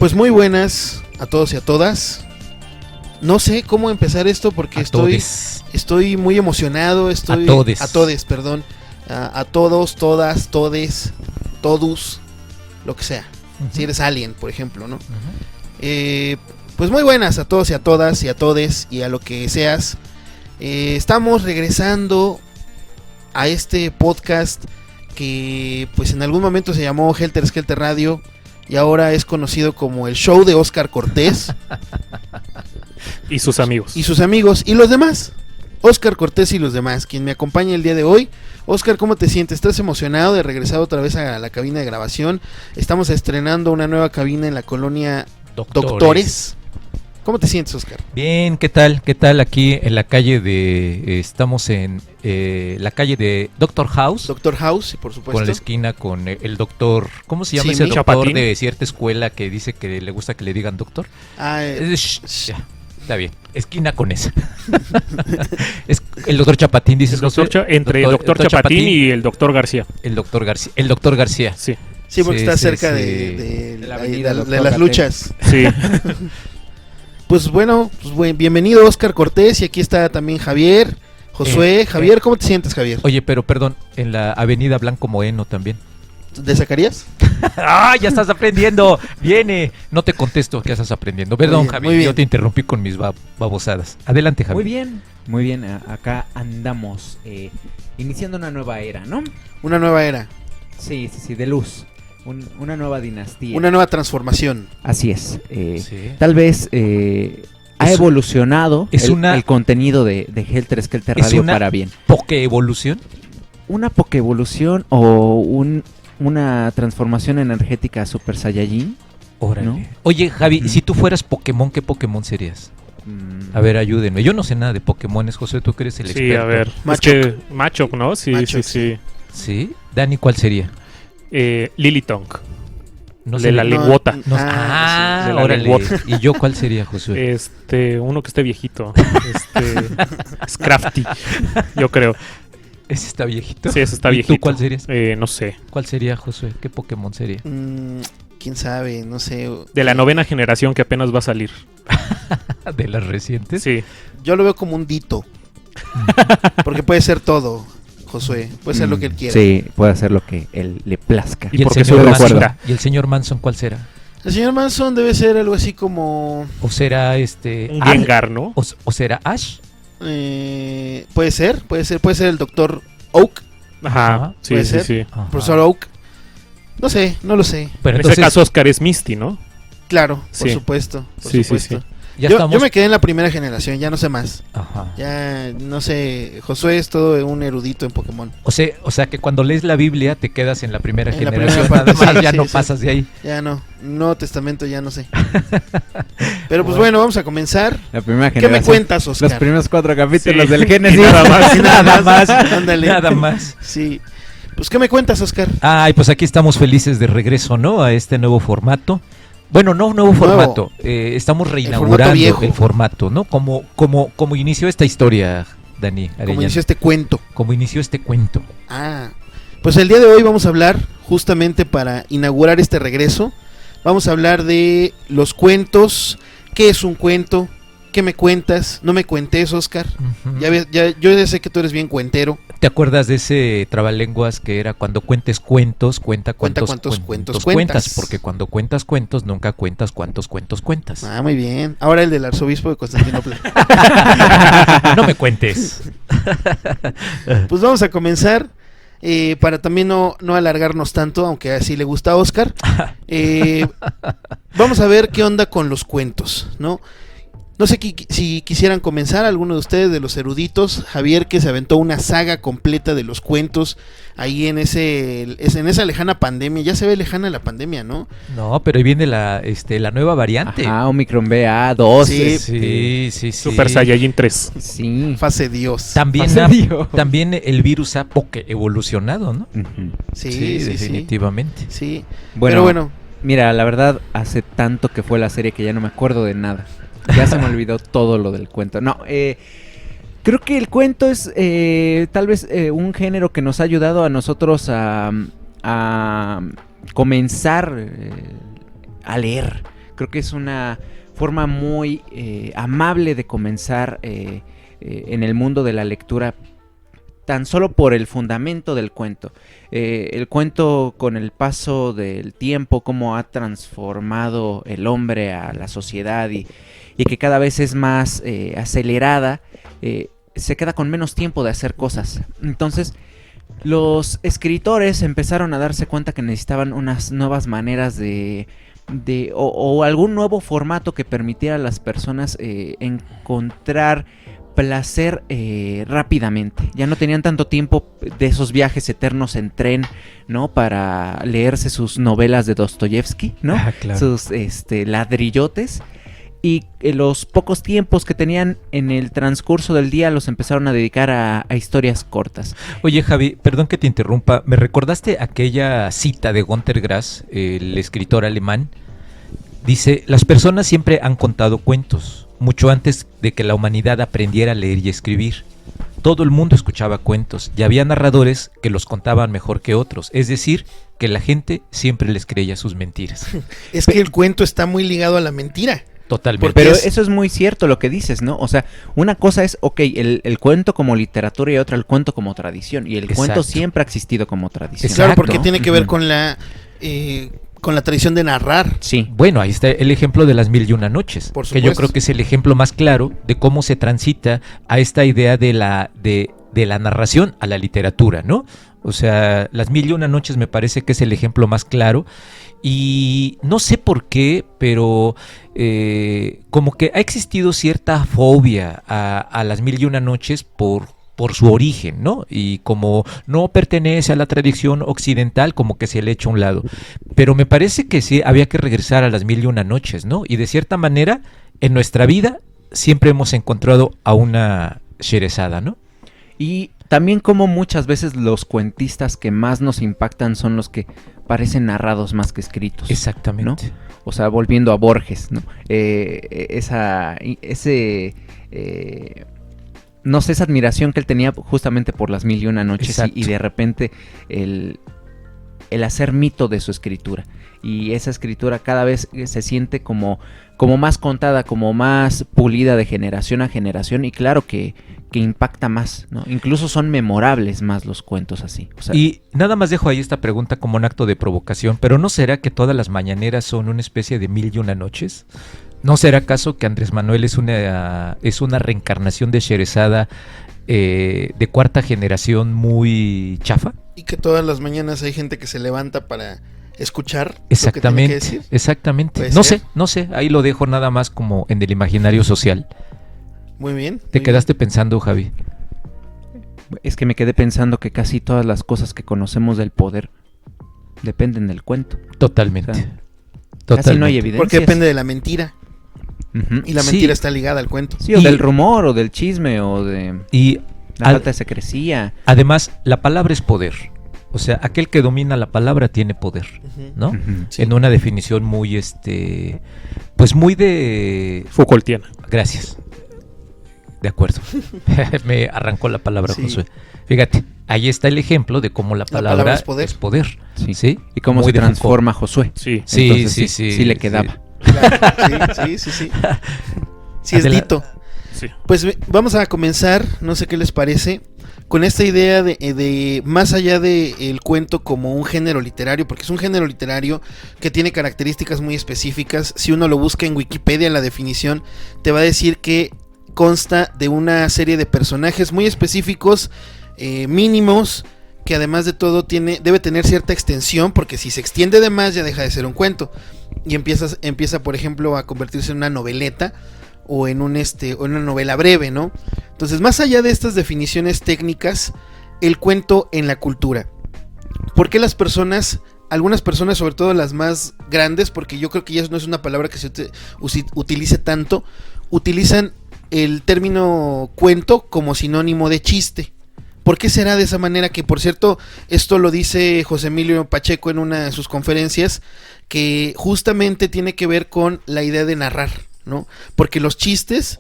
Pues muy buenas a todos y a todas. No sé cómo empezar esto porque estoy muy emocionado. A todos, perdón. A todos, todas, todes, todos, lo que sea. Si eres alien, por ejemplo, ¿no? Pues muy buenas a todos y a todas y a todes y a lo que seas. Estamos regresando a este podcast que pues en algún momento se llamó Helter Skelter Radio y ahora es conocido como el show de Óscar Cortés. Y sus amigos. Y los demás. Óscar Cortés y los demás, quien me acompaña el día de hoy. Óscar, ¿cómo te sientes? ¿Estás emocionado de regresar otra vez a la cabina de grabación? Estamos estrenando una nueva cabina en la colonia Doctores. ¿Cómo te sientes, Óscar? Bien, ¿qué tal? ¿Qué tal? Aquí en la calle de... estamos en la calle de Doctor House. Doctor House, sí, por supuesto. Con la esquina con el doctor... ¿Cómo se llama ese doctor Chapatín? De cierta escuela que dice que le gusta que le digan doctor? Ya, está bien. Esquina con esa. Es el doctor Chapatín, dices, José. Entre el doctor Chapatín y el doctor García. El doctor García. Sí. Sí, porque está cerca de las luchas. Sí. Pues bueno, bienvenido Óscar Cortés y aquí está también Javier, Josué. Javier, ¿cómo te sientes, Javier? Oye, pero perdón, en la avenida Blanco Moeno también. ¿De Zacarías? ¡Ah, ya estás aprendiendo! ¡Viene! No te contesto que estás aprendiendo. Perdón, Javier, yo te interrumpí con mis babosadas. Adelante, Javier. Muy bien, acá andamos iniciando una nueva era, ¿no? Una nueva era. Sí, de luz. Una nueva dinastía. Una nueva transformación. Así es. Sí. Tal vez ha evolucionado el contenido de Helter Skelter Radio para bien. ¿Pokeevolución? Una pokeevolución o una transformación energética Super Saiyajin. Órale. ¿No? Oye, Javi, si tú fueras Pokémon, ¿qué Pokémon serías? A ver, ayúdenme. Yo no sé nada de Pokémones, José, tú que eres el experto. Sí, a ver. Machop, ¿no? Sí. ¿Sí? Dani, ¿cuál sería? Lilithong. No de la lengüota. De la órale. Lengüota. ¿Y yo cuál sería, Josué? Uno que esté viejito. Scrafty, yo creo. ¿Ese está viejito? Sí, ese está viejito. ¿Y tú cuál serías? No sé. ¿Cuál sería, Josué? ¿Qué Pokémon sería? ¿Quién sabe? No sé. De la 9ª generación que apenas va a salir. ¿De las recientes? Sí. Yo lo veo como un Dito. Porque puede ser todo, Josué. Puede ser lo que él quiera. Sí, puede hacer lo que él le plazca. ¿Y el señor Manson cuál será? El señor Manson debe ser algo así como... ¿O será un Gengar, ¿no? ¿O será Ash? Puede ser el doctor Oak. Ajá, sí. Ajá. Profesor Oak. No sé, no lo sé. Pero en este caso Oscar es Misty, ¿no? Claro, sí. Por supuesto. Sí. Yo me quedé en la primera generación, ya no sé más. Ajá. Ya no sé, Josué es todo un erudito en Pokémon. O sea que cuando lees la Biblia te quedas en la primera generación, nada más, ya no pasas de ahí. Ya no, Nuevo Testamento ya no sé. Pero pues bueno, vamos a comenzar. La primera generación. ¿Qué me cuentas, Oscar? Los primeros 4 capítulos del Génesis. Nada más. Ándale. Nada más. Sí. Pues ¿qué me cuentas, Oscar? Ay, pues aquí estamos felices de regreso, ¿no? A este nuevo formato. Bueno, no nuevo formato, estamos reinaugurando el formato, ¿no? Como inició esta historia, Dani Arellano. Como inició este cuento. Pues el día de hoy vamos a hablar, justamente para inaugurar este regreso, vamos a hablar de los cuentos. ¿Qué es un cuento? ¿Qué me cuentas? No me cuentes, Oscar. Uh-huh. Yo ya sé que tú eres bien cuentero. ¿Te acuerdas de ese trabalenguas que era cuando cuentes cuentos, cuenta cuántos cuentos cuentas? Porque cuando cuentas cuentos, nunca cuentas cuántos cuentos cuentas. Ah, muy bien. Ahora el del arzobispo de Constantinopla. No me cuentes. Pues vamos a comenzar. Para también no alargarnos tanto, aunque así le gusta a Oscar. Vamos a ver qué onda con los cuentos, ¿no? No sé si quisieran comenzar alguno de ustedes, de los eruditos. Javier, que se aventó una saga completa de los cuentos ahí en esa lejana pandemia. Ya se ve lejana la pandemia, ¿no? No, pero ahí viene la nueva variante. Omicron BA2. Sí. Super Saiyajin 3. Sí. Fase Dios. También el virus ha evolucionado, ¿no? Uh-huh. Sí, definitivamente. Sí. Bueno, pero bueno. Mira, la verdad, hace tanto que fue la serie que ya no me acuerdo de nada. Ya se me olvidó todo lo del cuento. No, creo que el cuento es tal vez un género que nos ha ayudado a nosotros a comenzar a leer. Creo que es una forma muy amable de comenzar en el mundo de la lectura, tan solo por el fundamento del cuento. El cuento, con el paso del tiempo, cómo ha transformado el hombre a la sociedad y que cada vez es más acelerada, se queda con menos tiempo de hacer cosas. Entonces, los escritores empezaron a darse cuenta que necesitaban unas nuevas maneras o algún nuevo formato que permitiera a las personas encontrar placer rápidamente. Ya no tenían tanto tiempo de esos viajes eternos en tren, ¿no? Para leerse sus novelas de Dostoyevsky, ¿no? Claro. Sus ladrillotes. Y los pocos tiempos que tenían en el transcurso del día los empezaron a dedicar a historias cortas. Oye, Javi, perdón que te interrumpa. Me recordaste aquella cita de Günter Grass, el escritor alemán. Dice: las personas siempre han contado cuentos, mucho antes de que la humanidad aprendiera a leer y escribir. Todo el mundo escuchaba cuentos y había narradores que los contaban mejor que otros. Es decir, que la gente siempre les creía sus mentiras. Es que el cuento está muy ligado a la mentira. Totalmente. Pero eso es muy cierto lo que dices, ¿no? O sea, una cosa es, el cuento como literatura y otra el cuento como tradición. Y el cuento siempre ha existido como tradición. Claro, porque tiene que ver con la tradición de narrar. Sí. Bueno, ahí está el ejemplo de Las Mil y Una Noches, que yo creo que es el ejemplo más claro de cómo se transita a esta idea de la narración a la literatura, ¿no? O sea, Las Mil y Una Noches me parece que es el ejemplo más claro. Y no sé por qué, pero como que ha existido cierta fobia a Las Mil y Una Noches por su origen, ¿no? Y como no pertenece a la tradición occidental, como que se le echa a un lado. Pero me parece que sí había que regresar a Las Mil y Una Noches, ¿no? Y de cierta manera, en nuestra vida siempre hemos encontrado a una Sherezada, ¿no? Y también como muchas veces los cuentistas que más nos impactan son los que parecen narrados más que escritos. Exactamente. ¿No? O sea, volviendo a Borges, ¿no? No sé, esa admiración que él tenía justamente por Las Mil y Una Noches y de repente el hacer mito de su escritura. Y esa escritura cada vez se siente como más contada, como más pulida de generación a generación, y claro que impacta más, ¿no? Incluso son memorables más los cuentos así. O sea, y nada más dejo ahí esta pregunta como un acto de provocación, pero ¿no será que todas las mañaneras son una especie de Mil y Una Noches? ¿No será acaso que Andrés Manuel es una reencarnación de Sherezada de cuarta generación muy chafa? Y que todas las mañanas hay gente que se levanta para escuchar. Exactamente, lo que tiene que decir. Exactamente. No sé, ahí lo dejo nada más como en el imaginario social. Muy bien. ¿Te quedaste pensando, Javi? Es que me quedé pensando que casi todas las cosas que conocemos del poder dependen del cuento. Totalmente. O sea, casi no hay evidencias. Porque depende de la mentira. Uh-huh. Y la mentira está ligada al cuento. Sí, o del rumor, o del chisme, o de la falta de secrecía. Además, la palabra es poder. O sea, aquel que domina la palabra tiene poder, ¿no? Uh-huh. Sí. En una definición muy, pues muy de... Foucaultiana. Gracias. De acuerdo. Me arrancó la palabra, Josué. Fíjate, ahí está el ejemplo de cómo la palabra es poder. Sí. Y cómo muy se transforma Josué. Sí. Entonces, sí le quedaba. Sí. Claro, sí. Sí, es dito. Sí. Pues vamos a comenzar, no sé qué les parece, con esta idea de más allá del cuento como un género literario, porque es un género literario que tiene características muy específicas. Si uno lo busca en Wikipedia, la definición te va a decir que consta de una serie de personajes muy específicos, mínimos, que además de todo debe tener cierta extensión, porque si se extiende de más ya deja de ser un cuento y empieza por ejemplo a convertirse en una noveleta o en una novela breve, ¿no? Entonces, más allá de estas definiciones técnicas, el cuento en la cultura. ¿Por qué algunas personas, sobre todo las más grandes, porque yo creo que ya no es una palabra que se utilice tanto, utilizan el término cuento como sinónimo de chiste? ¿Por qué será de esa manera? Que por cierto, esto lo dice José Emilio Pacheco en una de sus conferencias, que justamente tiene que ver con la idea de narrar, ¿no? Porque los chistes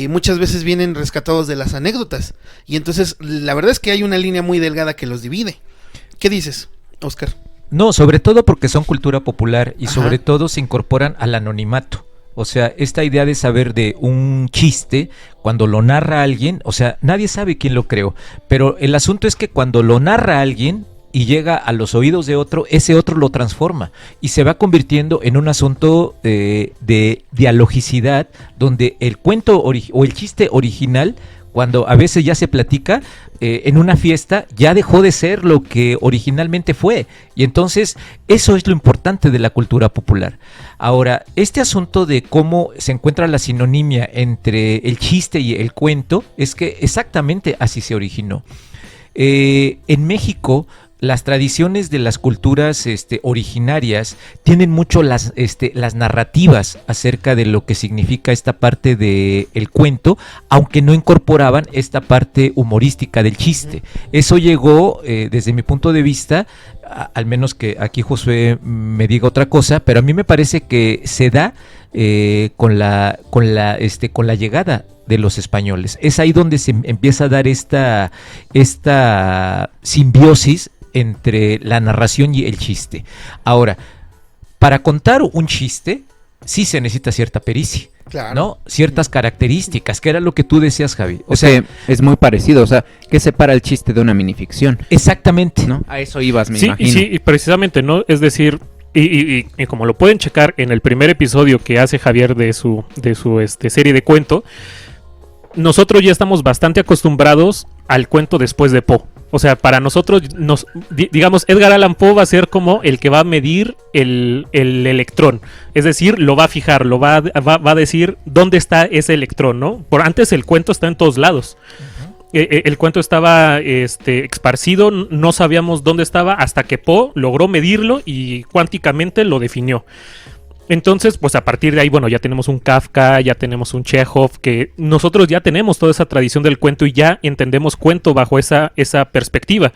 muchas veces vienen rescatados de las anécdotas, y entonces la verdad es que hay una línea muy delgada que los divide. ¿Qué dices, Oscar? No, sobre todo porque son cultura popular y sobre todo se incorporan al anonimato. O sea, esta idea de saber de un chiste, cuando lo narra alguien, o sea, nadie sabe quién lo creó, pero el asunto es que cuando lo narra alguien y llega a los oídos de otro, ese otro lo transforma y se va convirtiendo en un asunto de dialogicidad, donde el cuento o el chiste original, cuando a veces ya se platica en una fiesta, ya dejó de ser lo que originalmente fue. Y entonces eso es lo importante de la cultura popular. Ahora, este asunto de cómo se encuentra la sinonimia entre el chiste y el cuento, es que exactamente así se originó. En México, las tradiciones de las culturas originarias tienen mucho las narrativas acerca de lo que significa esta parte del cuento, aunque no incorporaban esta parte humorística del chiste. Eso llegó, desde mi punto de vista, al menos que aquí Josué me diga otra cosa, pero a mí me parece que se da con la llegada de los españoles. Es ahí donde se empieza a dar esta simbiosis entre la narración y el chiste. Ahora, para contar un chiste, sí se necesita cierta pericia, claro, ¿no? Ciertas características, que era lo que tú decías, Javi. O sea, es muy parecido, o sea, ¿qué separa el chiste de una minificción? Exactamente. ¿No? A eso ibas, me imagino. Sí, y precisamente, ¿no? Es decir, y como lo pueden checar en el primer episodio que hace Javier de su serie de cuento, nosotros ya estamos bastante acostumbrados al cuento después de Poe. O sea, para nosotros, digamos, Edgar Allan Poe va a ser como el que va a medir el electrón. Es decir, lo va a fijar, va a decir dónde está ese electrón, ¿no? Por antes el cuento está en todos lados. El cuento estaba esparcido, no sabíamos dónde estaba hasta que Poe logró medirlo y cuánticamente lo definió. Entonces, pues a partir de ahí, bueno, ya tenemos un Kafka, ya tenemos un Chekhov, que nosotros ya tenemos toda esa tradición del cuento y ya entendemos cuento bajo esa perspectiva.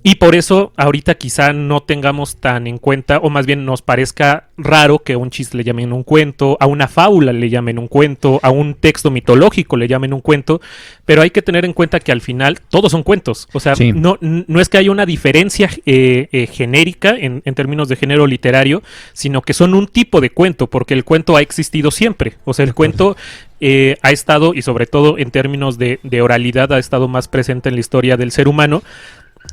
Y por eso ahorita quizá no tengamos tan en cuenta, o más bien nos parezca raro que a un chiste le llamen un cuento, a una fábula le llamen un cuento, a un texto mitológico le llamen un cuento, pero hay que tener en cuenta que al final todos son cuentos. O sea, sí, no es que haya una diferencia genérica en términos de género literario, sino que son un tipo de cuento, porque el cuento ha existido siempre. O sea, el cuento ha estado, y sobre todo en términos de oralidad, ha estado más presente en la historia del ser humano.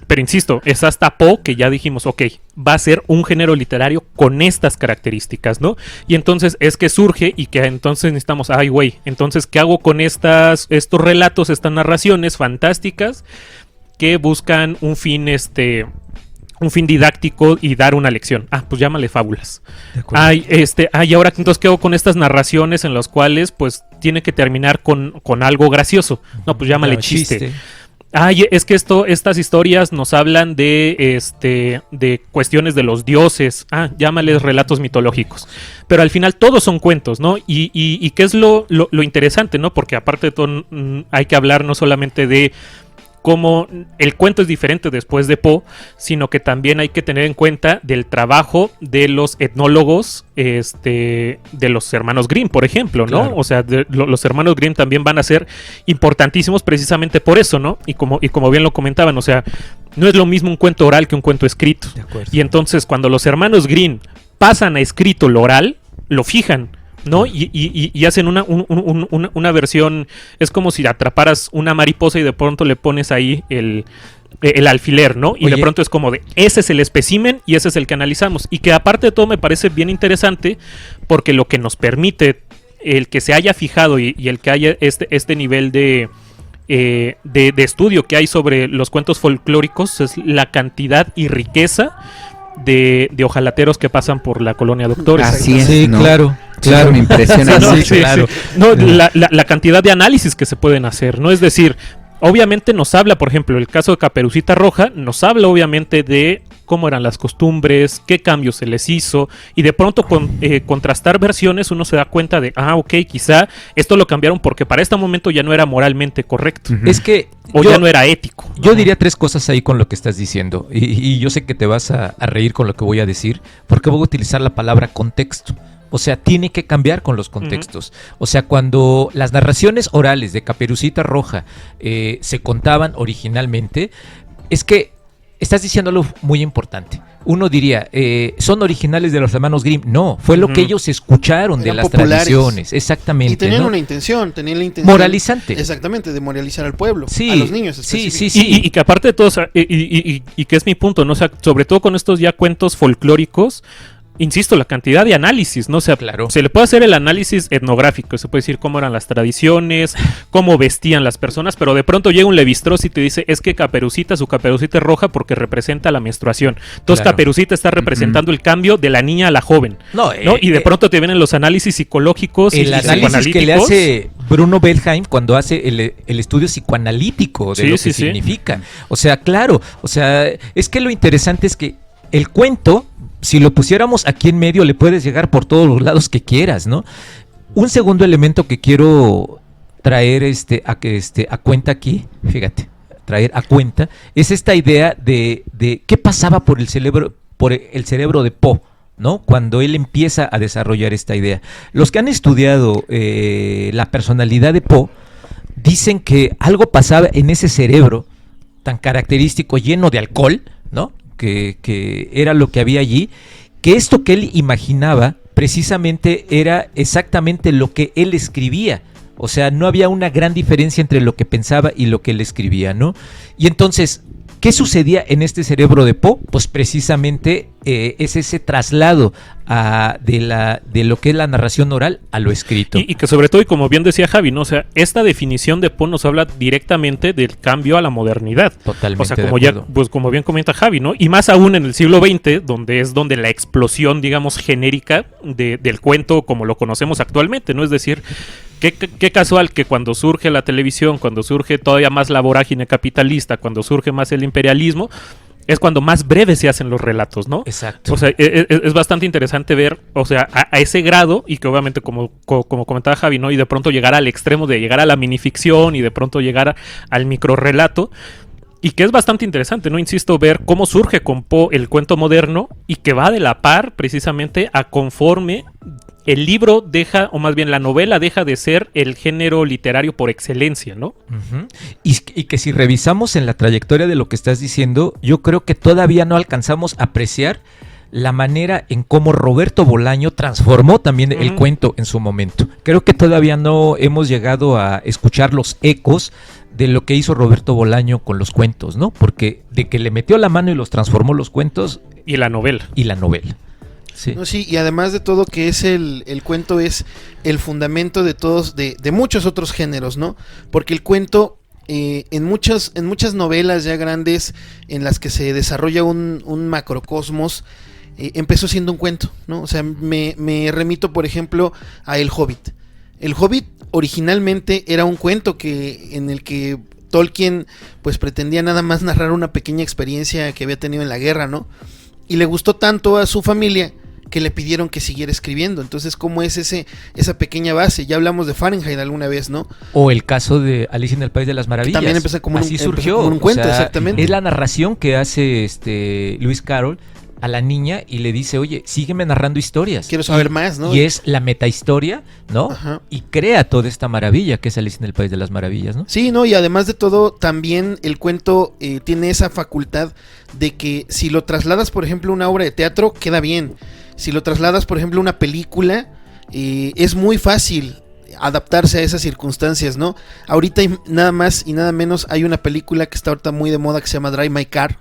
Pero insisto, es hasta Poe que ya dijimos, ok, va a ser un género literario con estas características, ¿no? Y entonces es que surge y que entonces necesitamos, ay güey, entonces ¿qué hago con estos relatos, estas narraciones fantásticas que buscan un fin didáctico y dar una lección? Ah, pues llámale fábulas. Y ahora entonces ¿qué hago con estas narraciones en las cuales pues tiene que terminar con algo gracioso? No, pues llámale chiste. Es que estas historias nos hablan de cuestiones de los dioses. Llámales relatos mitológicos. Pero al final todos son cuentos, ¿no? Y qué es lo interesante, ¿no? Porque aparte de todo hay que hablar no solamente de cómo el cuento es diferente después de Poe, sino que también hay que tener en cuenta del trabajo de los etnólogos de los hermanos Grimm, por ejemplo, ¿no? Claro. O sea, los hermanos Grimm también van a ser importantísimos precisamente por eso, ¿no? Y como bien lo comentaban, o sea, no es lo mismo un cuento oral que un cuento escrito. Y entonces cuando los hermanos Grimm pasan a escrito lo oral, lo fijan, ¿no? Y hacen una versión. Es como si atraparas una mariposa y de pronto le pones ahí el alfiler, ¿no? Y de pronto es como de, ese es el espécimen y ese es el que analizamos. Y que aparte de todo me parece bien interesante, porque lo que nos permite el que se haya fijado y el que haya este nivel de estudio que hay sobre los cuentos folclóricos es la cantidad y riqueza de ojalateros que pasan por la colonia Doctores. Así es, sí, ¿no? Claro, me impresiona. Claro. No, la cantidad de análisis que se pueden hacer, ¿no? Es decir, obviamente nos habla, por ejemplo, el caso de Caperucita Roja, nos habla obviamente de cómo eran las costumbres, qué cambios se les hizo, y de pronto contrastar versiones uno se da cuenta de, ok, quizá esto lo cambiaron porque para este momento ya no era moralmente correcto. Es que ya no era ético. Yo diría tres cosas ahí con lo que estás diciendo, y yo sé que te vas a reír con lo que voy a decir, porque voy a utilizar la palabra contexto. O sea, tiene que cambiar con los contextos. O sea, cuando las narraciones orales de Caperucita Roja se contaban originalmente, es que estás diciendo algo muy importante. uno diría, son originales de los hermanos Grimm. No, fue lo que ellos escucharon de las tradiciones. Exactamente. Y tenían la intención moralizante. Exactamente, de moralizar al pueblo, a los niños. Sí. Y que aparte de todo, o sea, y que es mi punto, ¿no? O sea, sobre todo con estos ya cuentos folclóricos, insisto, la cantidad de análisis, ¿no? O sea, claro, se le puede hacer el análisis etnográfico, se puede decir cómo eran las tradiciones, cómo vestían las personas, pero de pronto llega un Levi-Strauss y te dice, es que su caperucita es roja porque representa la menstruación. Entonces claro, Caperucita está representando el cambio de la niña a la joven, ¿no? Y de pronto te vienen los análisis psicológicos y análisis que le hace Bruno Bellheim cuando hace el estudio psicoanalítico de lo que significa. O sea, claro, o sea, es que lo interesante es que el cuento, si lo pusiéramos aquí en medio, le puedes llegar por todos los lados que quieras, ¿no? Un segundo elemento que quiero traer a cuenta aquí, fíjate, traer a cuenta, es esta idea de qué pasaba por el cerebro de Poe, ¿no? Cuando él empieza a desarrollar esta idea. Los que han estudiado la personalidad de Poe dicen que algo pasaba en ese cerebro tan característico, lleno de alcohol, ¿no? Que era lo que había allí, que esto que él imaginaba precisamente era exactamente lo que él escribía. O sea, no había una gran diferencia entre lo que pensaba y lo que él escribía, ¿no? Y entonces, ¿qué sucedía en este cerebro de Poe? Pues precisamente es ese traslado de lo que es la narración oral a lo escrito. Y que sobre todo, y como bien decía Javi, ¿no? O sea, esta definición de Poe nos habla directamente del cambio a la modernidad. Totalmente. O sea, como bien comenta Javi, ¿no? Y más aún en el siglo XX, donde la explosión, digamos, genérica del cuento como lo conocemos actualmente, ¿no? Es decir, qué casual que cuando surge la televisión, cuando surge todavía más la vorágine capitalista, cuando surge más el imperialismo, es cuando más breves se hacen los relatos, ¿no? Exacto. O sea, es bastante interesante ver, o sea, a ese grado, y que obviamente como comentaba Javi, ¿no? Y de pronto llegar al extremo de llegar a la minificción y de pronto llegar al microrrelato, y que es bastante interesante, ¿no? Insisto, ver cómo surge con Poe el cuento moderno y que va de la par precisamente a conforme el libro deja, o más bien la novela deja de ser el género literario por excelencia, ¿no? Uh-huh. Y que si revisamos en la trayectoria de lo que estás diciendo, yo creo que todavía no alcanzamos a apreciar la manera en cómo Roberto Bolaño transformó también el cuento en su momento. Creo que todavía no hemos llegado a escuchar los ecos de lo que hizo Roberto Bolaño con los cuentos, ¿no? Porque de que le metió la mano y los transformó los cuentos. Y la novela. Sí. No, sí, y además de todo que es el cuento es el fundamento de todos, de muchos otros géneros, ¿no? Porque el cuento en muchas novelas ya grandes en las que se desarrolla un macrocosmos, empezó siendo un cuento, ¿no? O sea, me remito, por ejemplo, a El Hobbit. El Hobbit originalmente era un cuento en el que Tolkien pues pretendía nada más narrar una pequeña experiencia que había tenido en la guerra, ¿no? Y le gustó tanto a su familia que le pidieron que siguiera escribiendo. Entonces, ¿cómo es esa pequeña base? Ya hablamos de Fahrenheit alguna vez, ¿no? O el caso de Alicia en el País de las Maravillas. También empezó como un cuento, exactamente. Es la narración que hace Lewis Carroll a la niña y le dice, oye, sígueme narrando historias. Quiero saber más, ¿no? Y es la metahistoria, ¿no? Ajá. Y crea toda esta maravilla que es Alicia en el País de las Maravillas, ¿no? Sí, ¿no? Y además de todo, también el cuento tiene esa facultad de que si lo trasladas, por ejemplo, a una obra de teatro, queda bien. Si lo trasladas, por ejemplo, a una película, es muy fácil adaptarse a esas circunstancias, ¿no? Ahorita nada más y nada menos hay una película que está ahorita muy de moda que se llama Drive My Car.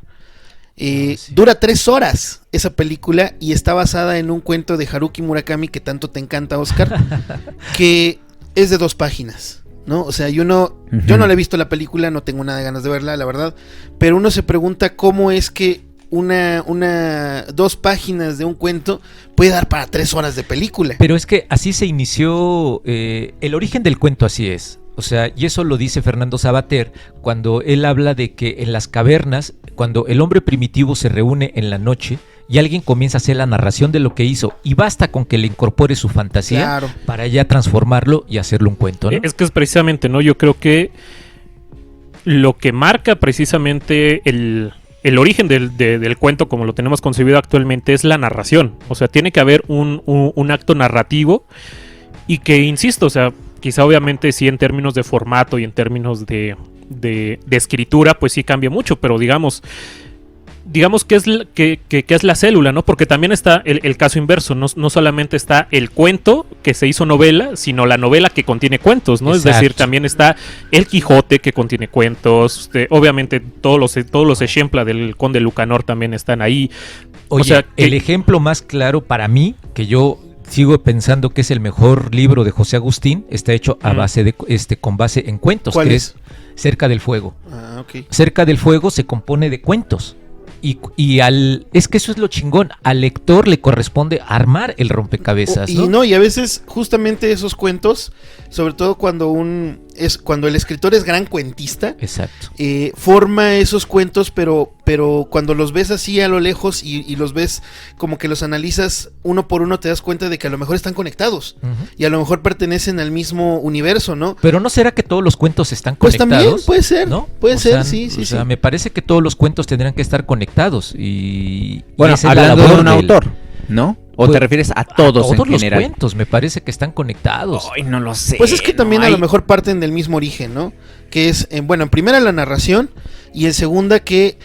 Sí. Dura 3 horas esa película y está basada en un cuento de Haruki Murakami que tanto te encanta, Oscar, que es de 2 páginas, ¿no? O sea, yo no le he visto la película, no tengo nada de ganas de verla, la verdad, pero uno se pregunta cómo es que 2 páginas de un cuento puede dar para 3 horas de película. Pero es que así se inició, el origen del cuento así es. O sea, y eso lo dice Fernando Sabater cuando él habla de que en las cavernas, cuando el hombre primitivo se reúne en la noche y alguien comienza a hacer la narración de lo que hizo y basta con que le incorpore su fantasía, claro, para ya transformarlo y hacerlo un cuento, ¿no? Es que es precisamente, ¿no? Yo creo que lo que marca precisamente el origen del cuento como lo tenemos concebido actualmente es la narración. O sea, tiene que haber un acto narrativo y que, insisto, o sea, quizá obviamente sí en términos de formato y en términos de escritura pues sí cambia mucho, pero digamos, digamos que es la célula, ¿no? Porque también está el caso inverso, no solamente está el cuento que se hizo novela, sino la novela que contiene cuentos, ¿no? Exacto. Es decir, también está el Quijote que contiene cuentos, obviamente todos los ejemplos del Conde Lucanor también están ahí. Oye, o sea, el ejemplo más claro para mí, que yo sigo pensando que es el mejor libro de José Agustín, está hecho a base de con base en cuentos. ¿Cuál es? Cerca del Fuego. Okay. Cerca del Fuego se compone de cuentos. Es que eso es lo chingón, al lector le corresponde armar el rompecabezas, ¿no? Y a veces justamente esos cuentos, sobre todo cuando el escritor es gran cuentista, exacto, forma esos cuentos, pero cuando los ves así a lo lejos y los ves como que los analizas uno por uno, te das cuenta de que a lo mejor están conectados, y a lo mejor pertenecen al mismo universo, ¿no? Pero ¿no será que todos los cuentos están conectados? Pues también puede ser, ¿no? Puede ser, sí. O sea, me parece que todos los cuentos tendrían que estar conectados y bueno, hablando de un autor, ¿no? ¿O te refieres a todos en general? Todos los cuentos me parece que están conectados. Ay, no lo sé. Pues es que también a lo mejor parten del mismo origen, ¿no? Que es, en primera la narración y en segunda que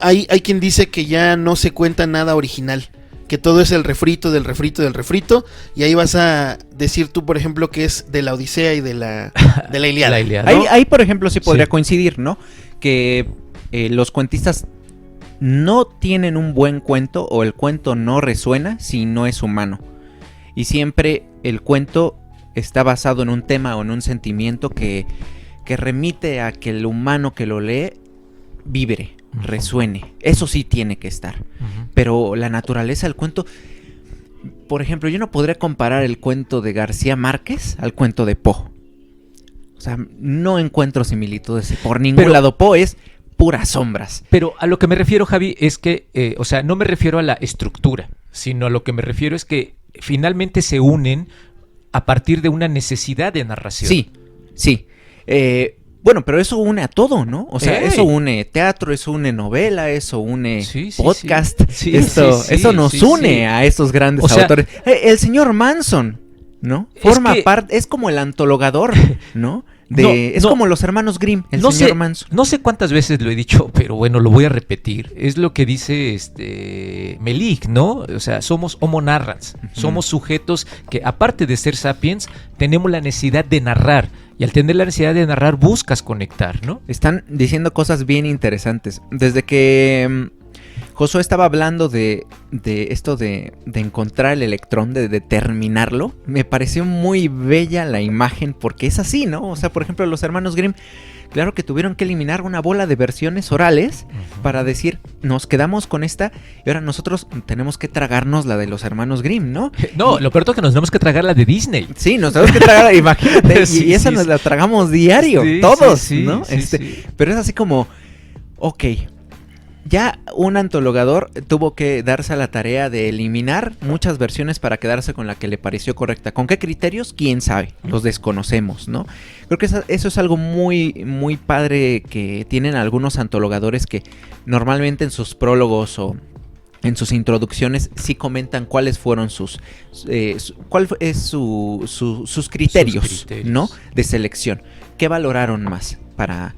hay quien dice que ya no se cuenta nada original, que todo es el refrito del refrito y ahí vas a decir tú, por ejemplo, que es de la Odisea y de la Ilíada. ¿No? Ahí, por ejemplo, sí podría coincidir, ¿no? Que los cuentistas no tienen un buen cuento o el cuento no resuena si no es humano. Y siempre el cuento está basado en un tema o en un sentimiento que remite a que el humano que lo lee vibre, resuene. Eso sí tiene que estar. Pero la naturaleza del cuento... Por ejemplo, yo no podría comparar el cuento de García Márquez al cuento de Poe. O sea, no encuentro similitudes por ningún lado. Poe es puras sombras. Pero a lo que me refiero, Javi, es que, o sea, no me refiero a la estructura, sino a lo que me refiero es que finalmente se unen a partir de una necesidad de narración. Sí. Bueno, pero eso une a todo, ¿no? O sea, eso une teatro, eso une novela, eso une podcast. Eso nos une a estos grandes autores. El señor Manson, ¿no? Forma parte, es como el antologador, ¿no? Es como los hermanos Grimm, señor Manson. No sé cuántas veces lo he dicho, pero bueno, lo voy a repetir. Es lo que dice Melich, ¿no? O sea, somos homo narrans, somos sujetos que aparte de ser sapiens, tenemos la necesidad de narrar. Y al tener la necesidad de narrar, buscas conectar, ¿no? Están diciendo cosas bien interesantes. Desde que Josué estaba hablando de esto de encontrar el electrón, de determinarlo, me pareció muy bella la imagen, porque es así, ¿no? O sea, por ejemplo, los hermanos Grimm, claro que tuvieron que eliminar una bola de versiones orales para decir, nos quedamos con esta y ahora nosotros tenemos que tragarnos la de los hermanos Grimm, ¿no? No, lo peor es que nos tenemos que tragar la de Disney. Sí, nos tenemos que tragar, imagínate, y esa nos la tragamos diario, todos, ¿no? Pero es así como, ok, ya un antologador tuvo que darse a la tarea de eliminar muchas versiones para quedarse con la que le pareció correcta. ¿Con qué criterios? ¿Quién sabe? Los desconocemos, ¿no? Creo que eso es algo muy, muy padre que tienen algunos antologadores que normalmente en sus prólogos o en sus introducciones sí comentan cuáles fueron sus criterios, ¿no? De selección. ¿Qué valoraron más para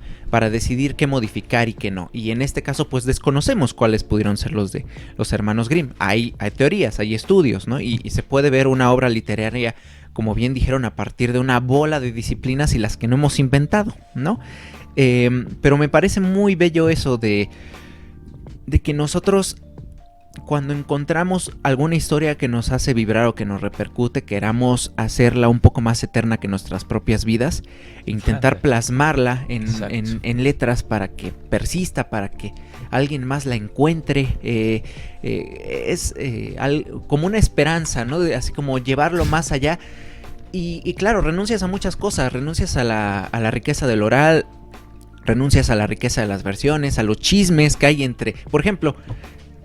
decidir qué modificar y qué no? Y en este caso pues desconocemos cuáles pudieron ser los de los hermanos Grimm. Hay teorías, hay estudios, ¿no? Y se puede ver una obra literaria, como bien dijeron, a partir de una bola de disciplinas y las que no hemos inventado, ¿no? Pero me parece muy bello eso de que nosotros, cuando encontramos alguna historia que nos hace vibrar o que nos repercute, queramos hacerla un poco más eterna que nuestras propias vidas e intentar plasmarla en letras para que persista, para que alguien más la encuentre. Como una esperanza, ¿no? Así como llevarlo más allá. Y claro, renuncias a muchas cosas, renuncias a la riqueza del oral, renuncias a la riqueza de las versiones, a los chismes que hay entre... Por ejemplo...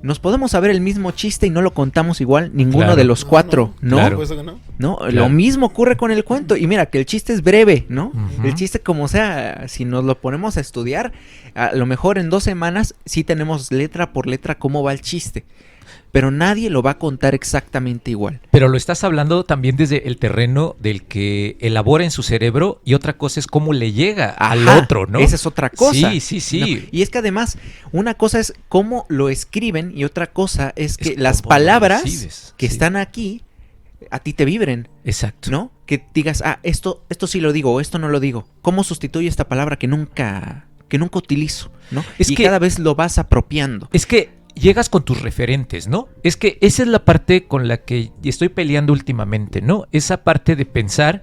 Nos podemos saber el mismo chiste y no lo contamos igual ninguno de los cuatro, ¿no? Claro. ¿No? Lo mismo ocurre con el cuento. Y mira, que el chiste es breve, ¿no? El chiste, como sea, si nos lo ponemos a estudiar, a lo mejor en 2 semanas sí tenemos letra por letra cómo va el chiste. pero nadie lo va a contar exactamente igual. Pero lo estás hablando también desde el terreno del que elabora en su cerebro y otra cosa es cómo le llega al otro, ¿no? Esa es otra cosa. Sí. No, y es que además, una cosa es cómo lo escriben y otra cosa es que las palabras que están aquí a ti te vibren. Exacto. ¿No? Que digas, esto sí lo digo o esto no lo digo. ¿Cómo sustituyo esta palabra que nunca utilizo? ¿No? Y cada vez lo vas apropiando. Es que llegas con tus referentes, ¿no? Es que esa es la parte con la que estoy peleando últimamente, ¿no? Esa parte de pensar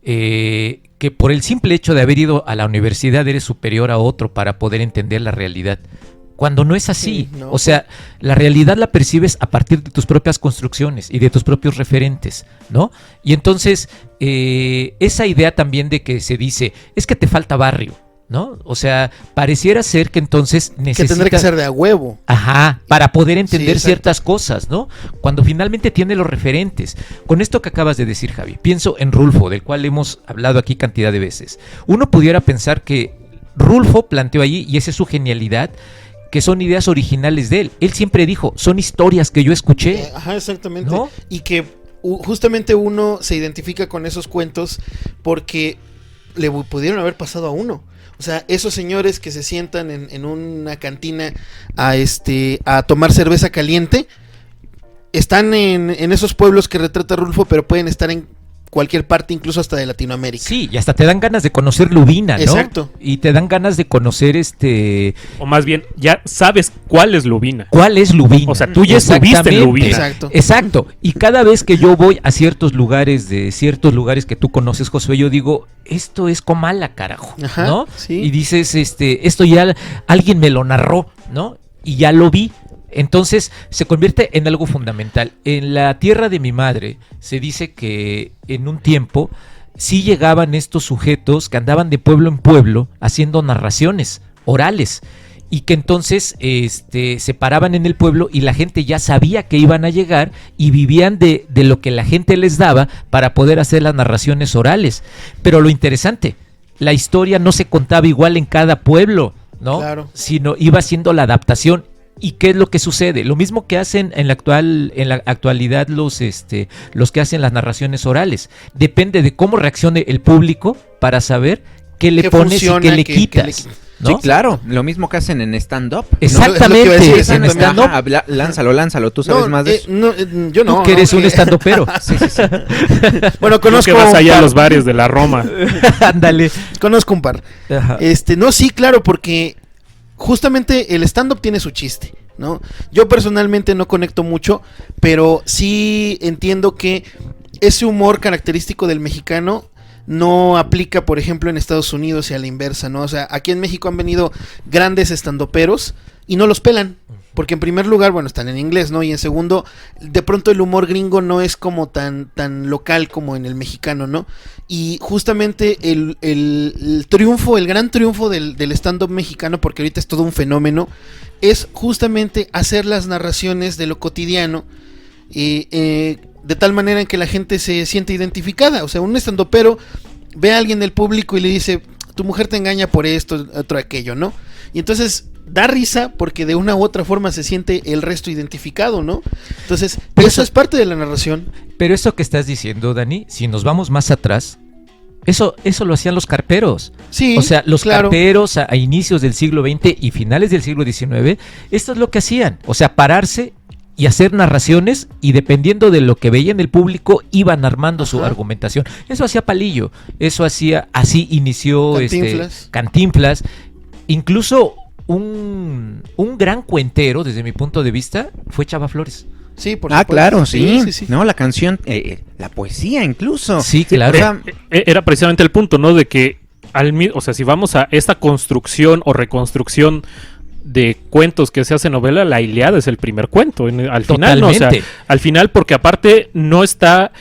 que por el simple hecho de haber ido a la universidad eres superior a otro para poder entender la realidad. Cuando no es así. Sí, no. O sea, la realidad la percibes a partir de tus propias construcciones y de tus propios referentes, ¿no? Y entonces, esa idea también de que se dice, es que te falta barrio, ¿no? O sea, pareciera ser que entonces necesitas... Que tendrá que ser de a huevo. Ajá, para poder entender ciertas cosas, ¿no? Cuando finalmente tiene los referentes. Con esto que acabas de decir, Javi, pienso en Rulfo, del cual hemos hablado aquí cantidad de veces. Uno pudiera pensar que Rulfo planteó allí, y esa es su genialidad, que son ideas originales de él. Él siempre dijo, son historias que yo escuché. Ajá, exactamente. ¿No? Y que justamente uno se identifica con esos cuentos porque le pudieron haber pasado a uno. O sea, esos señores que se sientan en una cantina a tomar cerveza caliente, están en esos pueblos que retrata Rulfo, pero pueden estar en cualquier parte, incluso hasta de Latinoamérica. Sí, y hasta te dan ganas de conocer Lubina, ¿no? Exacto. Y te dan ganas de conocer O más bien, ya sabes cuál es Lubina. ¿Cuál es Lubina? O sea, tú ya estuviste en Lubina. Exacto. Y cada vez que yo voy a ciertos lugares que tú conoces, Josué, yo digo, esto es Comala, carajo, ajá, ¿no? Sí. Y dices, esto ya alguien me lo narró, ¿no? Y ya lo vi. Entonces se convierte en algo fundamental. En la tierra de mi madre se dice que en un tiempo sí llegaban estos sujetos que andaban de pueblo en pueblo haciendo narraciones orales y que entonces se paraban en el pueblo y la gente ya sabía que iban a llegar y vivían de lo que la gente les daba para poder hacer las narraciones orales. Pero lo interesante, la historia no se contaba igual en cada pueblo, ¿no? Claro. Sino iba haciendo la adaptación. ¿Y qué es lo que sucede? Lo mismo que hacen en la actualidad los que hacen las narraciones orales. Depende de cómo reaccione el público para saber qué le pones funciona, y qué le quitas. ¿No? Sí, claro, lo mismo que hacen en stand-up. Exactamente. ¿No? En stand-up. Lánzalo, tú sabes más de eso. Yo no. Tú que eres un stand-upero. Sí. Bueno, conozco que vas allá a los bares de la Roma. Ándale. Conozco un par. Ajá. No, sí, claro, porque justamente el stand-up tiene su chiste, ¿no? Yo personalmente no conecto mucho, pero sí entiendo que ese humor característico del mexicano no aplica, por ejemplo, en Estados Unidos y a la inversa, ¿no? O sea, aquí en México han venido grandes estandoperos y no los pelan, porque en primer lugar, bueno, están en inglés, ¿no? Y en segundo, de pronto el humor gringo no es como tan local como en el mexicano, ¿no? Y justamente el triunfo, el gran triunfo del stand-up mexicano, porque ahorita es todo un fenómeno, es justamente hacer las narraciones de lo cotidiano, de tal manera en que la gente se siente identificada. O sea, un estandopero ve a alguien del público y le dice, tu mujer te engaña por esto, otro aquello, ¿no? Y entonces da risa porque de una u otra forma se siente el resto identificado, ¿no? Entonces, pero eso es parte de la narración. Pero eso que estás diciendo, Dani, si nos vamos más atrás, eso lo hacían los carperos. Sí, o sea, los carperos a inicios del siglo XX y finales del siglo XIX, esto es lo que hacían. O sea, pararse y hacer narraciones y dependiendo de lo que veían el público iban armando su argumentación. Eso hacía Palillo, así inició Cantinflas. Incluso un gran cuentero desde mi punto de vista fue Chava Flores. Sí, por supuesto. Claro, sí. No, la canción, la poesía incluso. Sí, claro. Era precisamente el punto, ¿no? De que o sea, si vamos a esta construcción o reconstrucción de cuentos que se hace novela, la Ilíada es el primer cuento al final, ¿no? O sea, al final, porque aparte no está,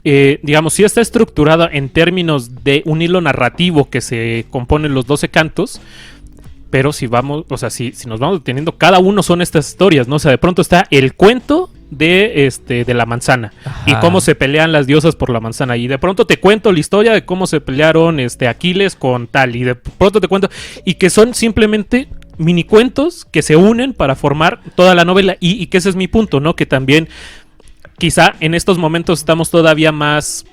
digamos, sí está estructurada en términos de un hilo narrativo que se compone en los 12 cantos, pero si vamos, o sea, si nos vamos deteniendo, cada uno son estas historias, ¿no? O sea, de pronto está el cuento de la manzana. Ajá. Y cómo se pelean las diosas por la manzana, y de pronto te cuento la historia de cómo se pelearon Aquiles con tal, y de pronto te cuento, y que son simplemente minicuentos que se unen para formar toda la novela. Y que ese es mi punto, ¿no? Que también quizá en estos momentos estamos todavía más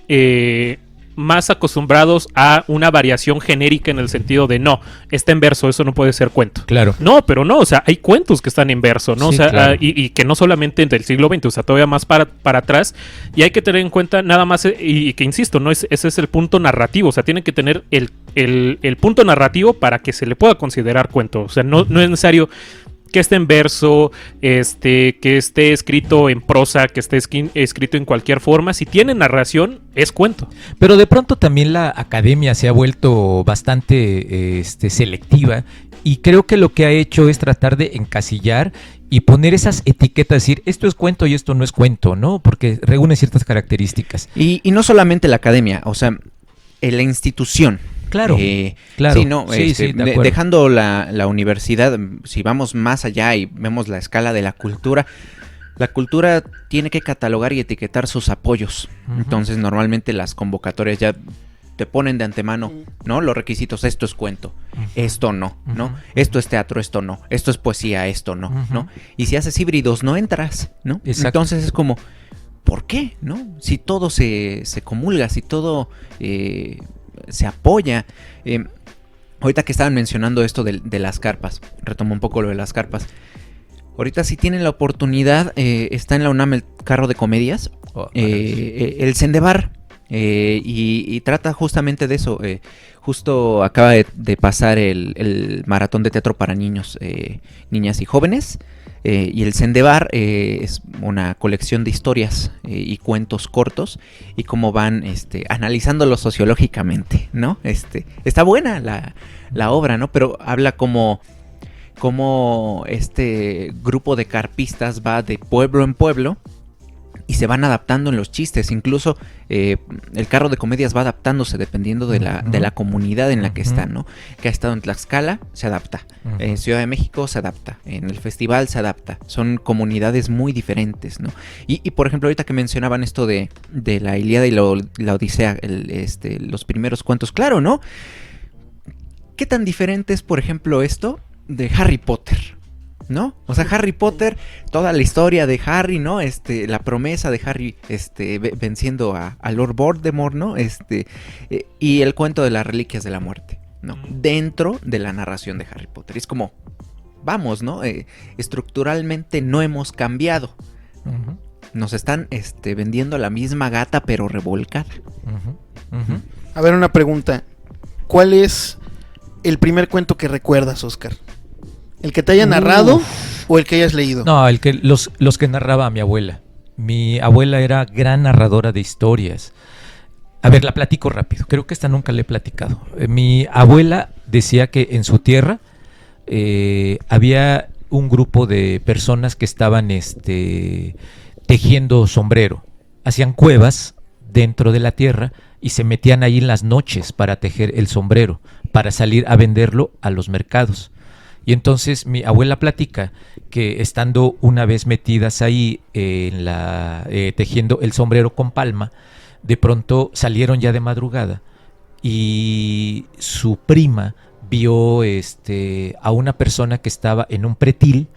acostumbrados a una variación genérica en el sentido de no, está en verso, eso no puede ser cuento. Claro. No, pero no, o sea, hay cuentos que están en verso, ¿no? Sí, o sea, claro. y que no solamente del siglo XX, o sea, todavía más para atrás, y hay que tener en cuenta nada más, y que insisto, ¿no? Ese es el punto narrativo, o sea, tienen que tener el punto narrativo para que se le pueda considerar cuento, o sea, no es necesario que esté en verso, que esté escrito en prosa, que esté escrito en cualquier forma. Si tiene narración, es cuento. Pero de pronto también la academia se ha vuelto bastante selectiva, y creo que lo que ha hecho es tratar de encasillar y poner esas etiquetas, decir esto es cuento y esto no es cuento, ¿no? Porque reúne ciertas características. Y no solamente la academia, o sea, la institución. Claro, claro. Sí, no, dejando la universidad, si vamos más allá y vemos la escala de la cultura tiene que catalogar y etiquetar sus apoyos. Uh-huh. Entonces, normalmente las convocatorias ya te ponen de antemano, ¿no? Los requisitos, esto es cuento, esto no, ¿no? Esto es teatro, esto no, esto es poesía, esto no, ¿no? Y si haces híbridos, no entras, ¿no? Exacto. Entonces es como, ¿por qué, no? Si todo se comulga, si todo se apoya. Ahorita que estaban mencionando esto de las carpas, retomo un poco lo de las carpas. Ahorita si tienen la oportunidad, está en la UNAM el carro de comedias, el Sendebar, y trata justamente de eso. Justo acaba de pasar el maratón de teatro para niños, niñas y jóvenes. Y el Sendebar es una colección de historias y cuentos cortos, y cómo van analizándolo sociológicamente, ¿no? Está buena la obra, ¿no? Pero habla como este grupo de carpistas va de pueblo en pueblo y se van adaptando en los chistes. Incluso el carro de comedias va adaptándose dependiendo de la comunidad en la que está, ¿no? Que ha estado en Tlaxcala, se adapta. En Ciudad de México se adapta. En el festival se adapta. Son comunidades muy diferentes, ¿no? Y por ejemplo, ahorita que mencionaban esto de la Ilíada y la Odisea, los primeros cuentos, claro, ¿no? ¿Qué tan diferente es, por ejemplo, esto de Harry Potter? ¿No? O sea, Harry Potter, toda la historia de Harry, ¿no? La promesa de Harry venciendo a Lord Voldemort, ¿no? Y el cuento de las reliquias de la muerte, ¿no? Dentro de la narración de Harry Potter. Es como, vamos, ¿no? Estructuralmente no hemos cambiado. Uh-huh. Nos están vendiendo la misma gata, pero revolcada. Uh-huh. Uh-huh. A ver, una pregunta. ¿Cuál es el primer cuento que recuerdas, Oscar? ¿El que te haya narrado o el que hayas leído? No, los que narraba mi abuela. Mi abuela era gran narradora de historias. A ver, la platico rápido. Creo que esta nunca la he platicado. Mi abuela decía que en su tierra había un grupo de personas que estaban tejiendo sombrero. Hacían cuevas dentro de la tierra y se metían ahí en las noches para tejer el sombrero, para salir a venderlo a los mercados. Y entonces mi abuela platica que estando una vez metidas ahí tejiendo el sombrero con palma, de pronto salieron ya de madrugada y su prima vio a una persona que estaba en un pretil.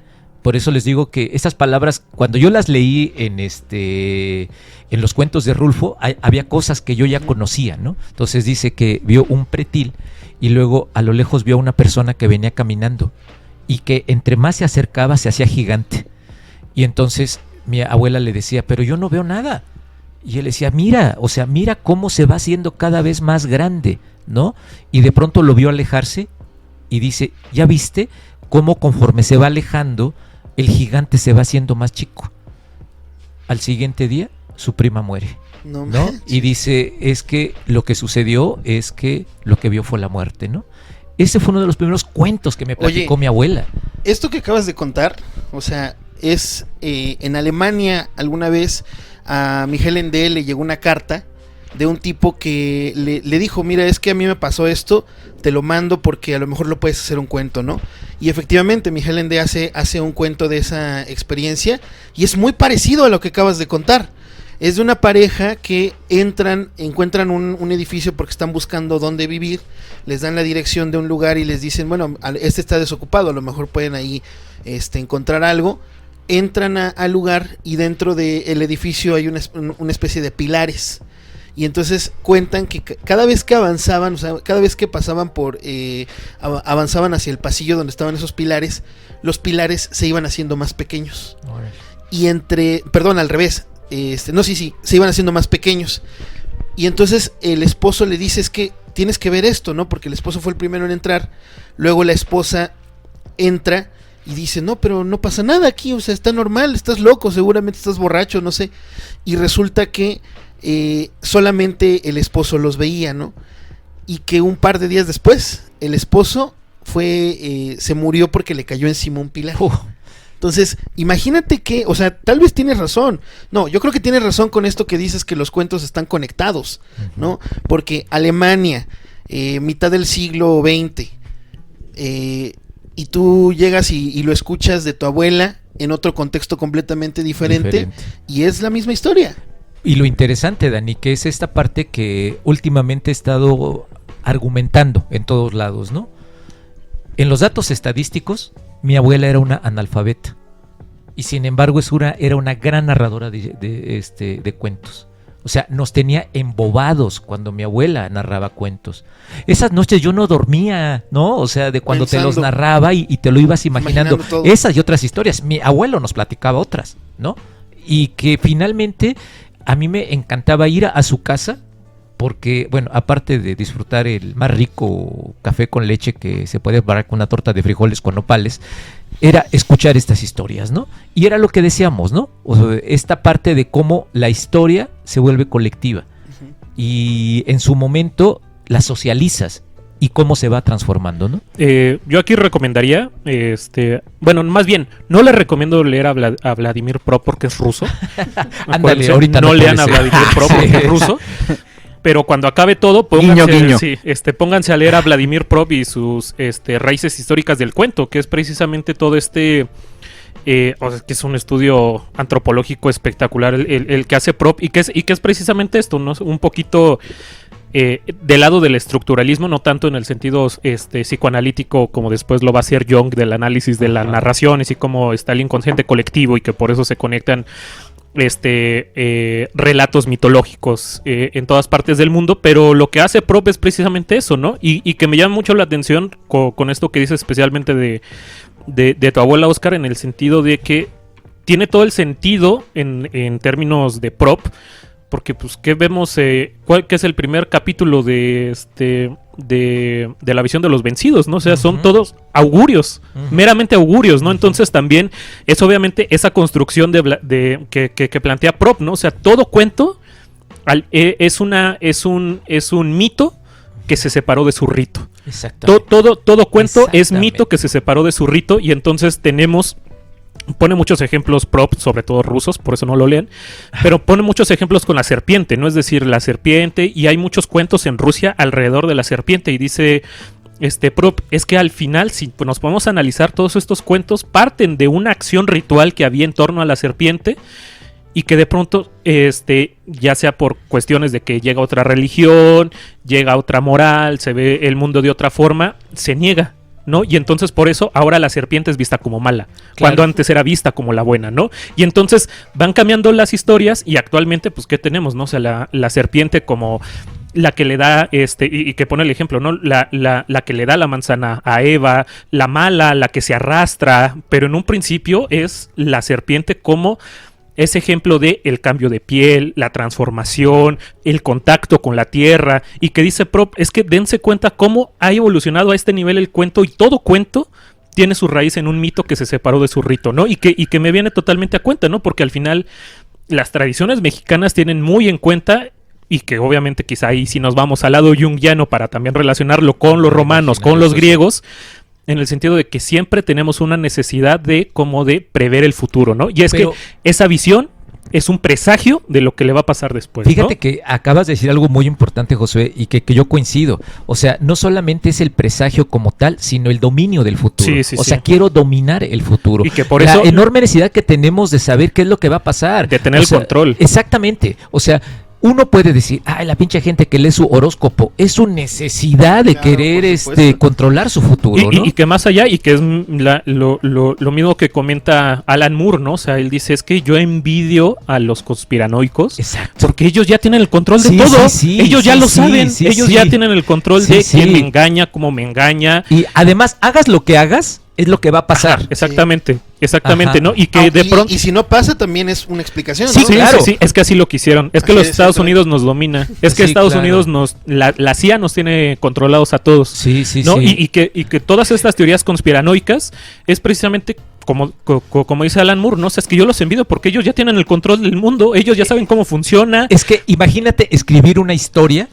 Por eso les digo que esas palabras, cuando yo las leí en los cuentos de Rulfo, había cosas que yo ya conocía, ¿no? Entonces dice que vio un pretil y luego a lo lejos vio a una persona que venía caminando y que entre más se acercaba se hacía gigante. Y entonces mi abuela le decía, pero yo no veo nada. Y él decía, mira cómo se va haciendo cada vez más grande, ¿no? Y de pronto lo vio alejarse y dice, ¿ya viste cómo conforme se va alejando el gigante se va haciendo más chico? Al siguiente día su prima muere, ¿no? Y dice, es que lo que sucedió es que lo que vio fue la muerte, ¿no? Ese fue uno de los primeros cuentos que me platicó mi abuela. Esto que acabas de contar, o sea, es en Alemania alguna vez a Miguel Ende le llegó una carta de un tipo que le dijo, mira, es que a mí me pasó esto, te lo mando porque a lo mejor lo puedes hacer un cuento, ¿no? Y efectivamente Miguel Ende hace un cuento de esa experiencia y es muy parecido a lo que acabas de contar. Es de una pareja que encuentran un edificio porque están buscando dónde vivir, les dan la dirección de un lugar y les dicen, bueno, este está desocupado, a lo mejor pueden ahí encontrar algo. Entran al lugar y dentro del edificio hay una especie de pilares. Y entonces cuentan que cada vez que avanzaban, o sea, cada vez que pasaban avanzaban hacia el pasillo donde estaban esos pilares, los pilares se iban haciendo más pequeños. Y al revés, se iban haciendo más pequeños. Y entonces el esposo le dice, es que tienes que ver esto, ¿no? Porque el esposo fue el primero en entrar, luego la esposa entra y dice, no, pero no pasa nada aquí, o sea, está normal, estás loco, seguramente estás borracho, no sé. Y resulta que solamente el esposo los veía, ¿no? Y que un par de días después, el esposo se murió porque le cayó encima un pilar. Entonces, imagínate que, o sea, tal vez tienes razón. No, yo creo que tienes razón con esto que dices que los cuentos están conectados, ¿no? Porque Alemania, mitad del siglo XX, y tú llegas y lo escuchas de tu abuela en otro contexto completamente diferente. Y es la misma historia. Y lo interesante, Dani, que es esta parte que últimamente he estado argumentando en todos lados, ¿no? En los datos estadísticos, mi abuela era una analfabeta y sin embargo era una gran narradora de cuentos. O sea, nos tenía embobados cuando mi abuela narraba cuentos. Esas noches yo no dormía, ¿no? O sea, de cuando te los narraba y te lo ibas imaginando. Esas y otras historias. Mi abuelo nos platicaba otras, ¿no? Y que finalmente a mí me encantaba ir a su casa porque, bueno, aparte de disfrutar el más rico café con leche que se puede preparar con una torta de frijoles con nopales, era escuchar estas historias, ¿no? Y era lo que decíamos, ¿no? O sea, esta parte de cómo la historia se vuelve colectiva y en su momento la socializas y cómo se va transformando, ¿no? Yo aquí recomendaría, bueno, más bien, no le recomiendo leer a Vladimir Prop porque es ruso. Ándale, ahorita no lean a Vladimir Prop porque es ruso. Pero cuando acabe todo, pónganse a leer a Vladimir Prop y sus raíces históricas del cuento, que es precisamente todo o sea, que es un estudio antropológico espectacular el que hace Prop y que es precisamente esto, ¿no? Un poquito del lado del estructuralismo, no tanto en el sentido psicoanalítico como después lo va a hacer Jung del análisis de las narraciones y cómo está el inconsciente colectivo y que por eso se conectan relatos mitológicos en todas partes del mundo, pero lo que hace Prop es precisamente eso, ¿no? Y que me llama mucho la atención con esto que dices especialmente de tu abuela, Oscar, en el sentido de que tiene todo el sentido en términos de Prop, porque pues ¿qué vemos? ¿Qué es el primer capítulo de la visión de los vencidos, ¿no? O sea, son todos augurios, meramente augurios, ¿no? Entonces también es obviamente esa construcción que plantea Prop, ¿no? O sea, todo cuento es un mito que se separó de su rito. Exactamente. Todo cuento es mito que se separó de su rito y entonces pone muchos ejemplos Prop, sobre todo rusos, por eso no lo lean, pero pone muchos ejemplos con la serpiente, ¿no? Es decir, la serpiente, y hay muchos cuentos en Rusia alrededor de la serpiente, y dice Prop, es que al final, si nos podemos analizar todos estos cuentos, parten de una acción ritual que había en torno a la serpiente, y que de pronto, ya sea por cuestiones de que llega otra religión, llega otra moral, se ve el mundo de otra forma, se niega, ¿no? Y entonces por eso ahora la serpiente es vista como mala, cuando antes era vista como la buena, ¿no? Y entonces van cambiando las historias y actualmente, pues, ¿qué tenemos, no? O sea, la serpiente como la que le da, y que pone el ejemplo, ¿no? La que le da la manzana a Eva, la mala, la que se arrastra, pero en un principio es la serpiente como ese ejemplo de el cambio de piel, la transformación, el contacto con la tierra, y que dice Prop, es que dense cuenta cómo ha evolucionado a este nivel el cuento, y todo cuento tiene su raíz en un mito que se separó de su rito, ¿no? Y que me viene totalmente a cuenta, ¿no? Porque al final las tradiciones mexicanas tienen muy en cuenta, y que obviamente quizá ahí si nos vamos al lado junguiano para también relacionarlo con los romanos, con los griegos, en el sentido de que siempre tenemos una necesidad de prever el futuro, ¿no? Y es que esa visión es un presagio de lo que le va a pasar después. Fíjate, ¿no? que acabas de decir algo muy importante, Josué, y que yo coincido. O sea, no solamente es el presagio como tal, sino el dominio del futuro. O sea, quiero dominar el futuro. Y que por la eso enorme necesidad que tenemos de saber qué es lo que va a pasar. De tener el control. Exactamente. O sea, uno puede decir, ay, la pinche gente que lee su horóscopo, es su necesidad de querer controlar su futuro, ¿no? Y que más allá, y que es lo mismo que comenta Alan Moore, ¿no? O sea, él dice, es que yo envidio a los conspiranoicos. Exacto. Porque ellos ya tienen el control de todo. Ellos ya lo saben. Ellos ya tienen el control de quién me engaña, cómo me engaña. Y además, hagas lo que hagas, es lo que va a pasar. Ajá, exactamente, ¿no? Y que de pronto... Y si no pasa, también es una explicación, Sí, ¿no? claro. Sí, es que así lo quisieron. Es que los Estados Unidos nos domina. Es que Estados Unidos la CIA nos tiene controlados a todos. ¿no? Y que todas estas teorías conspiranoicas es precisamente como dice Alan Moore, ¿no? O sea, es que yo los envidio porque ellos ya tienen el control del mundo, ellos ya saben cómo funciona. Es que imagínate escribir una historia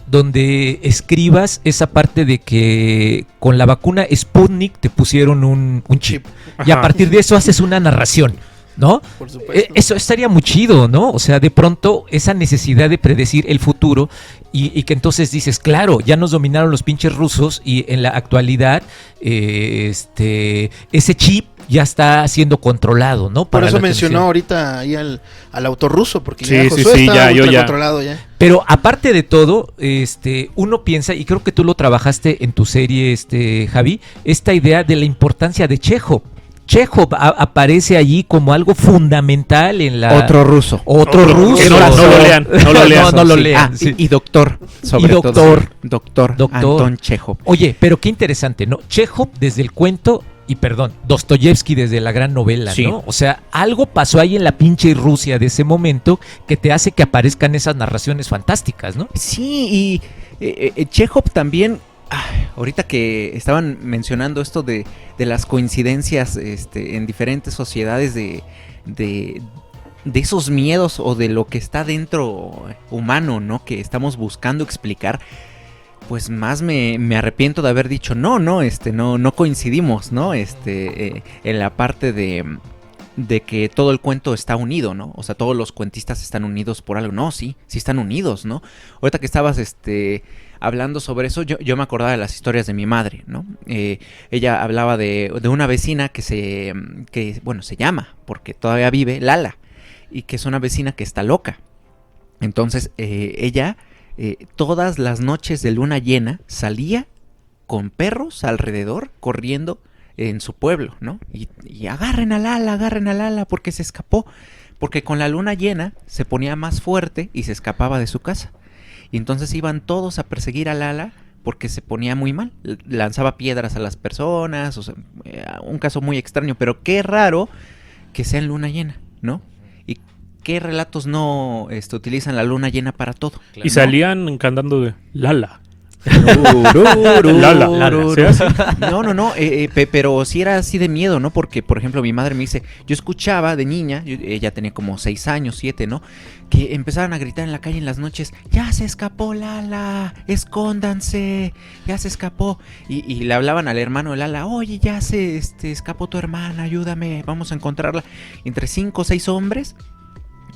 donde escribas esa parte de que con la vacuna Sputnik te pusieron un chip. Y a partir de eso haces una narración, ¿no? Por supuesto. Eso estaría muy chido, ¿no? O sea, de pronto esa necesidad de predecir el futuro y que entonces dices, claro, ya nos dominaron los pinches rusos y en la actualidad ese chip ya está siendo controlado, ¿no? Por eso mencionó ahorita ahí al autor ruso, porque ya Josué está controlado ya. Pero aparte de todo, uno piensa, y creo que tú lo trabajaste en tu serie, Javi, esta idea de la importancia de Chekhov. Chekhov aparece allí como algo fundamental en la... Otro ruso. Otro ruso. No lo lean. Y doctor. Doctor Anton Chekhov. Oye, pero qué interesante, ¿no? Chekhov desde el cuento... Y perdón, Dostoyevsky desde la gran novela, ¿no? O sea, algo pasó ahí en la pinche Rusia de ese momento que te hace que aparezcan esas narraciones fantásticas, ¿no? Sí, y Chekhov también, ahorita que estaban mencionando esto de las coincidencias en diferentes sociedades de esos miedos o de lo que está dentro humano, ¿no? Que estamos buscando explicar. Pues más me arrepiento de haber dicho no coincidimos, ¿no? En la parte de que todo el cuento está unido, ¿no? O sea, todos los cuentistas están unidos por algo. No, sí están unidos, ¿no? Ahorita que estabas hablando sobre eso, yo me acordaba de las historias de mi madre, ¿no? Ella hablaba de una vecina que se llama, porque todavía vive, Lala, y que es una vecina que está loca. Entonces, ella... todas las noches de luna llena salía con perros alrededor corriendo en su pueblo, ¿no? Y agarren a Lala porque se escapó, porque con la luna llena se ponía más fuerte y se escapaba de su casa. Y entonces iban todos a perseguir a Lala porque se ponía muy mal, lanzaba piedras a las personas, o sea, un caso muy extraño, pero qué raro que sea en luna llena, ¿no? ¿Qué relatos no utilizan la luna llena para todo? Claro. Y salían cantando de Lala. Lala. No, pero sí era así de miedo, ¿no? Porque, por ejemplo, mi madre me dice, yo escuchaba de niña, ella tenía como 6 años, 7, ¿no? Que empezaban a gritar en la calle en las noches, ya se escapó Lala, escóndanse, ya se escapó. Y le hablaban al hermano de Lala, oye, ya se escapó tu hermana, ayúdame, vamos a encontrarla. Entre 5 o 6 hombres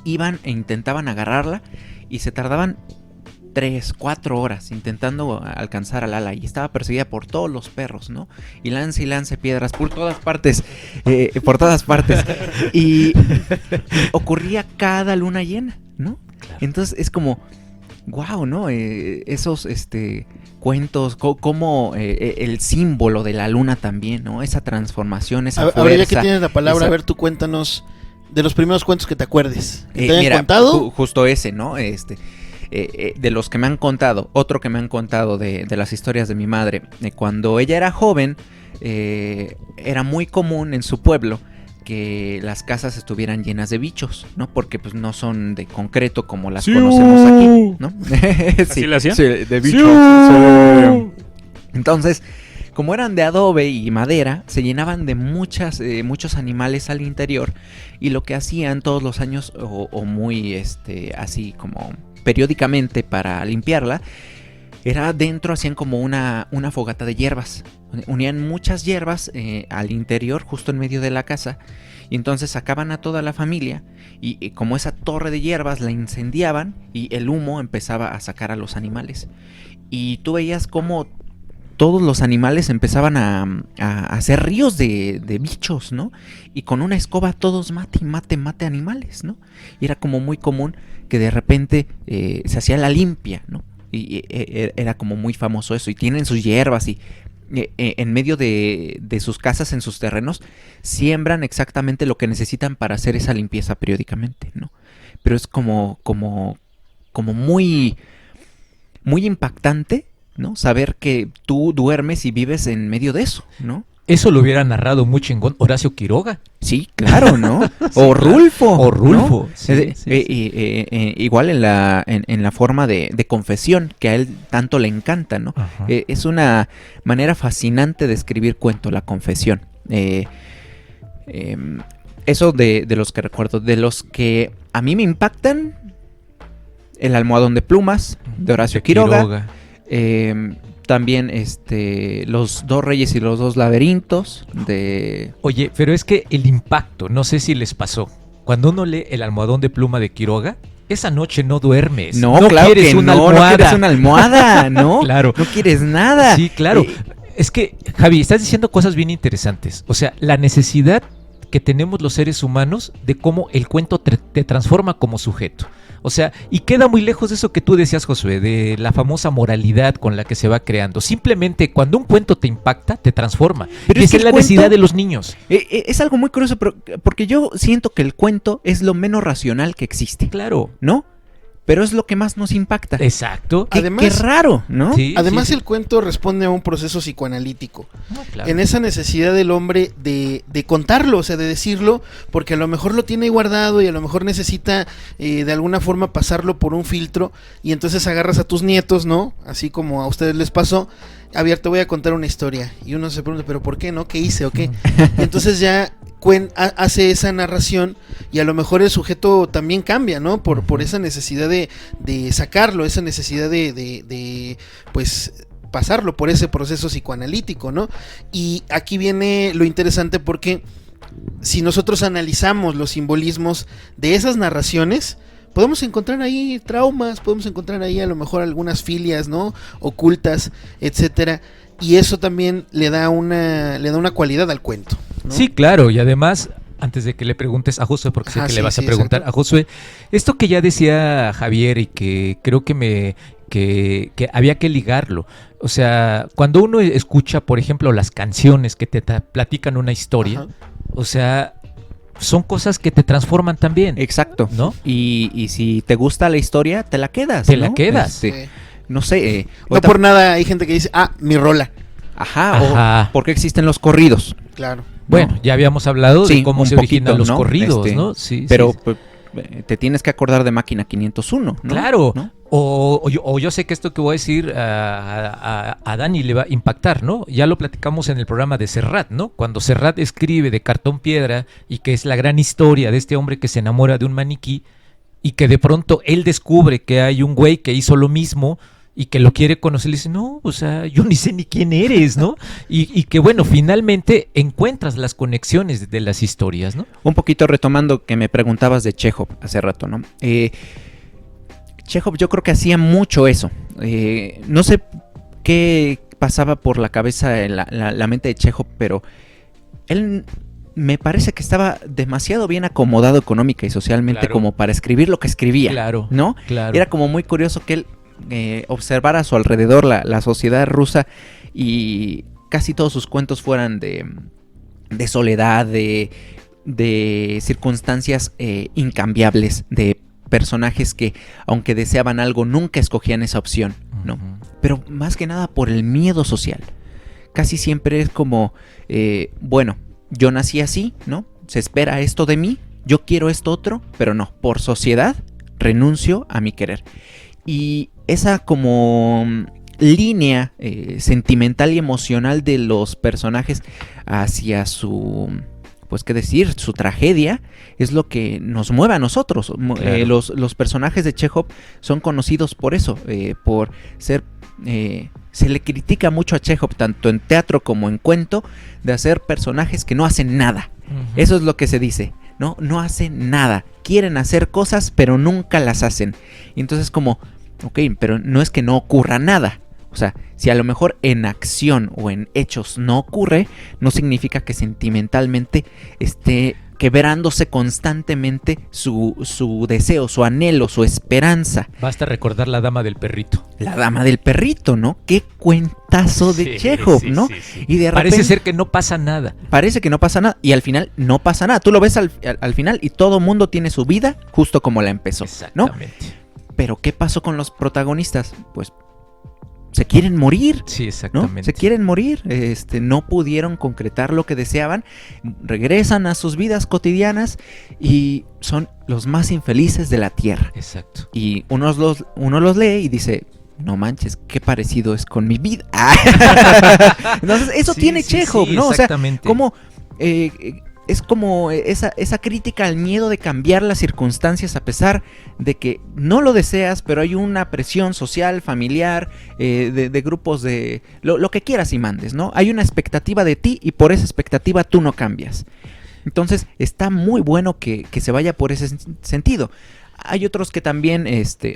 iban e intentaban agarrarla y se tardaban 3-4 horas intentando alcanzar a Lala y estaba perseguida por todos los perros, ¿no? Y lance piedras por todas partes, y ocurría cada luna llena, ¿no? Claro. Entonces es como, wow, ¿no? Esos cuentos, como el símbolo de la luna también, ¿no? Esa transformación, esa fuerza. Ahora ya que tienes la palabra, a ver, tú cuéntanos de los primeros cuentos que te acuerdes. ¿Te hayan contado? Justo ese, ¿no? De los que me han contado, otro que me han contado de las historias de mi madre. Cuando ella era joven, era muy común en su pueblo que las casas estuvieran llenas de bichos, ¿no? Porque pues no son de concreto como las conocemos aquí, ¿no? ¿Así le hacían? Sí, de bichos. Entonces, como eran de adobe y madera, se llenaban de muchos animales al interior, y lo que hacían todos los años o muy así como periódicamente para limpiarla, era dentro, hacían como una fogata de hierbas, unían muchas hierbas al interior, justo en medio de la casa, Y entonces sacaban a toda la familia y como esa torre de hierbas la incendiaban y el humo empezaba a sacar a los animales. Y tú veías cómo todos los animales empezaban a hacer ríos de bichos, ¿no? Y con una escoba todos mate animales, ¿no? Y era como muy común que de repente se hacía la limpia, ¿no? Y era como muy famoso eso. Y tienen sus hierbas y en medio de sus casas, en sus terrenos, siembran exactamente lo que necesitan para hacer esa limpieza periódicamente, ¿no? Pero es como muy, muy impactante, ¿no? Saber que tú duermes y vives en medio de eso, ¿no? Eso lo hubiera narrado muy chingón Horacio Quiroga. Sí, claro, ¿no? Sí, o Rulfo. O Rulfo. ¿No? Sí. Igual en la forma de confesión, que a él tanto le encanta, ¿no? Es una manera fascinante de escribir cuento, la confesión. Eso de los que recuerdo. De los que a mí me impactan, El almohadón de plumas, de Horacio Quiroga. También Los dos reyes y los dos laberintos de... Oye, pero es que el impacto, no sé si les pasó. Cuando uno lee El almohadón de pluma de Quiroga, esa noche no duermes. No, claro quieres que una almohada. No quieres una almohada, ¿no? Claro. No quieres nada. Sí, claro. Es que, Javi, estás diciendo cosas bien interesantes. O sea, la necesidad que tenemos los seres humanos de cómo el cuento te transforma como sujeto. O sea, y queda muy lejos de eso que tú decías, Josué, de la famosa moralidad con la que se va creando. Simplemente cuando un cuento te impacta, te transforma. Pero esa es la necesidad de los niños. Es algo muy curioso, porque yo siento que el cuento es lo menos racional que existe. Claro. ¿No? Pero es lo que más nos impacta. Exacto. Qué raro, ¿no? Sí, además el cuento responde a un proceso psicoanalítico. Claro. En esa necesidad del hombre de contarlo, o sea, de decirlo, porque a lo mejor lo tiene guardado y a lo mejor necesita de alguna forma pasarlo por un filtro, y entonces agarras a tus nietos, ¿no? Así como a ustedes les pasó. A ver, te voy a contar una historia. Y uno se pregunta, ¿pero por qué, no? ¿Qué hice o qué? Y entonces ya hace esa narración y a lo mejor el sujeto también cambia, ¿no? Por esa necesidad de sacarlo, esa necesidad de pues pasarlo por ese proceso psicoanalítico, ¿no? Y aquí viene lo interesante, porque si nosotros analizamos los simbolismos de esas narraciones, podemos encontrar ahí traumas, podemos encontrar ahí a lo mejor algunas filias, ¿no? Ocultas, etcétera. Y eso también le da una cualidad al cuento, ¿no? Sí, claro, y además, antes de que le preguntes a Josué, porque sé que le vas a preguntar a Josué, esto que ya decía Javier y que creo que había que ligarlo. O sea, cuando uno escucha, por ejemplo, las canciones que te platican una historia, o sea, son cosas que te transforman también. Exacto, ¿no? Y si te gusta la historia, te la quedas. Te la quedas. No sé. No por nada hay gente que dice, mi rola. Ajá. O ¿por qué existen los corridos? Claro. Bueno, ya habíamos hablado de cómo se originan los corridos, ¿no? Sí. Pero pues, te tienes que acordar de Máquina 501, ¿no? Claro. ¿no? O yo sé que esto que voy a decir a Dani le va a impactar, ¿no? Ya lo platicamos en el programa de Serrat, ¿no? Cuando Serrat escribe de Cartón Piedra y que es la gran historia de este hombre que se enamora de un maniquí y que de pronto él descubre que hay un güey que hizo lo mismo y que lo quiere conocer, le dice, no, o sea, yo ni sé ni quién eres, ¿no? Y que bueno, finalmente encuentras las conexiones de las historias, ¿no? Un poquito retomando que me preguntabas de Chekhov hace rato, ¿no? Chekhov yo creo que hacía mucho eso. No sé qué pasaba por la cabeza, la mente de Chekhov, pero él me parece que estaba demasiado bien acomodado económica y socialmente como para escribir lo que escribía, ¿no? Claro. Era como muy curioso que él observara a su alrededor la sociedad rusa y casi todos sus cuentos fueran de soledad, de circunstancias incambiables, de personajes que aunque deseaban algo nunca escogían esa opción, ¿no? Pero más que nada por el miedo social. Casi siempre es como, bueno, yo nací así, ¿no? Se espera esto de mí, yo quiero esto otro, pero no, por sociedad renuncio a mi querer. Y esa como línea sentimental y emocional de los personajes hacia su, pues qué decir, su tragedia, es lo que nos mueve a nosotros. Claro. Los personajes de Chekhov son conocidos por eso, por ser se le critica mucho a Chekhov, tanto en teatro como en cuento, de hacer personajes que no hacen nada. Eso es lo que se dice, ¿no? No hacen nada. Quieren hacer cosas, pero nunca las hacen. Y entonces como, ok, pero no es que no ocurra nada. O sea, si a lo mejor en acción o en hechos no ocurre, no significa que sentimentalmente esté quebrándose constantemente su deseo, su anhelo, su esperanza. Basta recordar La Dama del Perrito. La Dama del Perrito, ¿no? Qué cuentazo de Chekhov, ¿no? Sí. Y de repente, parece ser que no pasa nada. Parece que no pasa nada y al final no pasa nada. Tú lo ves al final y todo mundo tiene su vida justo como la empezó, ¿no? Exactamente. Pero ¿qué pasó con los protagonistas? Pues se quieren morir. Sí, exactamente. ¿No? Se quieren morir. No pudieron concretar lo que deseaban. Regresan a sus vidas cotidianas y son los más infelices de la tierra. Exacto. Y uno los lee y dice, no manches, qué parecido es con mi vida. Entonces, eso tiene Chekhov, ¿no? Exactamente. O sea, como es como esa crítica al miedo de cambiar las circunstancias a pesar de que no lo deseas, pero hay una presión social, familiar, de grupos de lo que quieras y mandes, ¿no? Hay una expectativa de ti y por esa expectativa tú no cambias. Entonces está muy bueno que se vaya por ese sentido. Hay otros que también,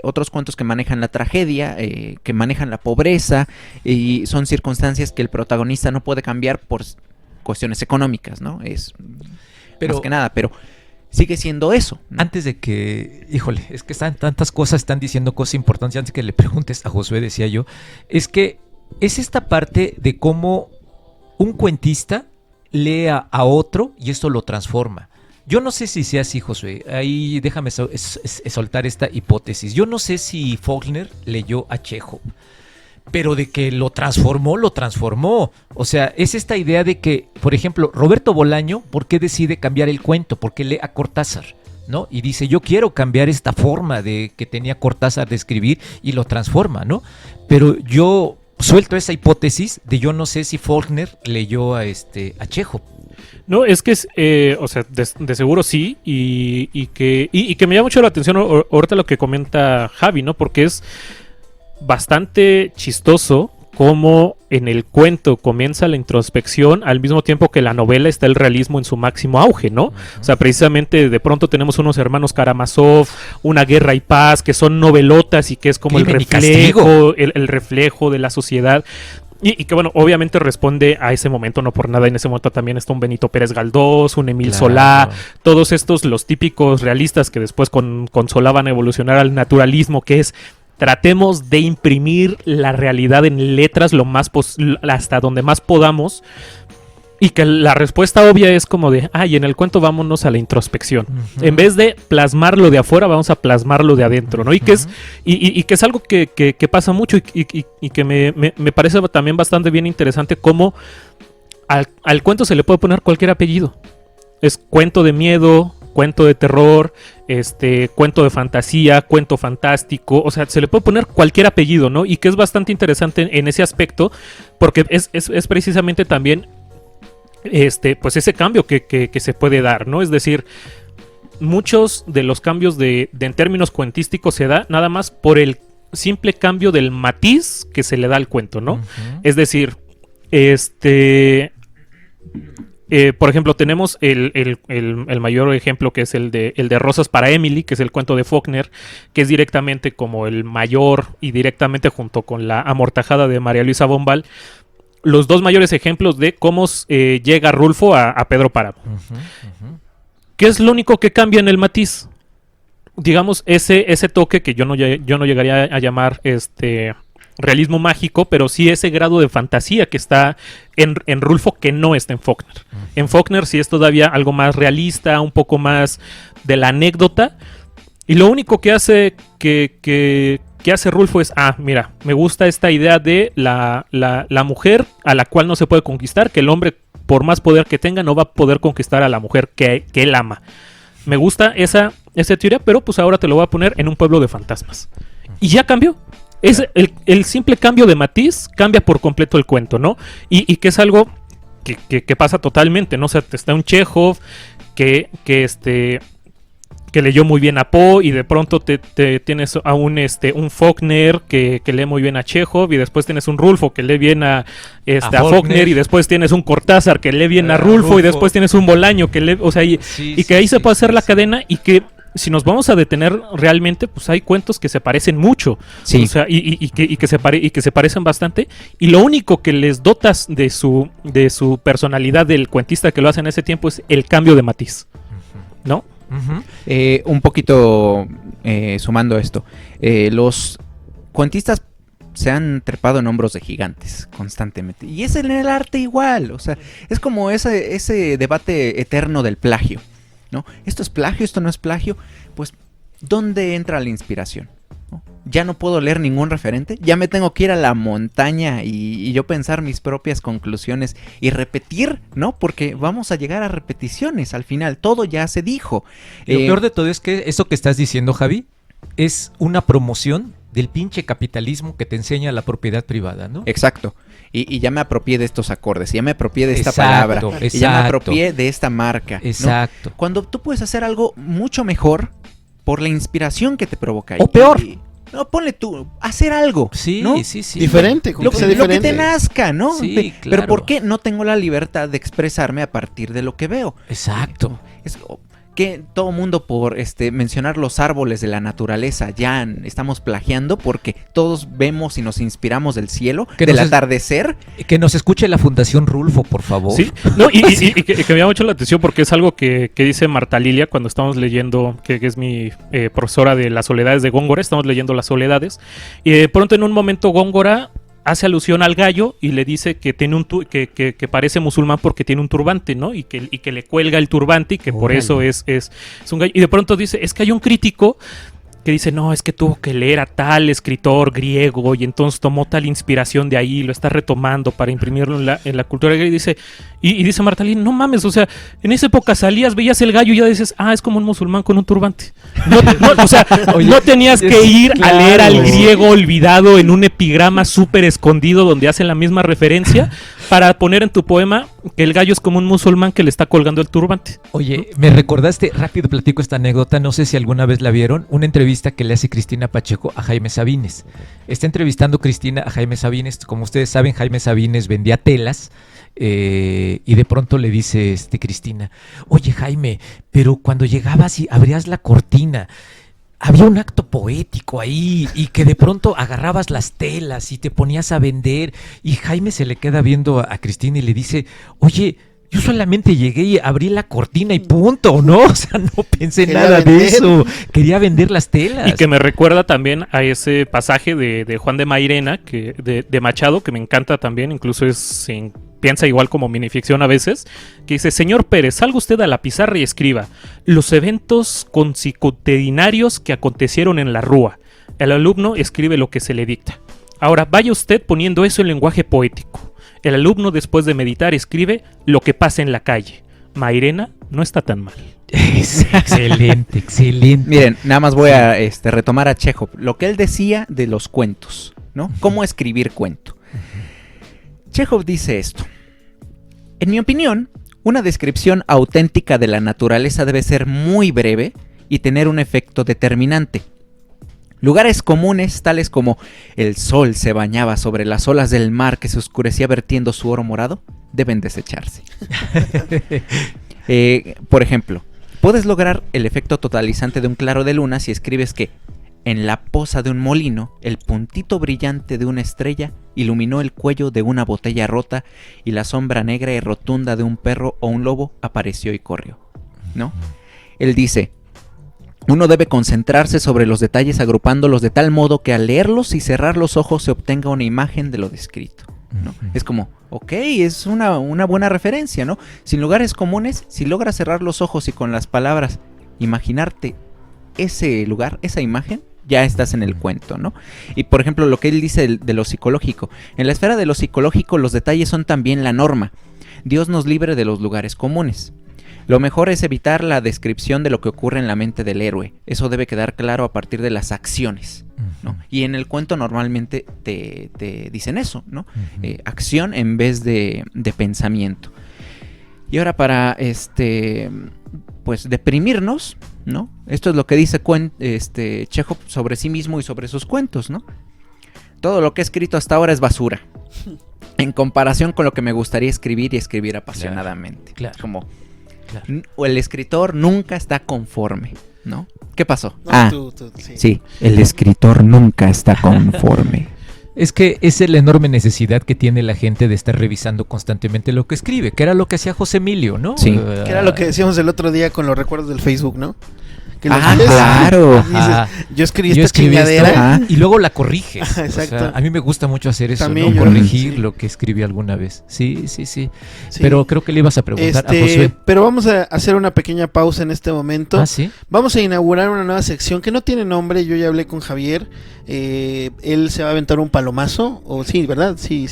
otros cuentos que manejan la tragedia, que manejan la pobreza y son circunstancias que el protagonista no puede cambiar por cuestiones económicas, ¿no? Pero, más que nada, pero sigue siendo eso, ¿no? Antes de que, híjole, es que están tantas cosas, están diciendo cosas importantes, antes que le preguntes a Josué, decía yo, es que es esta parte de cómo un cuentista lee a otro y esto lo transforma. Yo no sé si sea así, Josué, ahí déjame soltar esta hipótesis. Yo no sé si Faulkner leyó a Chekhov, pero de que lo transformó. O sea, es esta idea de que, por ejemplo, Roberto Bolaño, ¿por qué decide cambiar el cuento? Porque lee a Cortázar, ¿no? Y dice, yo quiero cambiar esta forma de que tenía Cortázar de escribir y lo transforma, ¿no? Pero yo suelto esa hipótesis de yo no sé si Faulkner leyó a Chekhov. No, es que o sea, de seguro sí, y que me llama mucho la atención ahorita lo que comenta Javi, ¿no? Porque es bastante chistoso cómo en el cuento comienza la introspección al mismo tiempo que la novela está el realismo en su máximo auge, ¿no? O sea, precisamente de pronto tenemos unos hermanos Karamazov, Una guerra y paz, que son novelotas y que es como el reflejo de la sociedad. Y que bueno, obviamente responde a ese momento, no por nada, en ese momento también está un Benito Pérez Galdós, un Emil Solá, todos estos los típicos realistas que después con Solá van a evolucionar al naturalismo, que es tratemos de imprimir la realidad en letras lo más hasta donde más podamos. Y que la respuesta obvia es como de, y en el cuento vámonos a la introspección. Uh-huh. En vez de plasmarlo de afuera, vamos a plasmarlo de adentro, ¿no? Y que es algo que pasa mucho y que me parece también bastante bien interesante cómo al cuento se le puede poner cualquier apellido. Es cuento de miedo, cuento de terror, cuento de fantasía, cuento fantástico, o sea, se le puede poner cualquier apellido, ¿no? Y que es bastante interesante en ese aspecto, porque es precisamente también pues ese cambio que se puede dar, ¿no? Es decir, muchos de los cambios en términos cuentísticos se da nada más por el simple cambio del matiz que se le da al cuento, ¿no? Uh-huh. Es decir, por ejemplo, tenemos el mayor ejemplo, que es el de Rosas para Emily, que es el cuento de Faulkner, que es directamente como el mayor y directamente junto con La amortajada de María Luisa Bombal, los dos mayores ejemplos de cómo llega Rulfo a Pedro Páramo. Uh-huh, uh-huh. ¿Qué es lo único que cambia en el matiz? Digamos, ese toque que yo no llegaría a llamar realismo mágico, pero sí ese grado de fantasía que está en Rulfo que no está en Faulkner. Uh-huh. En Faulkner sí es todavía algo más realista, un poco más de la anécdota, y lo único que hace que hace Rulfo es, mira, me gusta esta idea de la mujer a la cual no se puede conquistar, que el hombre, por más poder que tenga, no va a poder conquistar a la mujer que él ama. Me gusta esa teoría, pero pues ahora te lo voy a poner en un pueblo de fantasmas. Y ya cambió. Es el simple cambio de matiz cambia por completo el cuento, ¿no? Y que es algo que pasa totalmente, ¿no? O sea, está un Chekhov que que leyó muy bien a Poe, y de pronto te tienes a un Faulkner que lee muy bien a Chekhov, y después tienes un Rulfo que lee bien a Faulkner, y después tienes un Cortázar que lee bien a Rulfo, y después tienes un Bolaño que lee, o sea, y que ahí se puede hacer la cadena, y que si nos vamos a detener realmente, pues hay cuentos que se parecen mucho, o sea, y que se parecen bastante, y lo único que les dotas de su personalidad del cuentista que lo hace en ese tiempo es el cambio de matiz, ¿no? Un poquito sumando esto, los cuentistas se han trepado en hombros de gigantes constantemente, y es en el arte igual, o sea, es como ese debate eterno del plagio, ¿no? Esto es plagio, esto no es plagio. Pues, ¿dónde entra la inspiración? ¿No? Ya no puedo leer ningún referente, ya me tengo que ir a la montaña y yo pensar mis propias conclusiones y repetir, ¿no? Porque vamos a llegar a repeticiones al final, todo ya se dijo. Lo peor de todo es que eso que estás diciendo, Javi, es una promoción del pinche capitalismo que te enseña la propiedad privada, ¿no? Exacto. Y ya me apropié de estos acordes, ya me apropié de esta palabra, y ya me apropié de esta marca, ¿no? Exacto. Cuando tú puedes hacer algo mucho mejor por la inspiración que te provoca. O peor. No, ponle tú, hacer algo, sí, ¿no? Sí. Diferente, lo que te nazca, ¿no? Sí, claro. Pero ¿por qué no tengo la libertad de expresarme a partir de lo que veo? Exacto. Es que todo mundo por mencionar los árboles de la naturaleza ya estamos plagiando porque todos vemos y nos inspiramos del cielo, del atardecer. Que nos escuche la Fundación Rulfo, por favor. Sí, no, y que me llama mucho la atención porque es algo que dice Marta Lilia cuando estamos leyendo, que es mi profesora de Las Soledades de Góngora, estamos leyendo Las Soledades, y de pronto en un momento Góngora hace alusión al gallo y le dice que tiene que parece musulmán porque tiene un turbante, ¿no? Y que le cuelga el turbante y que por eso es un gallo. Y de pronto dice, es que hay un crítico que dice, no, es que tuvo que leer a tal escritor griego y entonces tomó tal inspiración de ahí, lo está retomando para imprimirlo en la cultura griega, y dice, y dice Marta Lilia, no mames, o sea, en esa época salías, veías el gallo y ya dices, es como un musulmán con un turbante. O sea, oye, no tenías que ir a leer al griego olvidado en un epigrama súper escondido donde hacen la misma referencia para poner en tu poema que el gallo es como un musulmán que le está colgando el turbante. Oye, me recordaste, rápido platico esta anécdota, no sé si alguna vez la vieron, una entrevista que le hace Cristina Pacheco a Jaime Sabines. Está entrevistando Cristina a Jaime Sabines, como ustedes saben, Jaime Sabines vendía telas, y de pronto le dice Cristina, oye Jaime, pero cuando llegabas y abrías la cortina, había un acto poético ahí y que de pronto agarrabas las telas y te ponías a vender, y Jaime se le queda viendo a Cristina y le dice, oye, yo solamente llegué y abrí la cortina y punto, ¿no? O sea, no pensé nada de eso. Quería vender las telas. Y que me recuerda también a ese pasaje de Juan de Mairena, de Machado, que me encanta también, incluso piensa igual como minificción a veces, que dice, señor Pérez, salga usted a la pizarra y escriba los eventos consecutidinarios que acontecieron en la Rúa. El alumno escribe lo que se le dicta. Ahora, vaya usted poniendo eso en lenguaje poético. El alumno, después de meditar, escribe lo que pasa en la calle. Mairena no está tan mal. Excelente. Miren, nada más voy a retomar a Chekhov, lo que él decía de los cuentos, ¿no? Cómo escribir cuento. Chekhov dice esto: en mi opinión, una descripción auténtica de la naturaleza debe ser muy breve y tener un efecto determinante. Lugares comunes, tales como el sol se bañaba sobre las olas del mar que se oscurecía vertiendo su oro morado, deben desecharse. Por ejemplo, puedes lograr el efecto totalizante de un claro de luna si escribes que en la poza de un molino, el puntito brillante de una estrella iluminó el cuello de una botella rota y la sombra negra y rotunda de un perro o un lobo apareció y corrió, ¿no? Él dice, uno debe concentrarse sobre los detalles agrupándolos de tal modo que al leerlos y cerrar los ojos se obtenga una imagen de lo descrito, ¿no? Es como, ok, es una buena referencia, ¿no? Sin lugares comunes, si logras cerrar los ojos y con las palabras imaginarte ese lugar, esa imagen, ya estás en el cuento, ¿no? Y por ejemplo, lo que él dice de lo psicológico. En la esfera de lo psicológico, los detalles son también la norma. Dios nos libre de los lugares comunes. Lo mejor es evitar la descripción de lo que ocurre en la mente del héroe. Eso debe quedar claro a partir de las acciones, ¿no? Y en el cuento normalmente te dicen eso, ¿no? Acción en vez de pensamiento. Y ahora para pues deprimirnos, ¿no? Esto es lo que dice Chekhov sobre sí mismo y sobre sus cuentos, ¿no? Todo lo que he escrito hasta ahora es basura. En comparación con lo que me gustaría escribir y escribir apasionadamente. Claro. Como el escritor nunca está conforme, ¿no? ¿Qué pasó? Sí, el escritor nunca está conforme. Es que es la enorme necesidad que tiene la gente de estar revisando constantemente lo que escribe, que era lo que hacía José Emilio, ¿no? Sí. Que era lo que decíamos el otro día con los recuerdos del Facebook, ¿no? Que claro. Dices, yo escribí esta chingadera y luego la corriges. Exacto. O sea, a mí me gusta mucho hacer eso, también, ¿no? Corregir lo que escribí alguna vez. Sí. Pero creo que le ibas a preguntar a Josué. Pero vamos a hacer una pequeña pausa en este momento. ¿Sí? Vamos a inaugurar una nueva sección que no tiene nombre. Yo ya hablé con Javier. Él se va a aventar un palomazo. O sí, ¿verdad? Sí.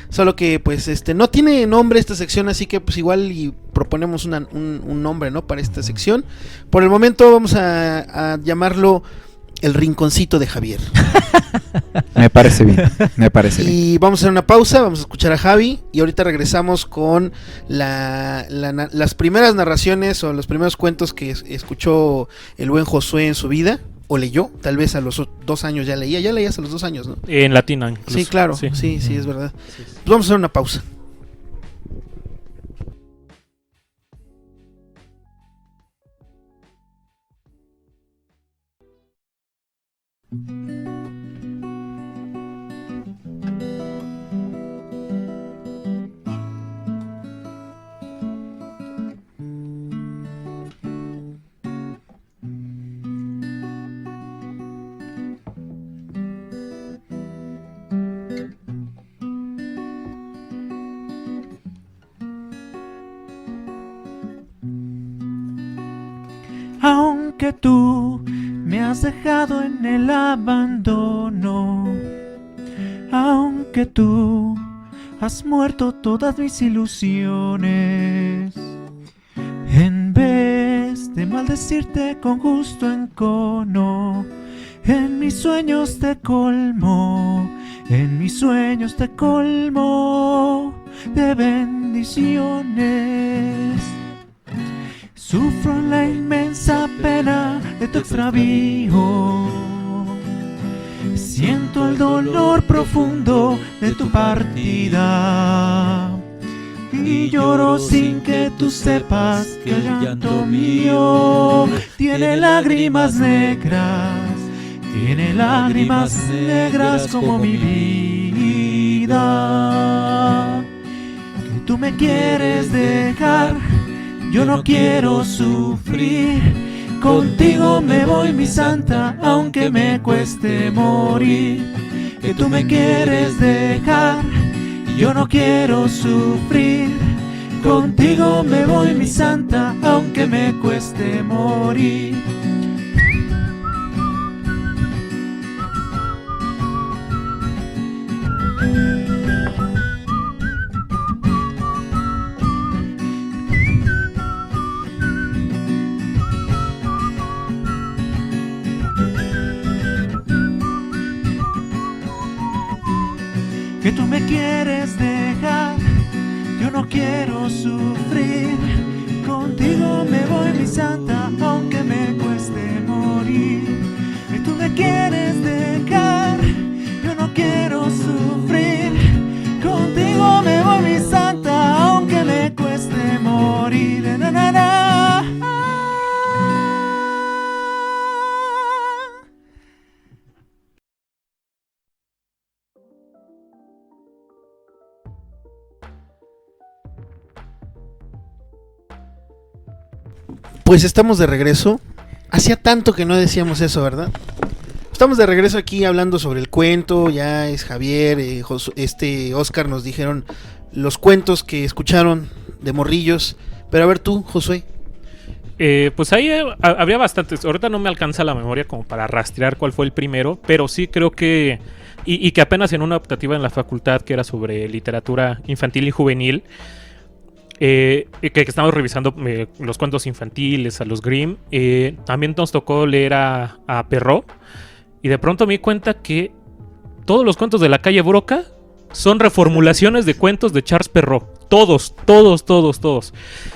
Solo que pues no tiene nombre esta sección, así que pues igual y proponemos un nombre, ¿no? Para esta sección. Por el momento vamos a llamarlo El Rinconcito de Javier. Me parece bien. Y vamos a hacer una pausa, vamos a escuchar a Javi y ahorita regresamos con las primeras narraciones o los primeros cuentos que escuchó el buen Josué en su vida. O leyó, tal vez a los 2 años ya leías a los 2 años, ¿no? En latín incluso. Sí, claro, sí, es verdad. Sí. Pues vamos a hacer una pausa. Aunque tú me has dejado en el abandono, aunque tú has muerto todas mis ilusiones, en vez de maldecirte con gusto encono, en mis sueños te colmo, de bendiciones. Sufro la inmensa pena de tu extravío, siento el dolor profundo de tu partida y lloro sin que tú sepas que el llanto mío tiene lágrimas negras como mi vida. Que tú me quieres dejar, yo no quiero sufrir, contigo me voy mi santa, aunque me cueste morir. Que tú me quieres dejar, yo no quiero sufrir, contigo me voy mi santa, aunque me cueste morir. Que tú me quieres dejar, yo no quiero sufrir, contigo me voy mi santa, aunque me cueste morir. Que tú me quieres dejar, yo no quiero sufrir, contigo me voy mi santa, aunque me cueste morir. Na, na, na. Pues estamos de regreso. Hacía tanto que no decíamos eso, ¿verdad? Estamos de regreso aquí hablando sobre el cuento. Ya es Javier, Oscar nos dijeron los cuentos que escucharon de morrillos. Pero a ver tú, Josué. Pues ahí habría bastantes. Ahorita no me alcanza la memoria como para rastrear cuál fue el primero, pero sí creo que y que apenas en una optativa en la facultad que era sobre literatura infantil y juvenil, que estamos revisando los cuentos infantiles, a los Grimm, también nos tocó leer a Perrault, y de pronto me di cuenta que todos los cuentos de la calle Broca son reformulaciones de cuentos de Charles Perrault. Todos.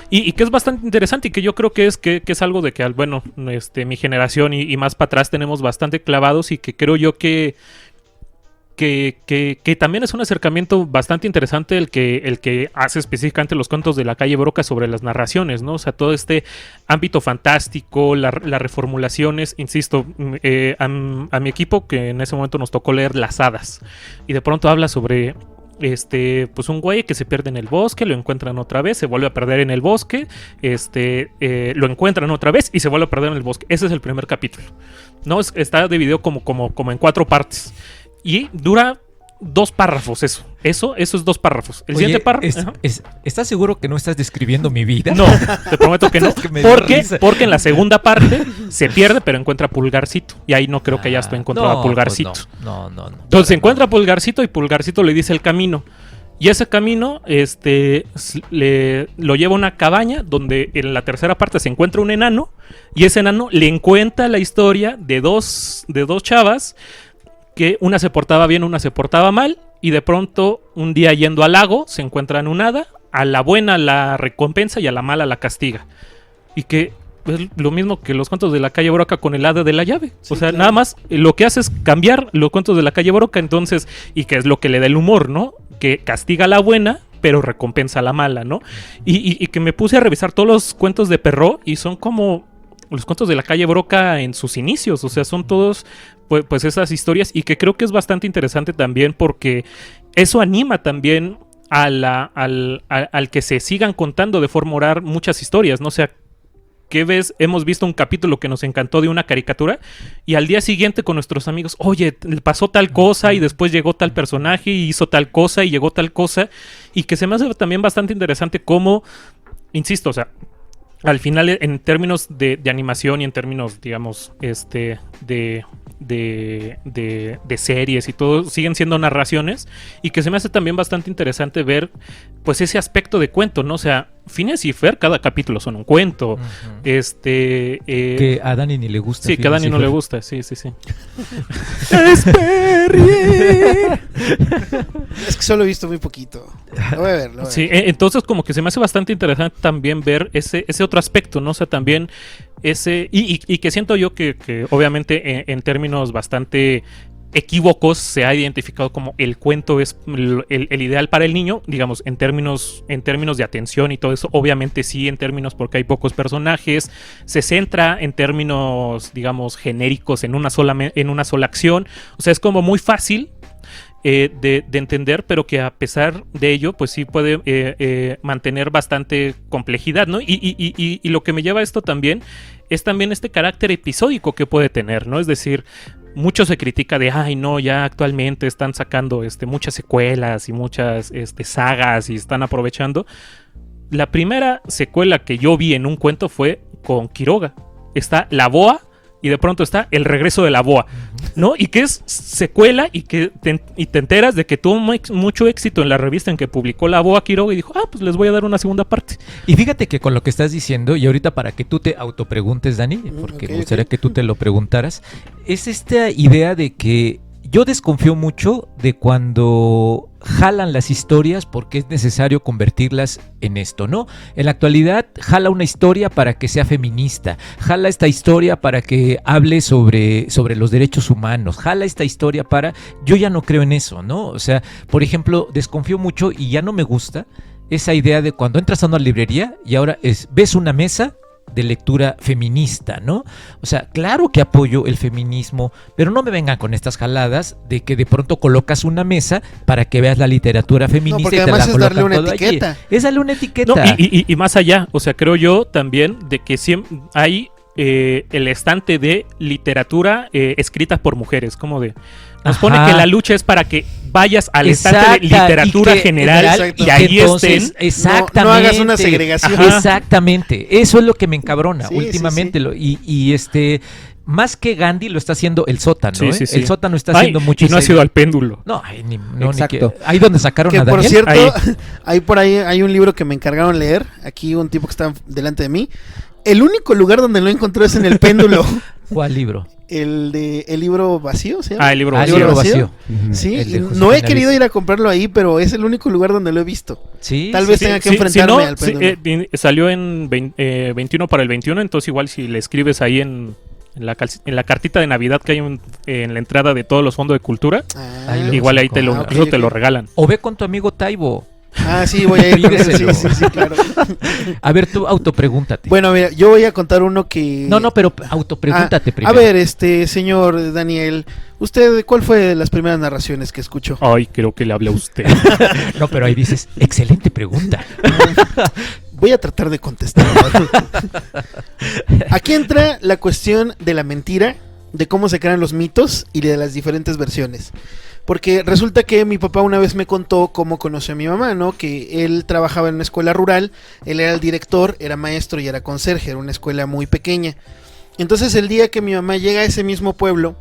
Y que es bastante interesante y que yo creo que es algo de que, bueno, mi generación y más para atrás tenemos bastante clavados y que creo yo que también es un acercamiento bastante interesante el que hace específicamente los cuentos de la calle Broca sobre las narraciones, ¿no? O sea, todo este ámbito fantástico, las reformulaciones, insisto, a mi equipo que en ese momento nos tocó leer Las Hadas y de pronto habla sobre pues un güey que se pierde en el bosque, lo encuentran otra vez, se vuelve a perder en el bosque, lo encuentran otra vez y se vuelve a perder en el bosque. Ese es el primer capítulo, ¿no? Está dividido como en 4 partes. Y dura 2 párrafos eso es 2 párrafos. El siguiente párrafo... ¿Estás seguro que no estás describiendo mi vida? No, te prometo que no. Porque en la segunda parte se pierde, pero encuentra a Pulgarcito. Y ahí no creo que ya esté encontrado a Pulgarcito. Pues no. Entonces encuentra a Pulgarcito y Pulgarcito le dice el camino. Y ese camino lo lleva a una cabaña donde en la tercera parte se encuentra un enano. Y ese enano le cuenta la historia de dos chavas, que una se portaba bien, una se portaba mal, y de pronto un día yendo al lago se encuentran un hada, a la buena la recompensa y a la mala la castiga. Y que es lo mismo que los cuentos de la calle Broca con el hada de la llave. Sí, o sea, claro. Nada más lo que hace es cambiar los cuentos de la calle Broca, entonces, y que es lo que le da el humor, ¿no? Que castiga a la buena, pero recompensa a la mala, ¿no? Y que me puse a revisar todos los cuentos de Perrault y son como los cuentos de la calle Broca en sus inicios, o sea, son todos pues esas historias, y que creo que es bastante interesante también porque eso anima también al que se sigan contando de forma oral muchas historias, ¿no? O sea, ¿qué ves? Hemos visto un capítulo que nos encantó de una caricatura y al día siguiente con nuestros amigos, oye, pasó tal cosa y después llegó tal personaje y hizo tal cosa y llegó tal cosa, y que se me hace también bastante interesante cómo, insisto, o sea, al final en términos de animación y en términos, digamos, de series y todo, siguen siendo narraciones, y que se me hace también bastante interesante ver pues ese aspecto de cuento, ¿no? O sea, Phineas y Ferb, cada capítulo son un cuento. Uh-huh. Que a Dani ni le gusta. Sí, que a Dani no le gusta, sí. Es que solo he visto muy poquito. Lo voy a ver. Sí, entonces como que se me hace bastante interesante también ver ese otro aspecto, ¿no? O sea, también ese... Y que siento yo que obviamente en términos bastante equívocos se ha identificado como el cuento es el ideal para el niño, digamos, en términos de atención y todo eso, obviamente sí, en términos porque hay pocos personajes, se centra en términos, digamos, genéricos en una sola acción, o sea, es como muy fácil de entender, pero que a pesar de ello, pues sí puede mantener bastante complejidad, ¿no? Y lo que me lleva a esto también es también este carácter episódico que puede tener, ¿no? Es decir, mucho se critica de, ay no, ya actualmente están sacando muchas secuelas y muchas sagas y están aprovechando. La primera secuela que yo vi en un cuento fue con Quiroga. Está La Boa y de pronto está El regreso de la Boa, ¿no? Y que es secuela y que te enteras de que tuvo mucho éxito en la revista en que publicó La Boa Quiroga y dijo, pues les voy a dar una segunda parte. Y fíjate que con lo que estás diciendo, y ahorita para que tú te autopreguntes, Dani, porque me gustaría que tú te lo preguntaras, es esta idea de que yo desconfío mucho de cuando jalan las historias porque es necesario convertirlas en esto, ¿no? En la actualidad jala una historia para que sea feminista, jala esta historia para que hable sobre los derechos humanos, jala esta historia para... Yo ya no creo en eso, ¿no? O sea, por ejemplo, desconfío mucho y ya no me gusta esa idea de cuando entras a una librería y ahora ves una mesa de lectura feminista, ¿no? O sea, claro que apoyo el feminismo, pero no me vengan con estas jaladas de que de pronto colocas una mesa para que veas la literatura feminista y te la colocan todo allí. Es darle una etiqueta. No, y más allá, o sea, creo yo también de que siempre hay el estante de literatura escrita por mujeres, como de... Nos pone que la lucha es para que vayas al estante de literatura general y ahí entonces, estén. Exactamente. No hagas una segregación. Ajá. Exactamente. Eso es lo que me encabrona últimamente. Sí. Más que Gandhi lo está haciendo el sótano, ¿eh? Sí. El sótano está haciendo mucho. Y no ha sido al péndulo. No, exacto. Ahí donde sacaron que a Daniel. Por cierto, ahí por ahí hay un libro que me encargaron leer. Aquí un tipo que está delante de mí. El único lugar donde lo encontré es en el péndulo. ¿Cuál libro? el libro vacío, ¿sí? El libro vacío. El libro vacío. Uh-huh. Sí, no he querido ir a comprarlo ahí, pero es el único lugar donde lo he visto. Sí, tal vez tenga que enfrentarme al péndulo. Salió en 21 para el 21, entonces igual si le escribes ahí en la cartita de Navidad que hay en la entrada de todos los fondos de cultura, igual ahí te lo regalan. O ve con tu amigo Taibo. Sí, voy a ir. Sí, claro. A ver, tú autopregúntate. Bueno, mira, yo voy a contar uno que... No, pero autopregúntate primero. A ver, señor Daniel, ¿usted cuál fue de las primeras narraciones que escuchó? Ay, creo que le hablé a usted. No, pero ahí dices, excelente pregunta. Voy a tratar de contestar. Aquí entra la cuestión de la mentira, de cómo se crean los mitos y de las diferentes versiones. Porque resulta que mi papá una vez me contó cómo conoció a mi mamá, ¿no? Que él trabajaba en una escuela rural, él era el director, era maestro y era conserje, era una escuela muy pequeña. Entonces el día que mi mamá llega a ese mismo pueblo,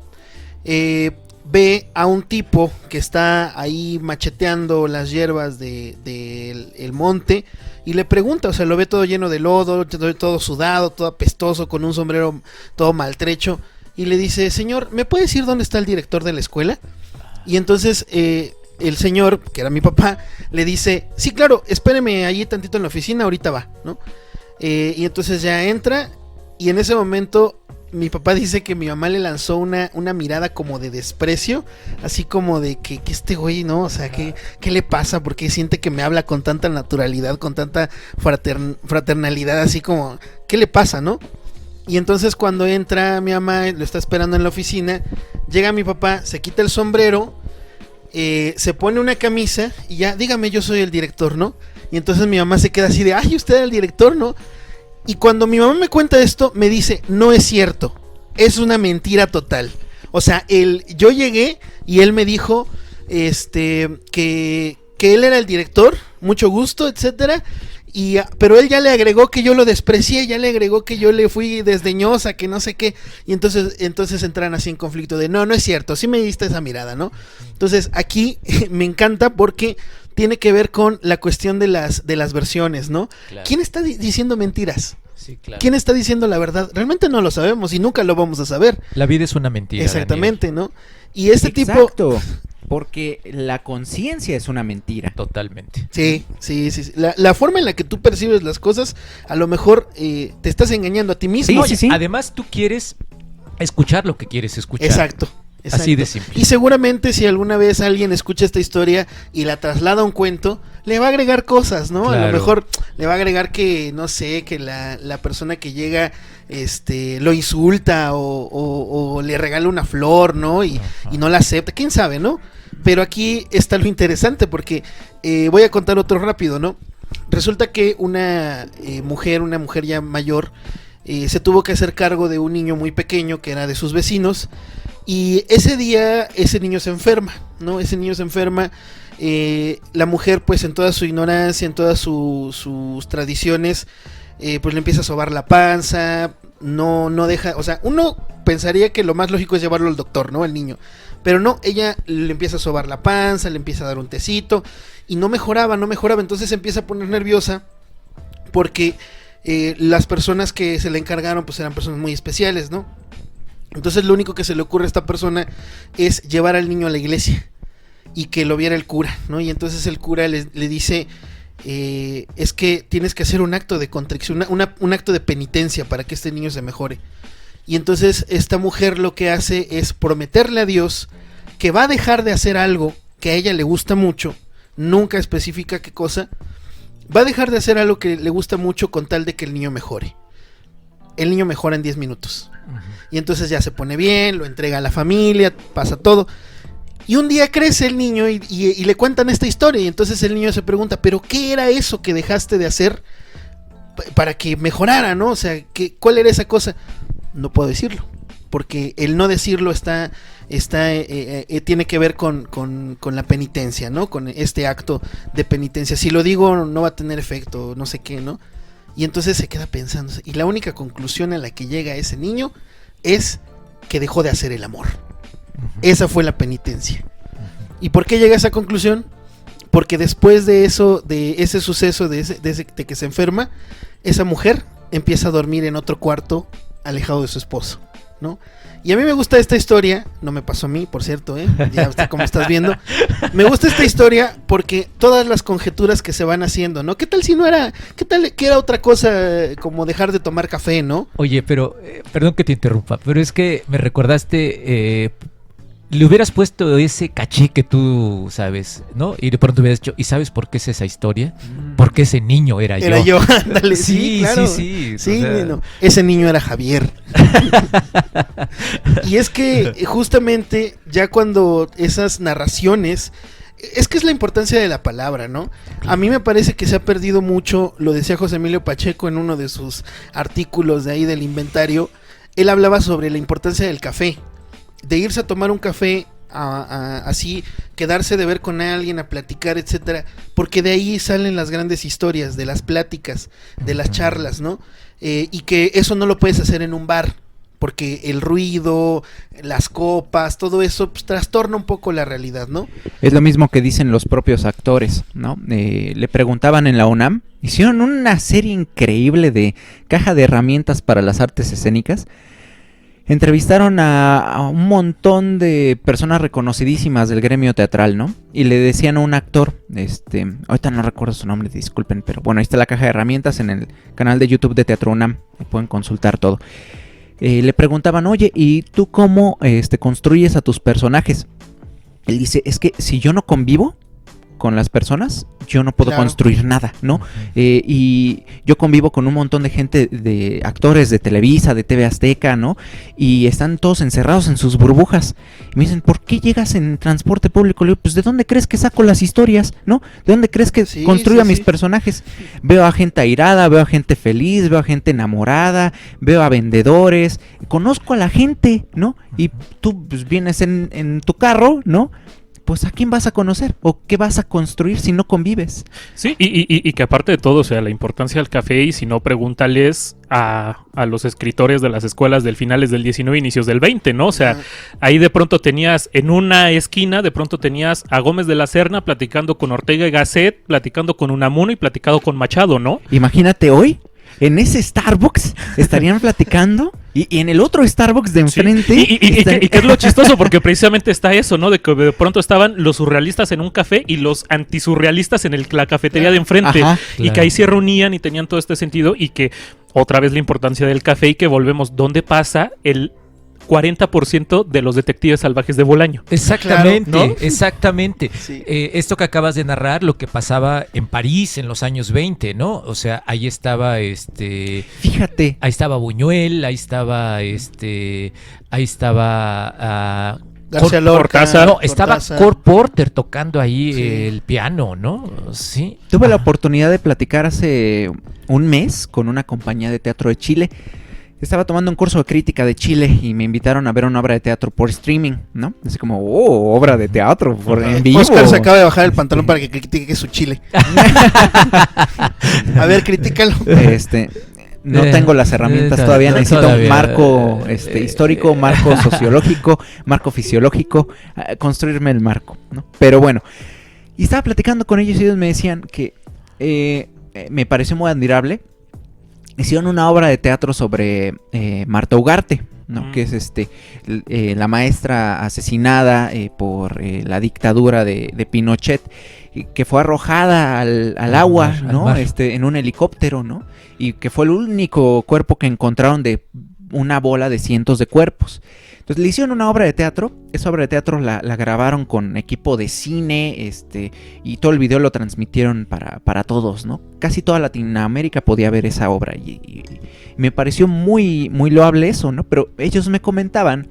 ve a un tipo que está ahí macheteando las hierbas del monte y le pregunta, o sea, lo ve todo lleno de lodo, todo sudado, todo apestoso, con un sombrero todo maltrecho, y le dice, señor, ¿me puede decir dónde está el director de la escuela? Y entonces el señor, que era mi papá, le dice, sí, claro, espéreme allí tantito en la oficina, ahorita va, ¿no? Y entonces ya entra, y en ese momento mi papá dice que mi mamá le lanzó una mirada como de desprecio, así como de que este güey, ¿no? O sea, ¿qué le pasa? Porque siente que me habla con tanta naturalidad, con tanta fraternalidad, así como, ¿qué le pasa, no? Y entonces cuando entra mi mamá, lo está esperando en la oficina, llega mi papá, se quita el sombrero, se pone una camisa y ya, dígame, yo soy el director, ¿no? Y entonces mi mamá se queda así de, ay, usted era el director, ¿no? Y cuando mi mamá me cuenta esto, me dice, no es cierto, es una mentira total. O sea, yo llegué y él me dijo que él era el director, mucho gusto, etcétera. Pero él ya le agregó que yo lo desprecié, ya le agregó que yo le fui desdeñosa, que no sé qué. Y entonces entran así en conflicto de, no es cierto, sí me diste esa mirada, ¿no? Entonces aquí me encanta porque tiene que ver con la cuestión de las versiones, ¿no? Claro. ¿Quién está diciendo mentiras? Sí, claro. ¿Quién está diciendo la verdad? Realmente no lo sabemos y nunca lo vamos a saber. La vida es una mentira. Exactamente, Daniel. ¿no? Y Exacto. Porque la conciencia es una mentira. Totalmente. Sí. La forma en la que tú percibes las cosas, a lo mejor te estás engañando a ti mismo. Sí. Además, tú quieres escuchar lo que quieres escuchar. Exacto. Así de simple. Y seguramente si alguna vez alguien escucha esta historia y la traslada a un cuento, le va a agregar cosas, ¿no? Claro. A lo mejor le va a agregar que, no sé, que la persona que llega lo insulta o le regala una flor, ¿no? Y no la acepta, quién sabe, ¿no? Pero aquí está lo interesante porque voy a contar otro rápido, ¿no? Resulta que una mujer ya mayor, se tuvo que hacer cargo de un niño muy pequeño que era de sus vecinos. Y ese día ese niño se enferma, ¿no? Ese niño se enferma, la mujer pues en toda su ignorancia, en todas sus tradiciones, pues le empieza a sobar la panza, no deja, o sea, uno pensaría que lo más lógico es llevarlo al doctor, ¿no? El niño, pero no, ella le empieza a sobar la panza, le empieza a dar un tecito y no mejoraba, entonces se empieza a poner nerviosa porque las personas que se le encargaron pues eran personas muy especiales, ¿no? Entonces lo único que se le ocurre a esta persona es llevar al niño a la iglesia y que lo viera el cura, ¿no? Y entonces el cura le dice, es que tienes que hacer un acto de contrición, un acto de penitencia para que este niño se mejore. Y entonces esta mujer lo que hace es prometerle a Dios que va a dejar de hacer algo que a ella le gusta mucho, nunca especifica qué cosa, va a dejar de hacer algo que le gusta mucho con tal de que el niño mejore. El niño mejora en 10 minutos. Y entonces ya se pone bien, lo entrega a la familia, pasa todo. Y un día crece el niño y le cuentan esta historia. Y entonces el niño se pregunta, ¿pero qué era eso que dejaste de hacer para que mejorara, ¿no? O sea, ¿cuál era esa cosa? No puedo decirlo, porque el no decirlo tiene que ver con la penitencia, ¿no? Con este acto de penitencia. Si lo digo no va a tener efecto, no sé qué, ¿no? Y entonces se queda pensando, y la única conclusión a la que llega ese niño es que dejó de hacer el amor. Esa fue la penitencia. ¿Y por qué llega a esa conclusión? Porque después de eso, de ese suceso, de que se enferma, esa mujer empieza a dormir en otro cuarto alejado de su esposo, ¿no? Y a mí me gusta esta historia, no me pasó a mí, por cierto, ya como estás viendo, me gusta esta historia porque todas las conjeturas que se van haciendo, ¿no? ¿Qué tal si no era, qué tal que era otra cosa como dejar de tomar café, ¿no? Oye, pero, perdón que te interrumpa, pero es que me recordaste... le hubieras puesto ese caché que tú sabes, ¿no? Y de pronto hubieras dicho, ¿y sabes por qué es esa historia? Porque ese niño era yo. Era yo, ándale, sí, claro. sí. Sí, o sea... no, ese niño era Javier. Y es que justamente ya cuando esas narraciones... Es que es la importancia de la palabra, ¿no? A mí me parece que se ha perdido mucho, lo decía José Emilio Pacheco en uno de sus artículos de ahí del inventario. Él hablaba sobre la importancia del café. De irse a tomar un café, así, quedarse de ver con alguien, a platicar, etcétera, porque de ahí salen las grandes historias, de las pláticas, de las charlas, ¿no? Y que eso no lo puedes hacer en un bar, porque el ruido, las copas, todo eso pues, trastorna un poco la realidad, ¿no? Es lo mismo que dicen los propios actores, ¿no? Le preguntaban en la UNAM, hicieron una serie increíble de caja de herramientas para las artes escénicas. Entrevistaron a un montón de personas reconocidísimas del gremio teatral, ¿no? Y le decían a un actor, ahorita no recuerdo su nombre, disculpen, pero bueno, ahí está la caja de herramientas en el canal de YouTube de Teatro UNAM, pueden consultar todo. Le preguntaban, oye, ¿y tú cómo construyes a tus personajes? Él dice, es que si yo no convivo con las personas, yo no puedo construir nada, ¿no? Y yo convivo con un montón de gente, de actores de Televisa, de TV Azteca, ¿no? Y están todos encerrados en sus burbujas. Y me dicen, ¿por qué llegas en transporte público? Le digo, pues ¿de dónde crees que saco las historias, no? ¿De dónde crees que construyo a mis personajes? Veo a gente airada, veo a gente feliz, veo a gente enamorada, veo a vendedores, conozco a la gente, ¿no? Y tú pues, vienes en tu carro, ¿no? Pues ¿a quién vas a conocer? ¿O qué vas a construir si no convives? Sí, y que aparte de todo, o sea, la importancia del café, y si no, pregúntales a los escritores de las escuelas del finales del 19, inicios del 20, ¿no? O sea, ahí de pronto tenías, en una esquina, de pronto tenías a Gómez de la Serna platicando con Ortega y Gasset, platicando con Unamuno y platicando con Machado, ¿no? Imagínate hoy, en ese Starbucks estarían platicando... Y en el otro Starbucks de enfrente... Sí. Y que es lo chistoso, porque precisamente está eso, ¿no? De que de pronto estaban los surrealistas en un café y los antisurrealistas en la cafetería de enfrente. Ajá, y que ahí se reunían y tenían todo este sentido. Y que otra vez la importancia del café, y que volvemos, ¿dónde pasa el 40% de los detectives salvajes de Bolaño? Exactamente, claro, ¿no? Exactamente. Sí. Esto que acabas de narrar, lo que pasaba en París en los años 20, ¿no? O sea, ahí estaba Fíjate. Ahí estaba Buñuel, ahí estaba García Lorca. No, estaba Cole Porter tocando ahí el piano, ¿no? Sí. Tuve la oportunidad de platicar hace un mes con una compañía de teatro de Chile. Estaba tomando un curso de crítica de Chile y me invitaron a ver una obra de teatro por streaming, ¿no? Así como, obra de teatro en vivo. Oscar se acaba de bajar el pantalón para que critique su chile. A ver, critícalo. No tengo las herramientas todavía, necesito un marco histórico, marco sociológico, marco fisiológico, construirme el marco, ¿no? Pero bueno, y estaba platicando con ellos y ellos me decían que me pareció muy admirable. Hicieron una obra de teatro sobre Marta Ugarte, ¿no? Que es la maestra asesinada por la dictadura de Pinochet, que fue arrojada al agua, ¿no? En un helicóptero, ¿no? Y que fue el único cuerpo que encontraron de una bola de cientos de cuerpos. Entonces le hicieron una obra de teatro. Esa obra de teatro la grabaron con equipo de cine, y todo el video lo transmitieron para todos, ¿no? Casi toda Latinoamérica podía ver esa obra y me pareció muy, muy loable eso, ¿no? Pero ellos me comentaban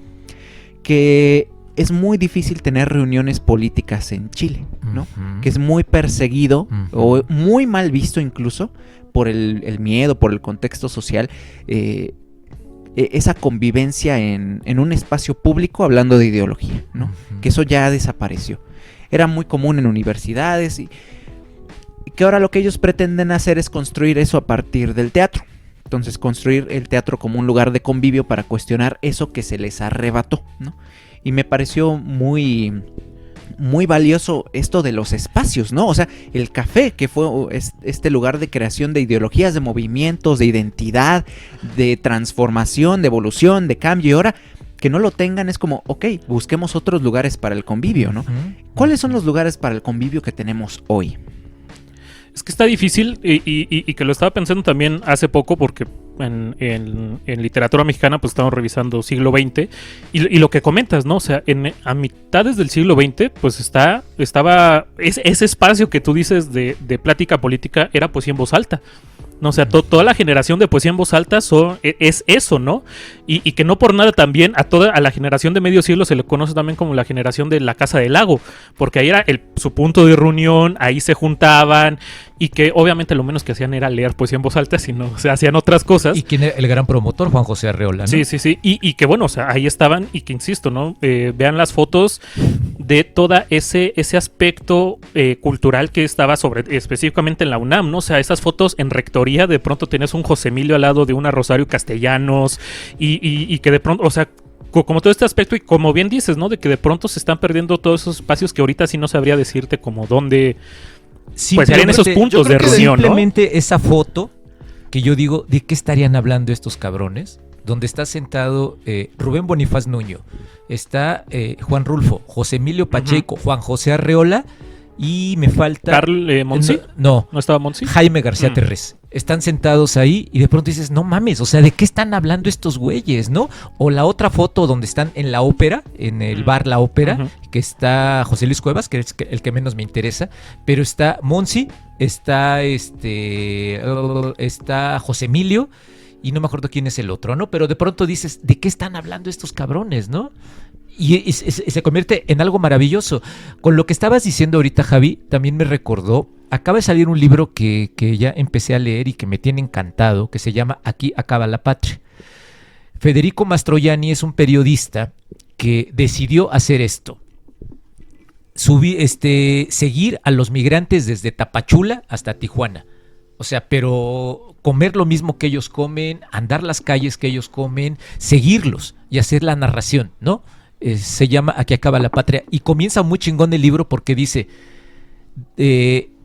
que es muy difícil tener reuniones políticas en Chile, ¿no? Uh-huh. Que es muy perseguido, uh-huh, o muy mal visto incluso por el miedo, por el contexto social, esa convivencia en un espacio público hablando de ideología, ¿no? Uh-huh. Que eso ya desapareció. Era muy común en universidades y que ahora lo que ellos pretenden hacer es construir eso a partir del teatro. Entonces construir el teatro como un lugar de convivio para cuestionar eso que se les arrebató, ¿no? Y me pareció muy muy valioso esto de los espacios, ¿no? O sea, el café, que fue este lugar de creación de ideologías, de movimientos, de identidad, de transformación, de evolución, de cambio, y ahora que no lo tengan es como, ok, busquemos otros lugares para el convivio, ¿no? ¿Cuáles son los lugares para el convivio que tenemos hoy? Es que está difícil y que lo estaba pensando también hace poco porque en literatura mexicana pues estamos revisando siglo XX y lo que comentas, ¿no? O sea, a mitades del siglo XX pues estaba ese espacio que tú dices de plática política era poesía en voz alta. No, o sea, toda la generación de poesía en voz alta es eso, ¿no? Y que no por nada también a la generación de medio siglo se le conoce también como la generación de la Casa del Lago, porque ahí era su punto de reunión, ahí se juntaban y que obviamente lo menos que hacían era leer poesía en voz alta, sino o sea, hacían otras cosas. Y quién era el gran promotor, Juan José Arreola, ¿no? Sí. Y que bueno, o sea, ahí estaban y que insisto, ¿no? Vean las fotos de todo ese aspecto cultural que estaba específicamente en la UNAM, ¿no? O sea, esas fotos en rectoría, de pronto tenías un José Emilio al lado de una Rosario Castellanos y que de pronto, o sea, como todo este aspecto y como bien dices, ¿no? De que de pronto se están perdiendo todos esos espacios que ahorita sí no sabría decirte como dónde pues serían esos puntos de reunión, simplemente, ¿no? Esa foto que yo digo, ¿de qué estarían hablando estos cabrones? Donde está sentado Rubén Bonifaz Nuño, está Juan Rulfo, José Emilio Pacheco, Juan José Arreola y me falta... ¿Carl Monsi? No. ¿No estaba Monsi? Jaime García Terrés. Están sentados ahí y de pronto dices, no mames, o sea, ¿de qué están hablando estos güeyes, no? O la otra foto donde están en la ópera, en el bar La Ópera, que está José Luis Cuevas, que es el que menos me interesa, pero está Monsi, está José Emilio, y no me acuerdo quién es el otro, ¿no? Pero de pronto dices, ¿de qué están hablando estos cabrones, no? Y se convierte en algo maravilloso. Con lo que estabas diciendo ahorita, Javi, también me recordó, acaba de salir un libro que ya empecé a leer y que me tiene encantado, que se llama Aquí acaba la patria. Federico Mastroianni es un periodista que decidió hacer esto. Seguir a los migrantes desde Tapachula hasta Tijuana. O sea, pero comer lo mismo que ellos comen, andar las calles que ellos comen, seguirlos y hacer la narración, ¿no? Se llama Aquí acaba la patria y comienza muy chingón el libro porque dice,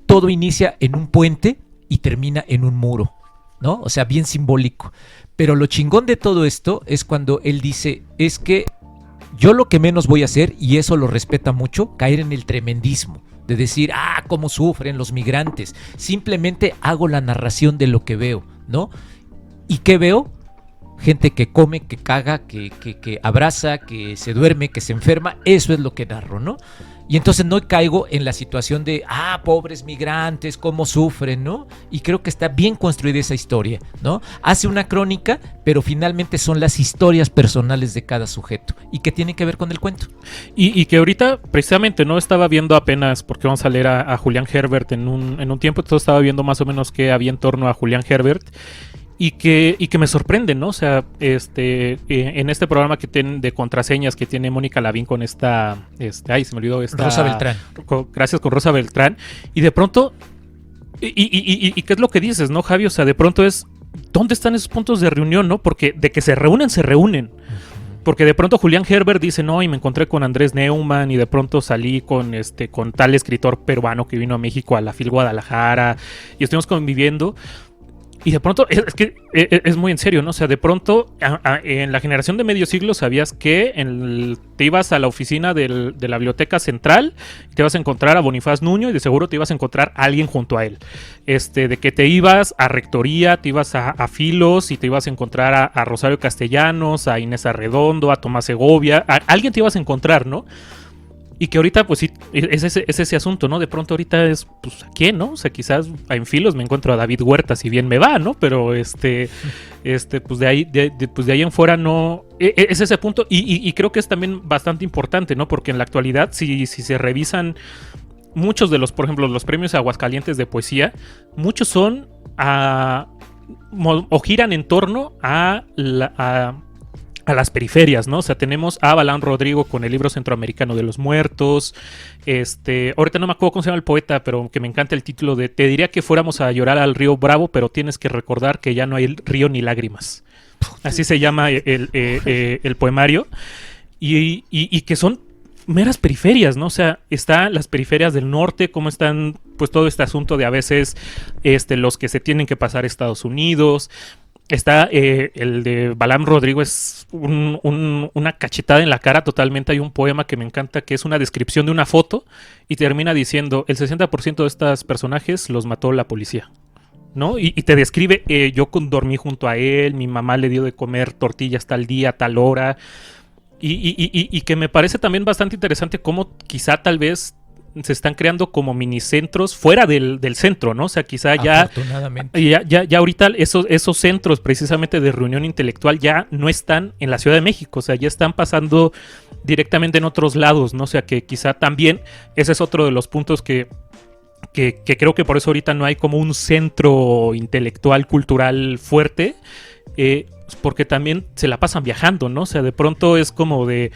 todo inicia en un puente y termina en un muro, ¿no? O sea, bien simbólico. Pero lo chingón de todo esto es cuando él dice, es que yo lo que menos voy a hacer, y eso lo respeta mucho, caer en el tremendismo. De decir, cómo sufren los migrantes. Simplemente hago la narración de lo que veo, ¿no? ¿Y qué veo? Gente que come, que caga, que abraza, que se duerme, que se enferma. Eso es lo que narro, ¿no? Y entonces no caigo en la situación de, pobres migrantes, cómo sufren, ¿no? Y creo que está bien construida esa historia, ¿no? Hace una crónica, pero finalmente son las historias personales de cada sujeto y que tienen que ver con el cuento. Y que ahorita, precisamente, ¿no? Estaba viendo apenas, porque vamos a leer a Julián Herbert en un tiempo, entonces estaba viendo más o menos qué había en torno a Julián Herbert. Y que me sorprende, ¿no? O sea, en este programa que tienen de contraseñas que tiene Mónica Lavín con se me olvidó esta... Rosa Beltrán. Gracias, con Rosa Beltrán. Y de pronto, y ¿qué es lo que dices, no, Javi? O sea, de pronto es, ¿dónde están esos puntos de reunión, no? Porque de que se reúnen. Porque de pronto Julián Herbert dice, no, y me encontré con Andrés Neumann y de pronto salí con tal escritor peruano que vino a México a la FIL Guadalajara y estuvimos conviviendo. Y de pronto, es que es muy en serio, ¿no? O sea, de pronto, en la generación de medio siglo sabías que te ibas a la oficina de la biblioteca central, te ibas a encontrar a Bonifaz Nuño y de seguro te ibas a encontrar a alguien junto a él. De que te ibas a Rectoría, te ibas a Filos y te ibas a encontrar a Rosario Castellanos, a Inés Arredondo, a Tomás Segovia, a alguien te ibas a encontrar, ¿no? Y que ahorita, pues sí, es ese asunto, ¿no? De pronto ahorita es, pues, ¿a quién, no? O sea, quizás en Filos me encuentro a David Huerta, si bien me va, ¿no? Pero, pues de ahí en fuera no... Es ese punto, y creo que es también bastante importante, ¿no? Porque en la actualidad, si se revisan muchos de los, por ejemplo, los premios Aguascalientes de poesía, muchos son o giran en torno a las periferias, ¿no? O sea, tenemos a Balán Rodrigo con el libro Centroamericano de los Muertos. Ahorita no me acuerdo cómo se llama el poeta, pero que me encanta el título de Te diría que fuéramos a llorar al río Bravo, pero tienes que recordar que ya no hay río ni lágrimas. Así se llama el poemario. Y que son meras periferias, ¿no? O sea, están las periferias del norte, cómo están, pues todo este asunto de a veces los que se tienen que pasar a Estados Unidos. Está el de Balam Rodríguez, una cachetada en la cara totalmente. Hay un poema que me encanta, que es una descripción de una foto y termina diciendo, el 60% de estos personajes los mató la policía, ¿no? Y te describe, yo dormí junto a él, mi mamá le dio de comer tortillas tal día, tal hora. Y que me parece también bastante interesante cómo quizá tal vez se están creando como minicentros fuera del centro, ¿no? O sea, quizá ya ahorita esos centros precisamente de reunión intelectual ya no están en la Ciudad de México, o sea, ya están pasando directamente en otros lados, ¿no? O sea, que quizá también ese es otro de los puntos que creo que por eso ahorita no hay como un centro intelectual, cultural fuerte, porque también se la pasan viajando, ¿no? O sea, de pronto es como de...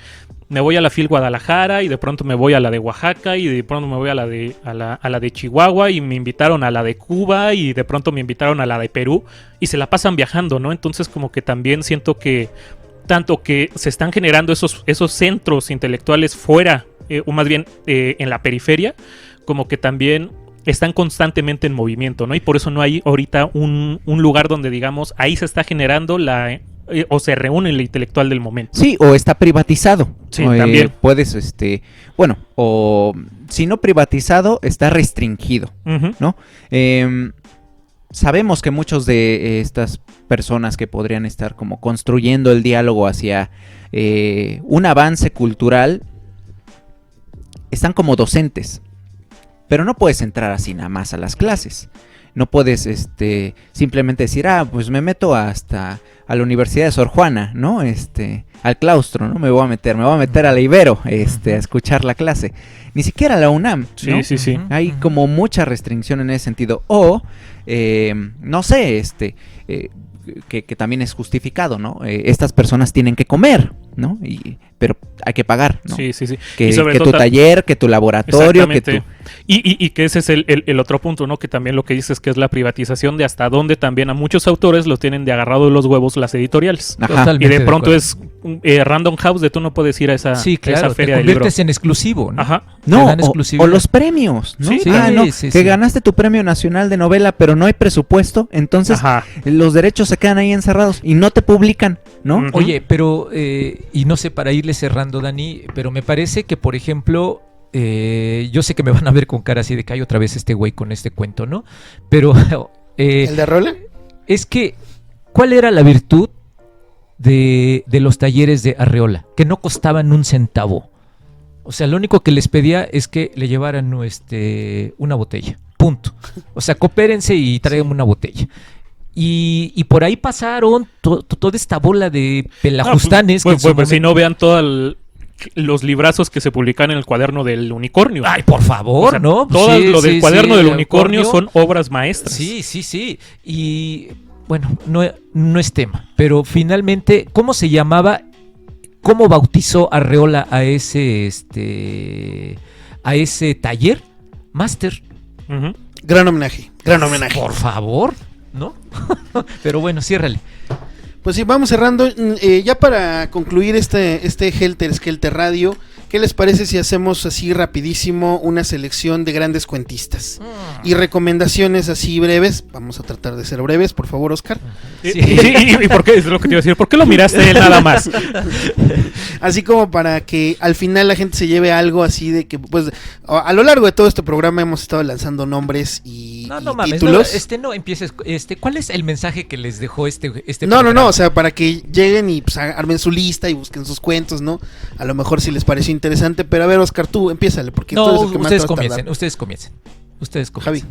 Me voy a la FIL Guadalajara y de pronto me voy a la de Oaxaca y de pronto me voy a la de Chihuahua y me invitaron a la de Cuba y de pronto me invitaron a la de Perú y se la pasan viajando, ¿no? Entonces como que también siento que tanto que se están generando esos centros intelectuales fuera, o más bien en la periferia, como que también están constantemente en movimiento, ¿no? Y por eso no hay ahorita un lugar donde digamos ahí se está generando o se reúne el intelectual del momento. Sí, o está privatizado. Sí, también. Puedes, bueno, o si no privatizado, está restringido, ¿no? Sabemos que muchos de estas personas que podrían estar como construyendo el diálogo hacia un avance cultural están como docentes, pero no puedes entrar así nada más a las clases. No puedes simplemente decir, pues me meto hasta a la Universidad de Sor Juana, ¿no? Al claustro, ¿no? Me voy a meter a la Ibero, a escuchar la clase. Ni siquiera a la UNAM, ¿no? Sí. Hay como mucha restricción en ese sentido. O, no sé, que también es justificado, ¿no? Estas personas tienen que comer, ¿no? Pero hay que pagar, ¿no? Sí. Que tu taller, que tu laboratorio, que tu... Y que ese es el otro punto, ¿no? Que también lo que dices que es la privatización de hasta dónde también a muchos autores los tienen de agarrado de los huevos las editoriales. Ajá. Y de pronto es Random House de tú no puedes ir a esa, esa feria del libro. Te conviertes en exclusivo, ¿no? Ajá. No, o los premios, ¿no? Que ganaste tu premio nacional de novela, pero no hay presupuesto, entonces los derechos se quedan ahí encerrados y no te publican, ¿no? Oye, pero, y no sé, para irle cerrando, Dani, pero me parece que, por ejemplo, yo sé que me van a ver con cara así de que hay otra vez este güey con este cuento, ¿no? Pero... ¿el de Arreola? Es que, ¿cuál era la virtud de los talleres de Arreola? Que no costaban un centavo. O sea, lo único que les pedía es que le llevaran una botella. Punto. O sea, coopérense y traigan una botella. Y por ahí pasaron toda esta bola de pelajustanes. Pues si no vean todos los librazos que se publican en el cuaderno del unicornio. Ay, por favor, o sea, ¿no? Todo lo del cuaderno del unicornio son obras maestras. Sí. Y bueno, no es tema. Pero finalmente, ¿cómo se llamaba? ¿Cómo bautizó Arreola a ese taller? Máster. Gran homenaje. Por favor, ¿no? Pero bueno, ciérrale. Pues sí, vamos cerrando. Ya para concluir este Helter Skelter Radio, ¿qué les parece si hacemos así rapidísimo una selección de grandes cuentistas? Y recomendaciones así breves. Vamos a tratar de ser breves, por favor, Oscar. Sí. ¿Y por qué? Es lo que te iba a decir. ¿Por qué lo miraste él nada más? Así como para que al final la gente se lleve algo así de que, pues, a lo largo de todo este programa hemos estado lanzando nombres y títulos. No empieces. ¿Cuál es el mensaje que les dejó este programa? No, o sea, para que lleguen y pues armen su lista y busquen sus cuentos, ¿no? A lo mejor si les pareció interesante, pero a ver, Oscar, tú empiézale, porque tú eres el que más te va a tardar. Ustedes comiencen. Javi.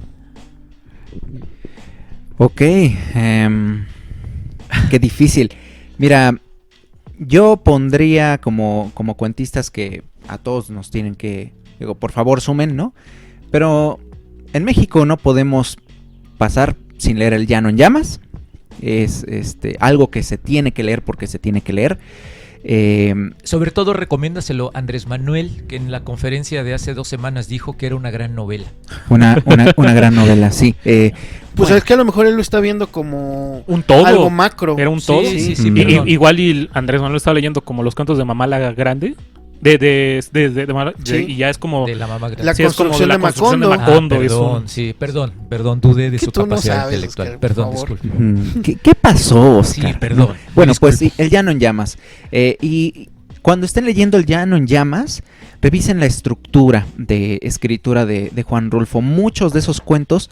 Ok, qué difícil. Mira, yo pondría como cuentistas que a todos nos tienen que, digo, por favor sumen, ¿no? Pero en México no podemos pasar sin leer El Llano en Llamas. Es algo que se tiene que leer porque se tiene que leer. Sobre todo recomiéndaselo a Andrés Manuel, que en la conferencia de hace 2 semanas dijo que era una gran novela. Una gran novela, sí. Pues es que a lo mejor él lo está viendo como un todo, algo macro. Era un todo. Sí. Igual y Andrés Manuel estaba leyendo como los cantos de Mamá la Grande. Y ya es como de la mamá grande. La construcción de Macondo. Perdón, dudé de su capacidad intelectual. Oscar, perdón, disculpe. ¿Qué pasó, Oscar? Sí, perdón. Bueno, pues sí, El Llano en Llamas. Y cuando estén leyendo El Llano en Llamas, revisen la estructura de escritura de Juan Rulfo. Muchos de esos cuentos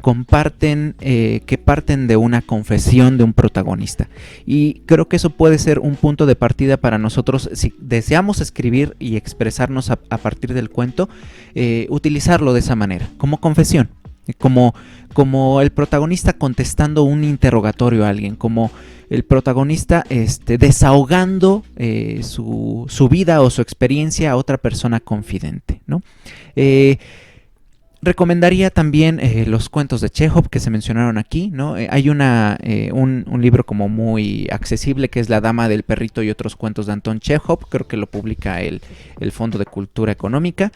comparten que parten de una confesión de un protagonista, y creo que eso puede ser un punto de partida para nosotros si deseamos escribir y expresarnos a partir del cuento, utilizarlo de esa manera, como confesión, como el protagonista contestando un interrogatorio a alguien, como el protagonista desahogando su vida o su experiencia a otra persona confidente, ¿no? Recomendaría también los cuentos de Chekhov que se mencionaron aquí, ¿no? Hay un libro como muy accesible que es La Dama del Perrito y otros cuentos de Anton Chekhov, creo que lo publica el Fondo de Cultura Económica.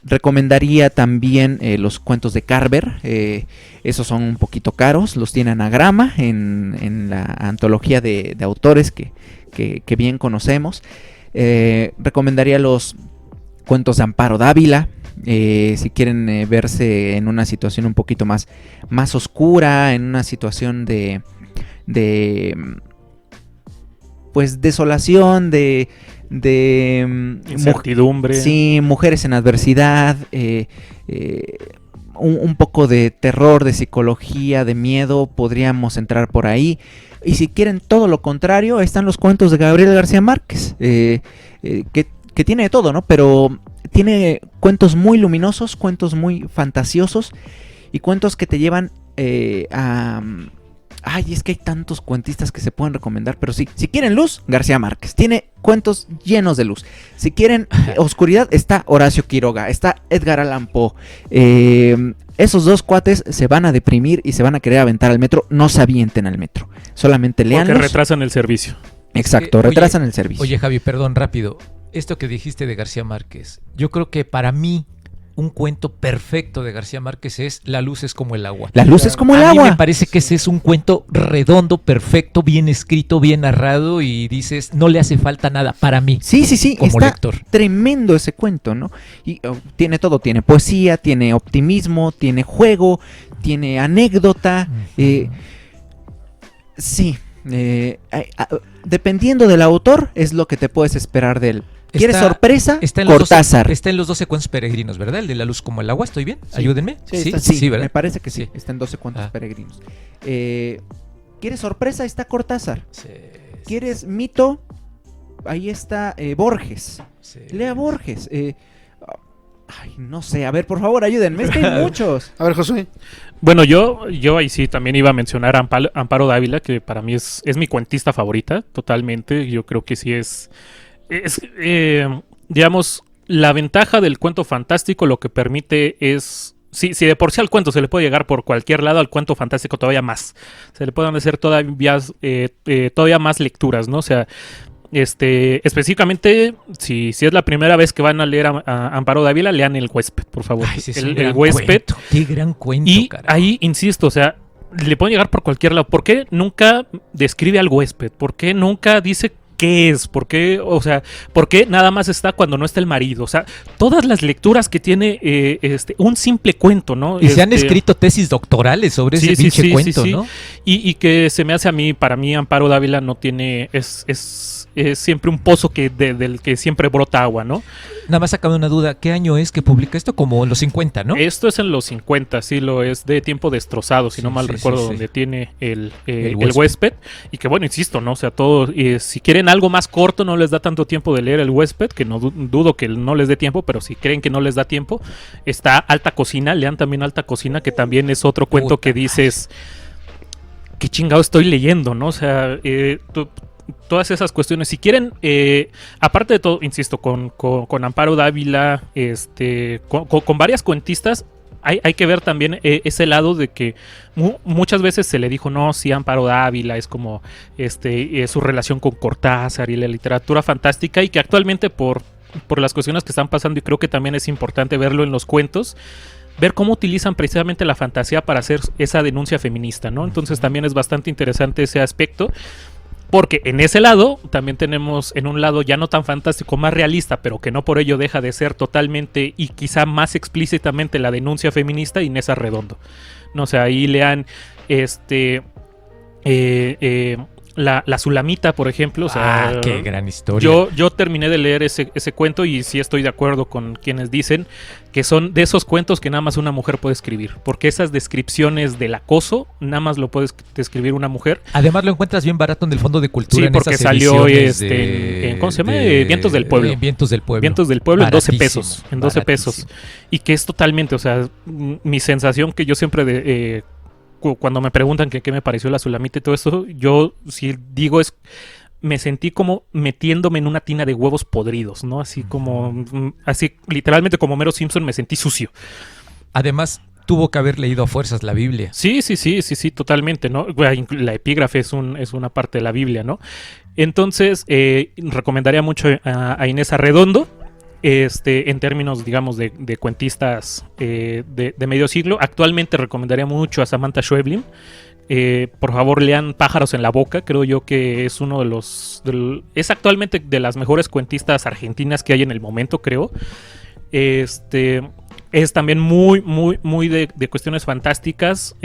Recomendaría también los cuentos de Carver, esos son un poquito caros, los tiene Anagrama en la antología de autores que bien conocemos. Recomendaría los cuentos de Amparo Dávila, si quieren verse en una situación un poquito más oscura, en una situación de pues desolación, de incertidumbre. Sí, mujeres en adversidad, un poco de terror, de psicología, de miedo, podríamos entrar por ahí. Y si quieren todo lo contrario, están los cuentos de Gabriel García Márquez, que tiene de todo, ¿no? Pero tiene cuentos muy luminosos, cuentos muy fantasiosos y cuentos que te llevan a... Ay, es que hay tantos cuentistas que se pueden recomendar, pero sí, si quieren luz, García Márquez, tiene cuentos llenos de luz. Si quieren oscuridad, está Horacio Quiroga, está Edgar Allan Poe. Esos dos cuates se van a deprimir y se van a querer aventar al metro, no se avienten al metro, solamente leanlos. Porque retrasan el servicio. Exacto, retrasan el servicio. Oye, Javi, perdón, rápido. Esto que dijiste de García Márquez, yo creo que para mí un cuento perfecto de García Márquez es La luz es como el agua. La luz es como el agua. A mí me parece que ese es un cuento redondo, perfecto, bien escrito, bien narrado y dices, no le hace falta nada para mí. Sí, como está lector. Tremendo ese cuento, ¿no? Y tiene todo, tiene poesía, tiene optimismo, tiene juego, tiene anécdota. Sí, dependiendo del autor es lo que te puedes esperar de él. ¿Quieres sorpresa? Cortázar. Está en los 12 cuentos peregrinos, ¿verdad? El de La luz como el agua, ¿estoy bien? Sí. Ayúdenme. Sí, ¿verdad? Me parece que sí. Está en 12 cuentos peregrinos. ¿Quieres sorpresa? Está Cortázar. Sí. ¿Quieres mito? Ahí está Borges. Sí. Lea Borges. Ay, no sé. A ver, por favor, ayúdenme. Es que hay muchos. A ver, Josué. Bueno, yo ahí sí también iba a mencionar a Amparo Dávila, que para mí es mi cuentista favorita, totalmente. Yo creo que sí es digamos, la ventaja del cuento fantástico lo que permite es, si de por sí al cuento se le puede llegar por cualquier lado, al cuento fantástico todavía más. Se le pueden hacer todavía más lecturas, ¿no? O sea, específicamente, si es la primera vez que van a leer a Amparo Dávila, lean El Huésped, por favor. Ay, sí, el Huésped. Cuento. Qué gran cuento, y carajo. Ahí, insisto, o sea, le pueden llegar por cualquier lado. ¿Por qué nunca describe al huésped? ¿Por qué nunca dice qué es? ¿Por qué? O sea, ¿por qué nada más está cuando no está el marido? O sea, todas las lecturas que tiene un simple cuento, ¿no? Y se han escrito tesis doctorales sobre ese pinche cuento, ¿no? Y que se me hace para mí Amparo Dávila no tiene, es siempre un pozo del que siempre brota agua, ¿no? Nada más acaba una duda, ¿qué año es que publica esto? Como en los 50, ¿no? Esto es en los 50, sí, lo es de Tiempo Destrozado, si no mal recuerdo, donde tiene el huésped. Y que bueno, insisto, ¿no? O sea, si quieren algo más corto, no les da tanto tiempo de leer El Huésped, que no dudo que no les dé tiempo, pero si creen que no les da tiempo, está Alta Cocina, lean también Alta Cocina, que también es otro cuento que dices, qué chingado estoy leyendo, ¿no? O sea, todas esas cuestiones, si quieren, aparte de todo, insisto, con Amparo Dávila, con varias cuentistas, hay que ver también ese lado de que muchas veces se le dijo, no, sí, Amparo Dávila es como su relación con Cortázar y la literatura fantástica, y que actualmente por las cuestiones que están pasando, y creo que también es importante verlo en los cuentos, ver cómo utilizan precisamente la fantasía para hacer esa denuncia feminista, ¿no? Entonces también es bastante interesante ese aspecto. Porque en ese lado también tenemos en un lado ya no tan fantástico, más realista, pero que no por ello deja de ser totalmente y quizá más explícitamente la denuncia feminista, Inés Arredondo. No sé, ahí lean la Sulamita, por ejemplo. O sea, qué gran historia. Yo terminé de leer ese cuento y sí estoy de acuerdo con quienes dicen que son de esos cuentos que nada más una mujer puede escribir, porque esas descripciones del acoso nada más lo puede describir una mujer. Además lo encuentras bien barato en el Fondo de Cultura. Sí, porque salió en ¿cómo se llama? Vientos del Pueblo. Vientos del Pueblo. Vientos del Pueblo en 12 pesos. En 12 pesos. Y que es totalmente, o sea, mi sensación que yo siempre cuando me preguntan qué me pareció la Sulamita y todo eso, yo si digo es, me sentí como metiéndome en una tina de huevos podridos, ¿no? Así como, así literalmente como Homero Simpson me sentí sucio. Además, tuvo que haber leído a fuerzas la Biblia. Sí, totalmente, ¿no? La epígrafe es una parte de la Biblia, ¿no? Entonces, recomendaría mucho a Inés Arredondo. En términos, digamos, de cuentistas de medio siglo. Actualmente recomendaría mucho a Samantha Schweblin. Por favor, lean Pájaros en la Boca. Creo yo que es uno es actualmente de las mejores cuentistas argentinas que hay en el momento, creo. Es también muy de cuestiones fantásticas.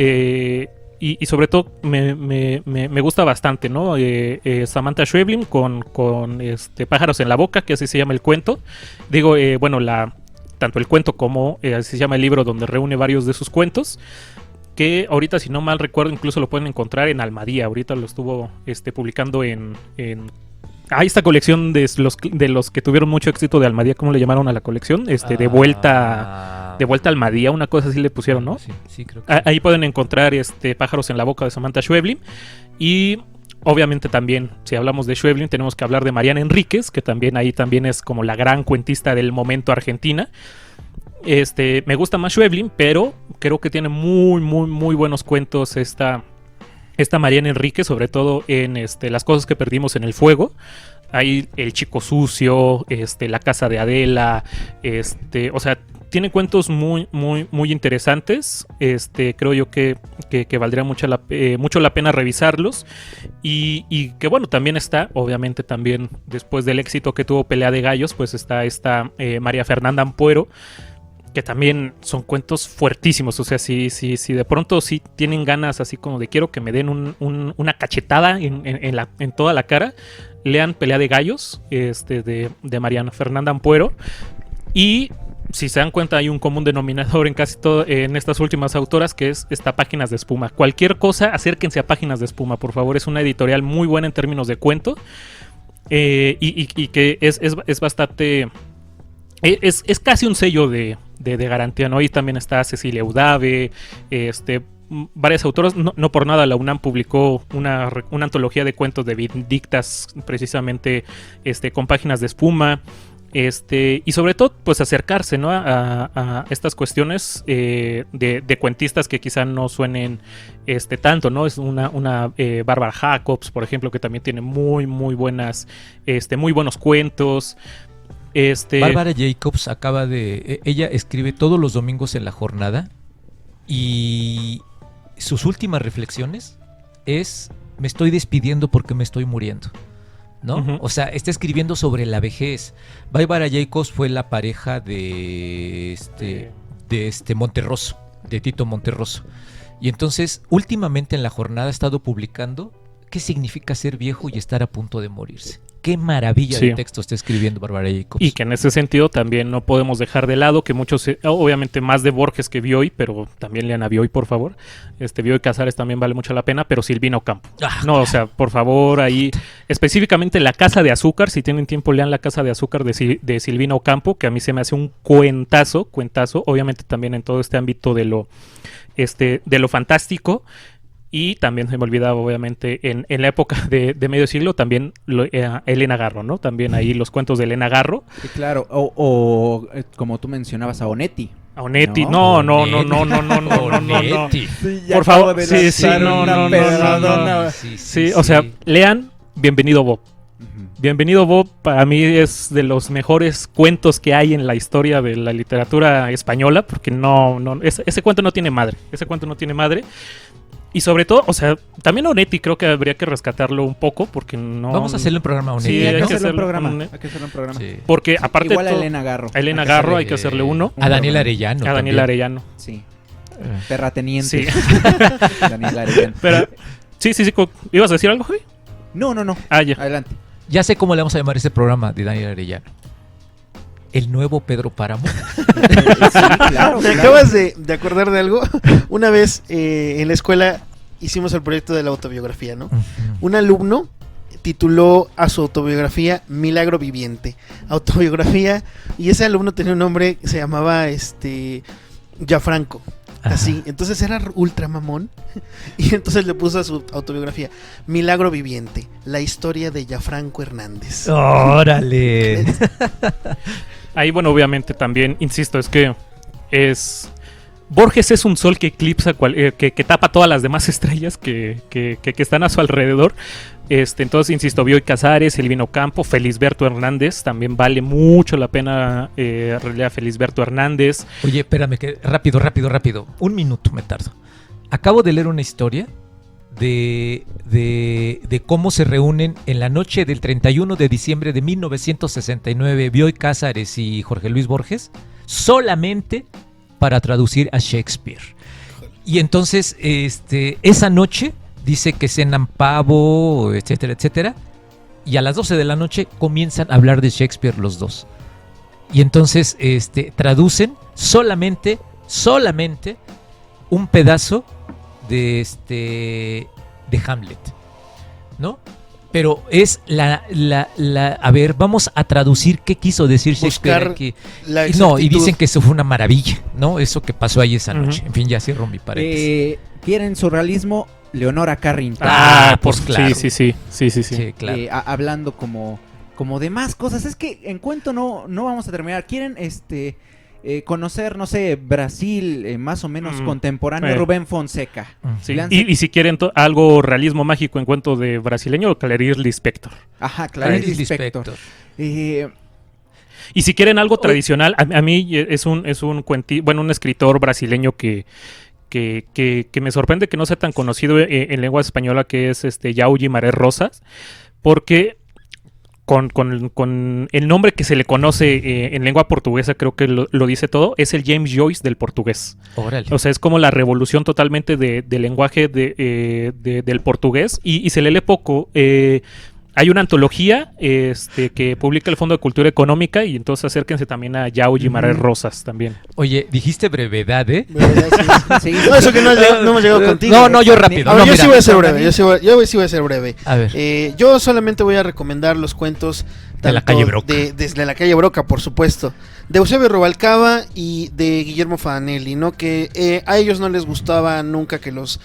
Y sobre todo me gusta bastante, ¿no? Samantha Schweblin con Pájaros en la Boca, que así se llama el cuento. Digo, tanto el cuento como así se llama el libro, donde reúne varios de sus cuentos. Que ahorita, si no mal recuerdo, incluso lo pueden encontrar en Almadía. Ahorita lo estuvo publicando en esta colección de los que tuvieron mucho éxito de Almadía. ¿Cómo le llamaron a la colección? De vuelta a Almadía, una cosa así le pusieron, ¿no? Sí, creo que ahí pueden encontrar Pájaros en la Boca de Samantha Schweblin. Y obviamente también, si hablamos de Schweblin, tenemos que hablar de Mariana Enríquez, que también es como la gran cuentista del momento argentina. Me gusta más Schweblin, pero creo que tiene muy buenos cuentos esta Mariana Enríquez, sobre todo en Las cosas que perdimos en el fuego. Hay El chico sucio, La casa de Adela, o sea, tiene cuentos muy interesantes. Creo yo que valdría mucho la pena revisarlos. Y que bueno, también está, obviamente también después del éxito que tuvo Pelea de Gallos, pues está esta María Fernanda Ampuero, que también son cuentos fuertísimos. O sea, si de pronto sí tienen ganas así como de quiero que me den una cachetada en toda la cara, lean Pelea de Gallos de Mariana Fernanda Ampuero. Y si se dan cuenta, hay un común denominador en casi todo en estas últimas autoras, que está Páginas de Espuma. Cualquier cosa, acérquense a Páginas de Espuma, por favor. Es una editorial muy buena en términos de cuento, y que es bastante... Es casi un sello de garantía, ¿no? Y también está Cecilia Udave, varias autoras. No por nada la UNAM publicó una antología de cuentos de Vindictas, precisamente con Páginas de Espuma. Y sobre todo, pues acercarse, ¿no? a estas cuestiones de cuentistas que quizá no suenen tanto, ¿no? Es una Bárbara Jacobs, por ejemplo, que también tiene muy buenas, muy buenos cuentos. Bárbara Jacobs ella escribe todos los domingos en La Jornada, y sus últimas reflexiones es: me estoy despidiendo porque me estoy muriendo, ¿no? Uh-huh. O sea, está escribiendo sobre la vejez. Bárbara Jacobs fue la pareja de Monterroso, de Tito Monterroso. Y entonces, últimamente en La Jornada ha estado publicando qué significa ser viejo y estar a punto de morirse. Qué maravilla de texto está escribiendo Bárbara Jacobs. Y que en ese sentido también no podemos dejar de lado que muchos, obviamente más de Borges que Bioy, pero también lean a Bioy, por favor. Bioy Casares también vale mucho la pena, pero Silvina Ocampo. O sea, por favor, ahí específicamente La Casa de Azúcar, si tienen tiempo lean La Casa de Azúcar de Silvina Ocampo, que a mí se me hace un cuentazo, obviamente también en todo este ámbito de lo fantástico. Y también se me olvidaba, obviamente, en la época de medio siglo, también Elena Garro, ¿no? También ahí los cuentos de Elena Garro. Sí, claro. O como tú mencionabas, a Onetti. A Onetti. No. Onetti. Por favor. Sí, o sea, lean Bienvenido Bob. Bienvenido Bob para mí es de los mejores cuentos que hay en la historia de la literatura española, porque ese cuento no tiene madre. Y sobre todo, o sea, también Onetti creo que habría que rescatarlo un poco porque no... Vamos a hacerle un programa a Onetti. Sí, hay que hacerle un programa. Hay que hacerle un programa. Sí. Porque aparte... Igual a Elena Garro. A Elena Garro hay que hacerle uno. A Daniel Arellano. A Daniel Arellano. Sí. Terrateniente. Sí. Daniel Arellano. Pero, sí. ¿Ibas a decir algo, Javi? No. Ah, ya. Adelante. Ya sé cómo le vamos a llamar este programa de Daniel Arellano. El nuevo Pedro Páramo. Sí, claro. ¿Te acabas de acordar de algo? Una vez en la escuela hicimos el proyecto de la autobiografía, ¿no? Uh-huh. Un alumno tituló a su autobiografía Milagro Viviente. Autobiografía, y ese alumno tenía un nombre que se llamaba Gianfranco. Así, entonces era ultra mamón. Y entonces le puso a su autobiografía Milagro Viviente, la historia de Gianfranco Hernández. ¡Órale! Ahí, bueno, obviamente también, insisto, es que Borges es un sol que eclipsa, que tapa todas las demás estrellas que están a su alrededor. Entonces, insisto, Bioy Casares, Silvino Campo, Felisberto Hernández, también vale mucho la pena releer a Felisberto Hernández. Oye, espérame, que rápido. 1 minuto me tardo. Acabo de leer una historia de cómo se reúnen en la noche del 31 de diciembre de 1969 Bioy Casares y Jorge Luis Borges solamente para traducir a Shakespeare. Y entonces esa noche dice que cenan pavo, etcétera, y a las 12 de la noche comienzan a hablar de Shakespeare los dos. Y entonces traducen solamente un pedazo de Hamlet, ¿no? Pero es a ver, vamos a traducir qué quiso decir Shakespeare aquí. No, y dicen que eso fue una maravilla, ¿no? Eso que pasó ahí esa noche. En fin, ya cierro mi paréntesis. ¿Quieren surrealismo? Leonora Carrington. Pues claro. Sí, claro. Hablando como de más cosas. Es que en cuento no vamos a terminar. ¿Quieren conocer, no sé, Brasil más o menos contemporáneo? Rubén Fonseca. Sí. Y si quieren algo realismo mágico en cuento de brasileño, Clarice Lispector. Ajá, Clarice Lispector. Y si quieren algo tradicional, a mí es un escritor brasileño que me sorprende que no sea tan conocido en lengua española, que es Yao Guimarães Rosas, porque con el nombre que se le conoce en lengua portuguesa, creo que lo dice todo, es el James Joyce del portugués. Órale. O sea, es como la revolución totalmente del lenguaje del portugués, y se le lee poco. Hay una antología que publica el Fondo de Cultura Económica, y entonces acérquense también a Yao Guimarães Rosas también. Oye, dijiste brevedad, ¿eh? Sí. No, eso que no hemos llegado contigo. No, yo rápido. Yo sí voy a ser breve. Yo sí voy a ser breve. A ver. Yo solamente voy a recomendar los cuentos de la calle Broca. Desde la calle Broca, por supuesto. De Eusebio Rubalcaba y de Guillermo Fanelli, ¿no? Que a ellos no les gustaba nunca que los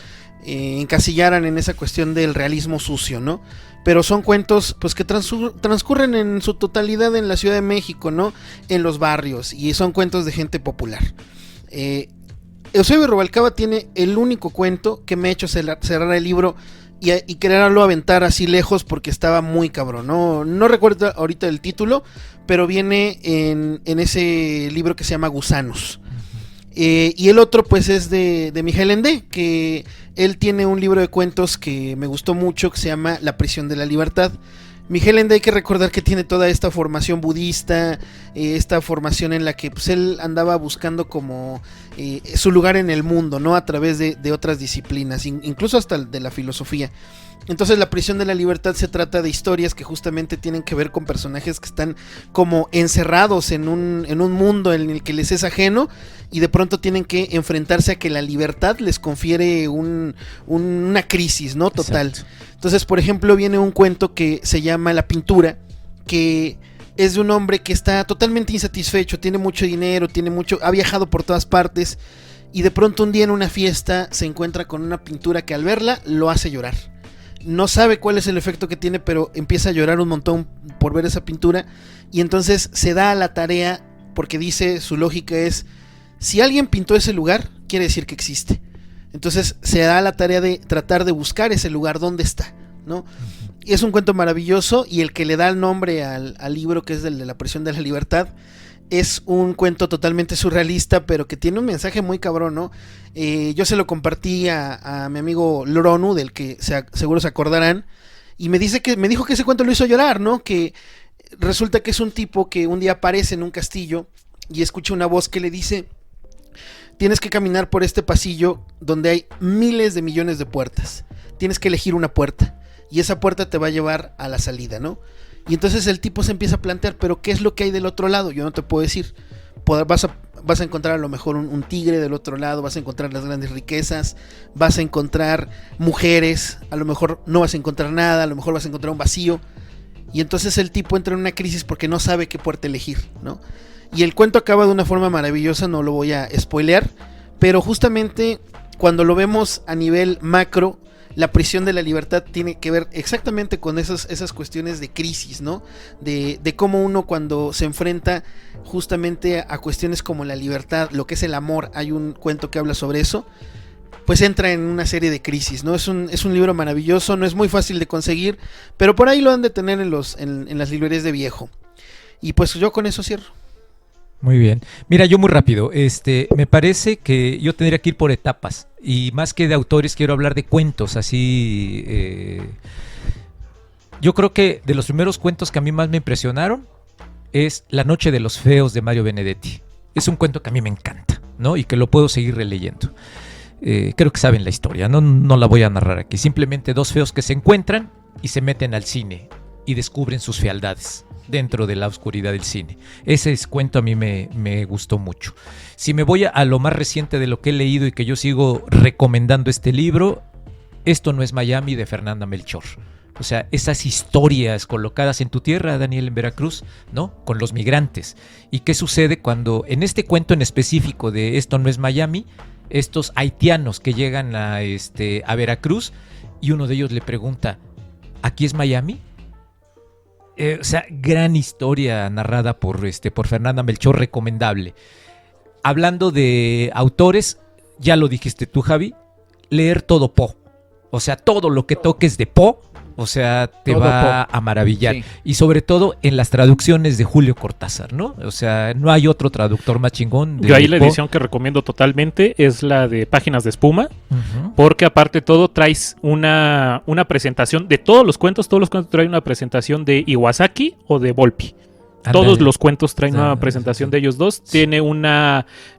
encasillaran en esa cuestión del realismo sucio, ¿no? Pero son cuentos pues que transcurren en su totalidad en la Ciudad de México, ¿no? En los barrios, y son cuentos de gente popular. Eusebio Rubalcaba tiene el único cuento que me ha hecho cerrar el libro y quererlo aventar así lejos porque estaba muy cabrón. No recuerdo ahorita el título, pero viene en ese libro que se llama Gusanos. Y el otro pues es de Miguel Ende, que él tiene un libro de cuentos que me gustó mucho, que se llama La prisión de la libertad. Miguel Ende, hay que recordar que tiene toda esta formación budista, esta formación en la que pues él andaba buscando como su lugar en el mundo, ¿no? A través de otras disciplinas, incluso hasta de la filosofía. Entonces La prisión de la libertad se trata de historias que justamente tienen que ver con personajes que están como encerrados en un mundo en el que les es ajeno, y de pronto tienen que enfrentarse a que la libertad les confiere una crisis, ¿no? Total. Exacto. Entonces, por ejemplo, viene un cuento que se llama La pintura, que es de un hombre que está totalmente insatisfecho, tiene mucho dinero, ha viajado por todas partes, y de pronto un día en una fiesta se encuentra con una pintura que al verla lo hace llorar. No sabe cuál es el efecto que tiene, pero empieza a llorar un montón por ver esa pintura, y entonces se da a la tarea, porque dice, su lógica es, si alguien pintó ese lugar, quiere decir que existe. Entonces se da a la tarea de tratar de buscar ese lugar, dónde está, ¿no? Y es un cuento maravilloso, y el que le da el nombre al libro, que es el de La prisión de la libertad, es un cuento totalmente surrealista, pero que tiene un mensaje muy cabrón, ¿no? Yo se lo compartí a mi amigo Loronu, del que seguro se acordarán, y me dijo que ese cuento lo hizo llorar, ¿no? Que resulta que es un tipo que un día aparece en un castillo y escucha una voz que le dice: tienes que caminar por este pasillo donde hay miles de millones de puertas. Tienes que elegir una puerta y esa puerta te va a llevar a la salida, ¿no? Y entonces el tipo se empieza a plantear, pero ¿qué es lo que hay del otro lado? Yo no te puedo decir. Vas a encontrar a lo mejor un tigre del otro lado, vas a encontrar las grandes riquezas, vas a encontrar mujeres, a lo mejor no vas a encontrar nada, a lo mejor vas a encontrar un vacío. Y entonces el tipo entra en una crisis porque no sabe qué puerta elegir, ¿no? Y el cuento acaba de una forma maravillosa, no lo voy a spoilear, pero justamente cuando lo vemos a nivel macro, la prisión de la libertad tiene que ver exactamente con esas cuestiones de crisis, ¿no? De cómo uno, cuando se enfrenta justamente a cuestiones como la libertad, lo que es el amor, hay un cuento que habla sobre eso, pues entra en una serie de crisis, ¿no? Es un libro maravilloso, no es muy fácil de conseguir, pero por ahí lo han de tener en las librerías de viejo. Y pues yo con eso cierro. Muy bien. Mira, yo muy rápido. Me parece que yo tendría que ir por etapas. Y más que de autores, quiero hablar de cuentos. Así. Yo creo que de los primeros cuentos que a mí más me impresionaron es La Noche de los Feos de Mario Benedetti. Es un cuento que a mí me encanta, ¿no? Y que lo puedo seguir releyendo. Creo que saben la historia, no la voy a narrar aquí. Simplemente dos feos que se encuentran y se meten al cine y descubren sus fealdades dentro de la oscuridad del cine. Ese cuento a mí me gustó mucho. Si me voy a lo más reciente de lo que he leído y que yo sigo recomendando este libro, Esto no es Miami, de Fernanda Melchor. O sea, esas historias colocadas en tu tierra, Daniel, en Veracruz, ¿no? Con los migrantes. ¿Y qué sucede cuando, en este cuento en específico de Esto no es Miami, estos haitianos que llegan a Veracruz y uno de ellos le pregunta: ¿aquí es Miami? O sea, gran historia narrada por Fernanda Melchor, recomendable. Hablando de autores, ya lo dijiste tú, Javi, leer todo Poe. O sea, todo lo que toques de Poe, o sea, te va a maravillar. Sí. Y sobre todo en las traducciones de Julio Cortázar, ¿no? O sea, no hay otro traductor más chingón. Yo ahí la edición que recomiendo totalmente es la de Páginas de Espuma, porque aparte de todo traes una presentación de todos los cuentos traen una presentación de Iwasaki o de Volpi. Todos los cuentos traen una presentación de ellos dos. Tiene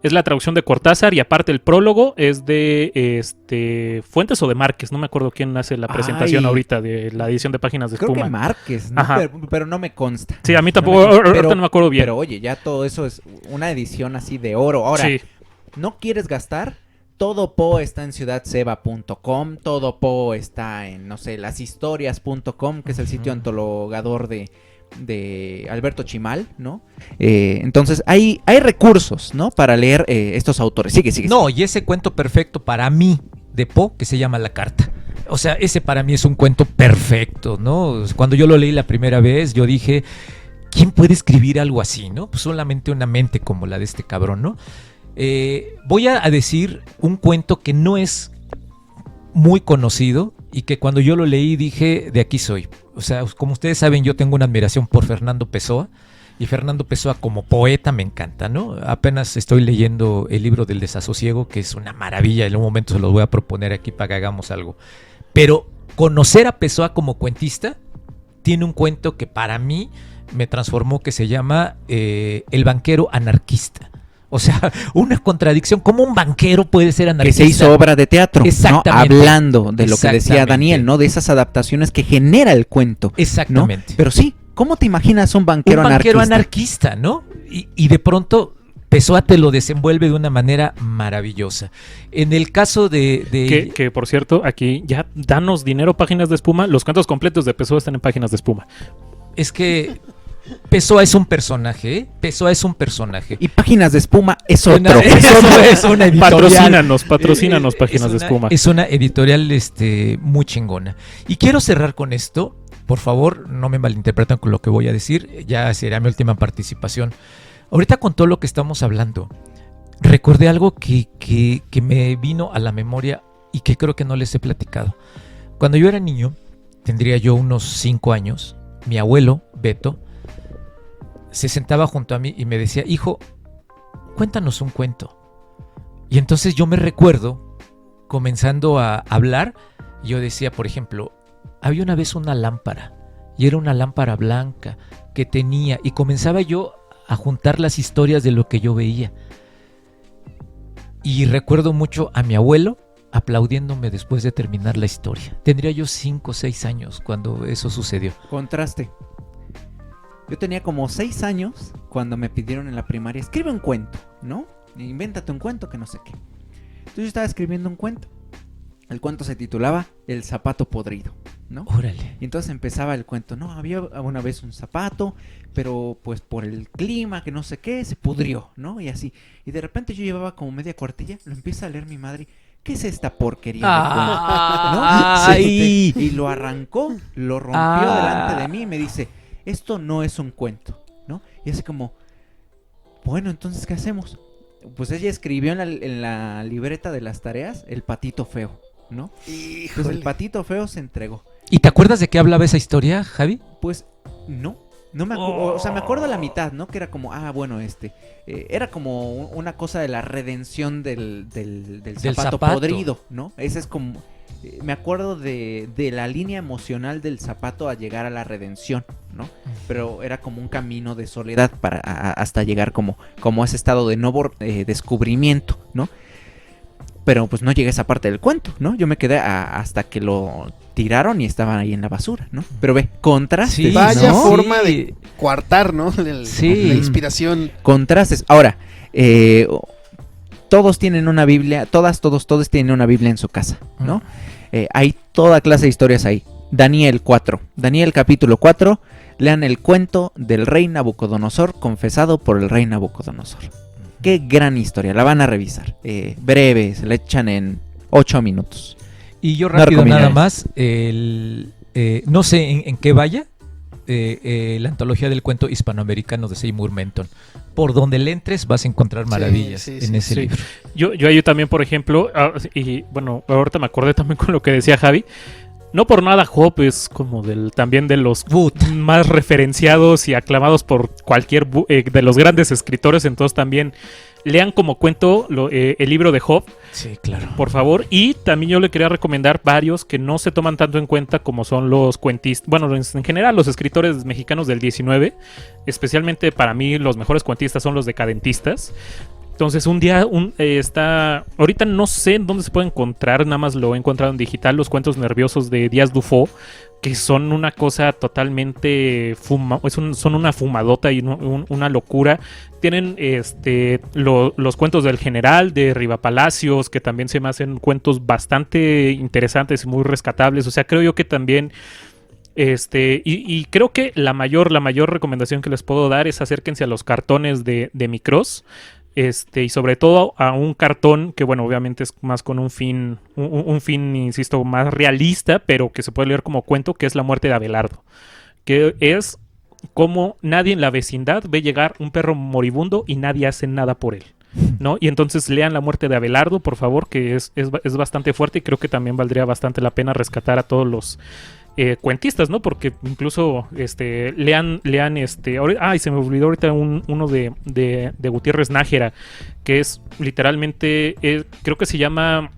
es la traducción de Cortázar y aparte el prólogo es de Fuentes o de Márquez. No me acuerdo quién hace la presentación ahorita de la edición de Páginas de Espuma. Creo que Márquez, ¿no? Pero no me consta. Sí, a mí tampoco, ahorita no me acuerdo bien. Pero oye, ya todo eso es una edición así de oro. Ahora, sí. ¿No quieres gastar? Todo Poe está en ciudadseba.com, todo Poe está en, no sé, lashistorias.com, que es el sitio antologador de Alberto Chimal, ¿no? Entonces hay recursos, ¿no? Para leer estos autores. Sigue. No, y ese cuento perfecto para mí de Poe, que se llama La Carta. O sea, ese para mí es un cuento perfecto, ¿no? Cuando yo lo leí la primera vez, yo dije, ¿quién puede escribir algo así, no? Pues solamente una mente como la de este cabrón, ¿no? Voy a decir un cuento que no es muy conocido y que cuando yo lo leí dije, de aquí soy. O sea, como ustedes saben, yo tengo una admiración por Fernando Pessoa, y Fernando Pessoa como poeta me encanta, ¿no? Apenas estoy leyendo el libro del desasosiego, que es una maravilla, en un momento se los voy a proponer aquí para que hagamos algo. Pero conocer a Pessoa como cuentista, tiene un cuento que para mí me transformó, que se llama El banquero anarquista. O sea, una contradicción. ¿Cómo un banquero puede ser anarquista? Que se hizo obra de teatro, exactamente, ¿no? Hablando de lo que decía Daniel, ¿no? De esas adaptaciones que genera el cuento. Exactamente. ¿No? Pero sí, ¿cómo te imaginas un banquero anarquista? Un banquero anarquista, ¿no? Y de pronto Pessoa te lo desenvuelve de una manera maravillosa. En el caso de... Que por cierto, aquí ya danos dinero, Páginas de Espuma. Los cuentos completos de Pessoa están en Páginas de Espuma. Es que... Pessoa es un personaje, ¿eh? Pessoa es un personaje. Y Páginas de Espuma es otro. Es una editorial. Patrocínanos Páginas de Espuma. Es una editorial muy chingona. Y quiero cerrar con esto. Por favor, no me malinterpreten con lo que voy a decir. Ya será mi última participación. Ahorita con todo lo que estamos hablando, recordé algo que me vino a la memoria y que creo que no les he platicado. Cuando yo era niño, tendría yo unos 5 años, mi abuelo, Beto, se sentaba junto a mí y me decía, hijo, cuéntanos un cuento. Y entonces yo me recuerdo comenzando a hablar, yo decía, por ejemplo, había una vez una lámpara, y era una lámpara blanca que tenía, y comenzaba yo a juntar las historias de lo que yo veía. Y recuerdo mucho a mi abuelo aplaudiéndome después de terminar la historia. Tendría yo 5 o 6 años cuando eso sucedió. Contraste. Yo tenía como 6 años cuando me pidieron en la primaria, escribe un cuento, ¿no? Invéntate un cuento que no sé qué. Entonces yo estaba escribiendo un cuento. El cuento se titulaba El zapato podrido, ¿no? Órale. Y entonces empezaba el cuento, no, había una vez un zapato, pero pues por el clima, que no sé qué, se pudrió, ¿no? Y así. Y de repente yo llevaba como media cuartilla, lo empieza a leer mi madre. ¿Qué es esta porquería? ¿No? Sí. Y lo arrancó, lo rompió delante de mí y me dice, esto no es un cuento, ¿no? Y así como, bueno, entonces, ¿qué hacemos? Pues ella escribió en la libreta de las tareas el patito feo, ¿no? Pues el patito feo se entregó. ¿Y te acuerdas de qué hablaba esa historia, Javi? Pues no me acuerdo, o sea, me acuerdo la mitad, ¿no? Que era como, bueno, era como una cosa de la redención del zapato podrido, ¿no? Ese es como, me acuerdo de la línea emocional del zapato a llegar a la redención, ¿no? Pero era como un camino de soledad hasta llegar como a ese estado de nuevo descubrimiento, ¿no? Pero pues no llegué a esa parte del cuento, ¿no? Yo me quedé hasta que lo tiraron y estaban ahí en la basura, ¿no? Pero ve, contrastes, sí, vaya, ¿no? Forma de coartar, ¿no? La inspiración. Contrastes. Ahora, todos tienen una Biblia, todos tienen una Biblia en su casa, ¿no? Hay toda clase de historias ahí. Daniel capítulo 4, lean el cuento del rey Nabucodonosor confesado por el rey Nabucodonosor. Qué gran historia, la van a revisar. Breve, se la echan en 8 minutos. Y yo rápido nada más, no sé en qué vaya la antología del cuento hispanoamericano de Seymour Menton. Por donde le entres vas a encontrar maravillas en ese libro. Yo también, por ejemplo, y bueno, ahorita me acordé también con lo que decía Javi. No por nada Job es como también de los más referenciados y aclamados por cualquier de los grandes escritores. Entonces también lean como cuento el libro de Job. Sí, claro. Por favor. Y también yo le quería recomendar varios que no se toman tanto en cuenta como son los cuentistas. Bueno, en general los escritores mexicanos del 19. Especialmente para mí los mejores cuentistas son los decadentistas. Entonces un día ahorita no sé en dónde se puede encontrar, nada más lo he encontrado en digital, los cuentos nerviosos de Díaz Dufaux, que son una cosa totalmente son una fumadota y una locura. Tienen los cuentos del general de Riva Palacios, que también se me hacen cuentos bastante interesantes y muy rescatables. O sea, creo yo que también y creo que la mayor recomendación que les puedo dar es acérquense a los cartones de Micros. Y sobre todo a un cartón que, bueno, obviamente es más con un fin, insisto, más realista, pero que se puede leer como cuento, que es La muerte de Abelardo, que es como nadie en la vecindad ve llegar un perro moribundo y nadie hace nada por él, ¿no? Y entonces lean La muerte de Abelardo, por favor, que es bastante fuerte y creo que también valdría bastante la pena rescatar a todos los cuentistas, ¿no? Porque incluso lean y se me olvidó ahorita uno de Gutiérrez Nájera, que es literalmente creo que se llama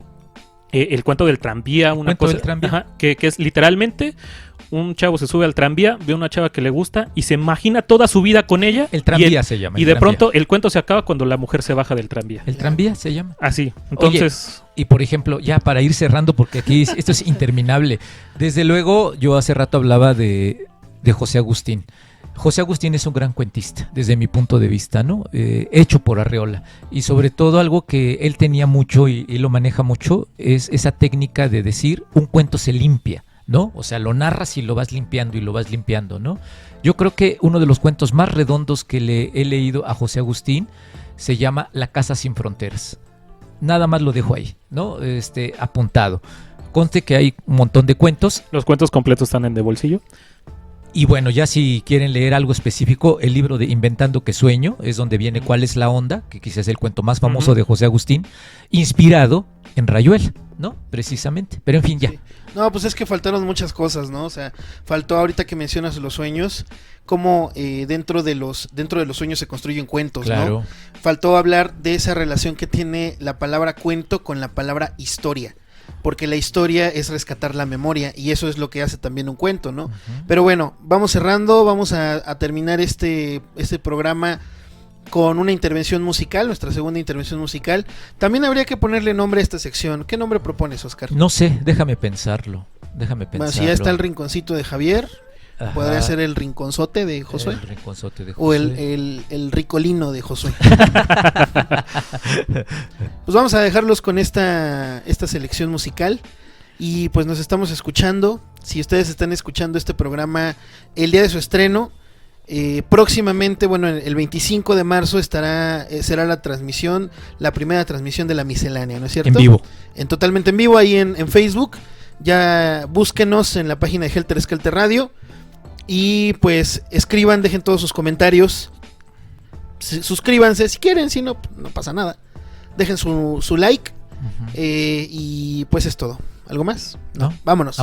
El cuento del tranvía, una cosa del tranvía. Ajá, que es literalmente un chavo se sube al tranvía, ve a una chava que le gusta y se imagina toda su vida con ella. El tranvía se llama. Y de pronto el cuento se acaba cuando la mujer se baja del tranvía. El tranvía se llama. Así. Entonces. Oye, y por ejemplo, ya para ir cerrando, porque aquí esto es interminable. Desde luego, yo hace rato hablaba de José Agustín. José Agustín es un gran cuentista, desde mi punto de vista, ¿no? Hecho por Arreola. Y sobre todo algo que él tenía mucho y lo maneja mucho, es esa técnica de decir, un cuento se limpia, ¿no? O sea, lo narras y lo vas limpiando, ¿no? Yo creo que uno de los cuentos más redondos que le he leído a José Agustín se llama La casa sin fronteras. Nada más lo dejo ahí, ¿no? Apuntado. Conste que hay un montón de cuentos. Los cuentos completos están en De Bolsillo. Y bueno, ya si quieren leer algo específico, el libro de Inventando que Sueño es donde viene ¿Cuál es la onda?, que quizás es el cuento más famoso de José Agustín, inspirado en Rayuela, ¿no? Precisamente. Pero en fin, ya. Sí. No, pues es que faltaron muchas cosas, ¿no? O sea, faltó ahorita que mencionas los sueños, cómo dentro de los sueños se construyen cuentos, claro, ¿no? Faltó hablar de esa relación que tiene la palabra cuento con la palabra historia. Porque la historia es rescatar la memoria y eso es lo que hace también un cuento, ¿no? Pero bueno, vamos cerrando, vamos a terminar este programa con una intervención musical, nuestra segunda intervención musical. También habría que ponerle nombre a esta sección. ¿Qué nombre propones, Oscar? No sé, déjame pensarlo. Bueno, si ya está el rinconcito de Javier, ajá, podría ser el rinconzote de Josué. El rinconzote de Josué. O el ricolino de Josué. Pues vamos a dejarlos con esta selección musical. Y pues nos estamos escuchando. Si ustedes están escuchando este programa el día de su estreno, próximamente, bueno, el 25 de marzo será la transmisión, la primera transmisión de la miscelánea, ¿no es cierto? En vivo. Totalmente en vivo ahí en Facebook. Ya búsquenos en la página de Helter Skelter Radio. Y pues escriban, dejen todos sus comentarios. Suscríbanse si quieren, si no, no pasa nada. Dejen su like. Y pues es todo. ¿Algo más? No. Vámonos.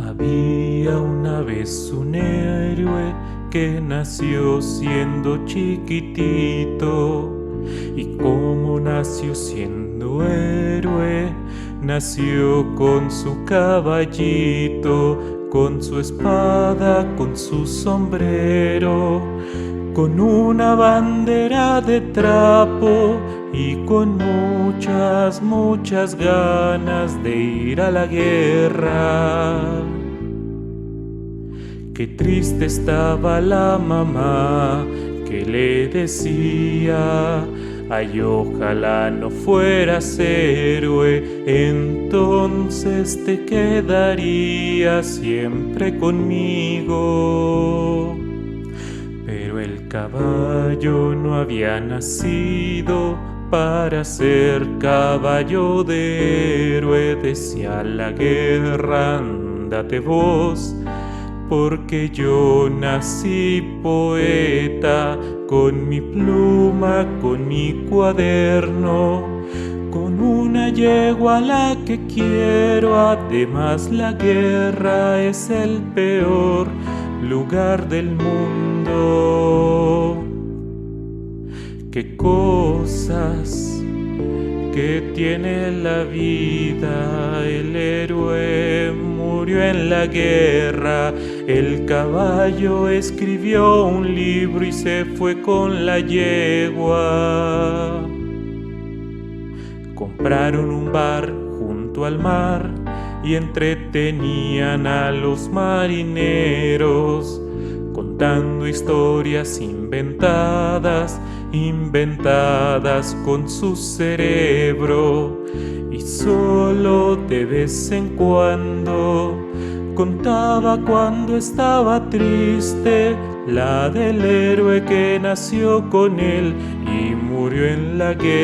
Había una vez un héroe que nació siendo chiquitito, y como nació siendo héroe, nació con su caballito, con su espada, con su sombrero, con una bandera de trapo y con muchas, muchas ganas de ir a la guerra. Qué triste estaba la mamá, que le decía: ay, ojalá no fueras héroe, entonces te quedarías siempre conmigo. Pero el caballo no había nacido para ser caballo de héroe. Decía la guerra: ándate vos, porque yo nací poeta, con mi pluma, con mi cuaderno, con una yegua a la que quiero. Además la guerra es el peor lugar del mundo. Qué cosas que tiene la vida, el héroe murió en la guerra, el caballo escribió un libro y se fue con la yegua. Compraron un bar junto al mar y entretenían a los marineros, contando historias inventadas con su cerebro. Y solo de vez en cuando contaba cuando estaba triste, la del héroe que nació con él y murió en la guerra.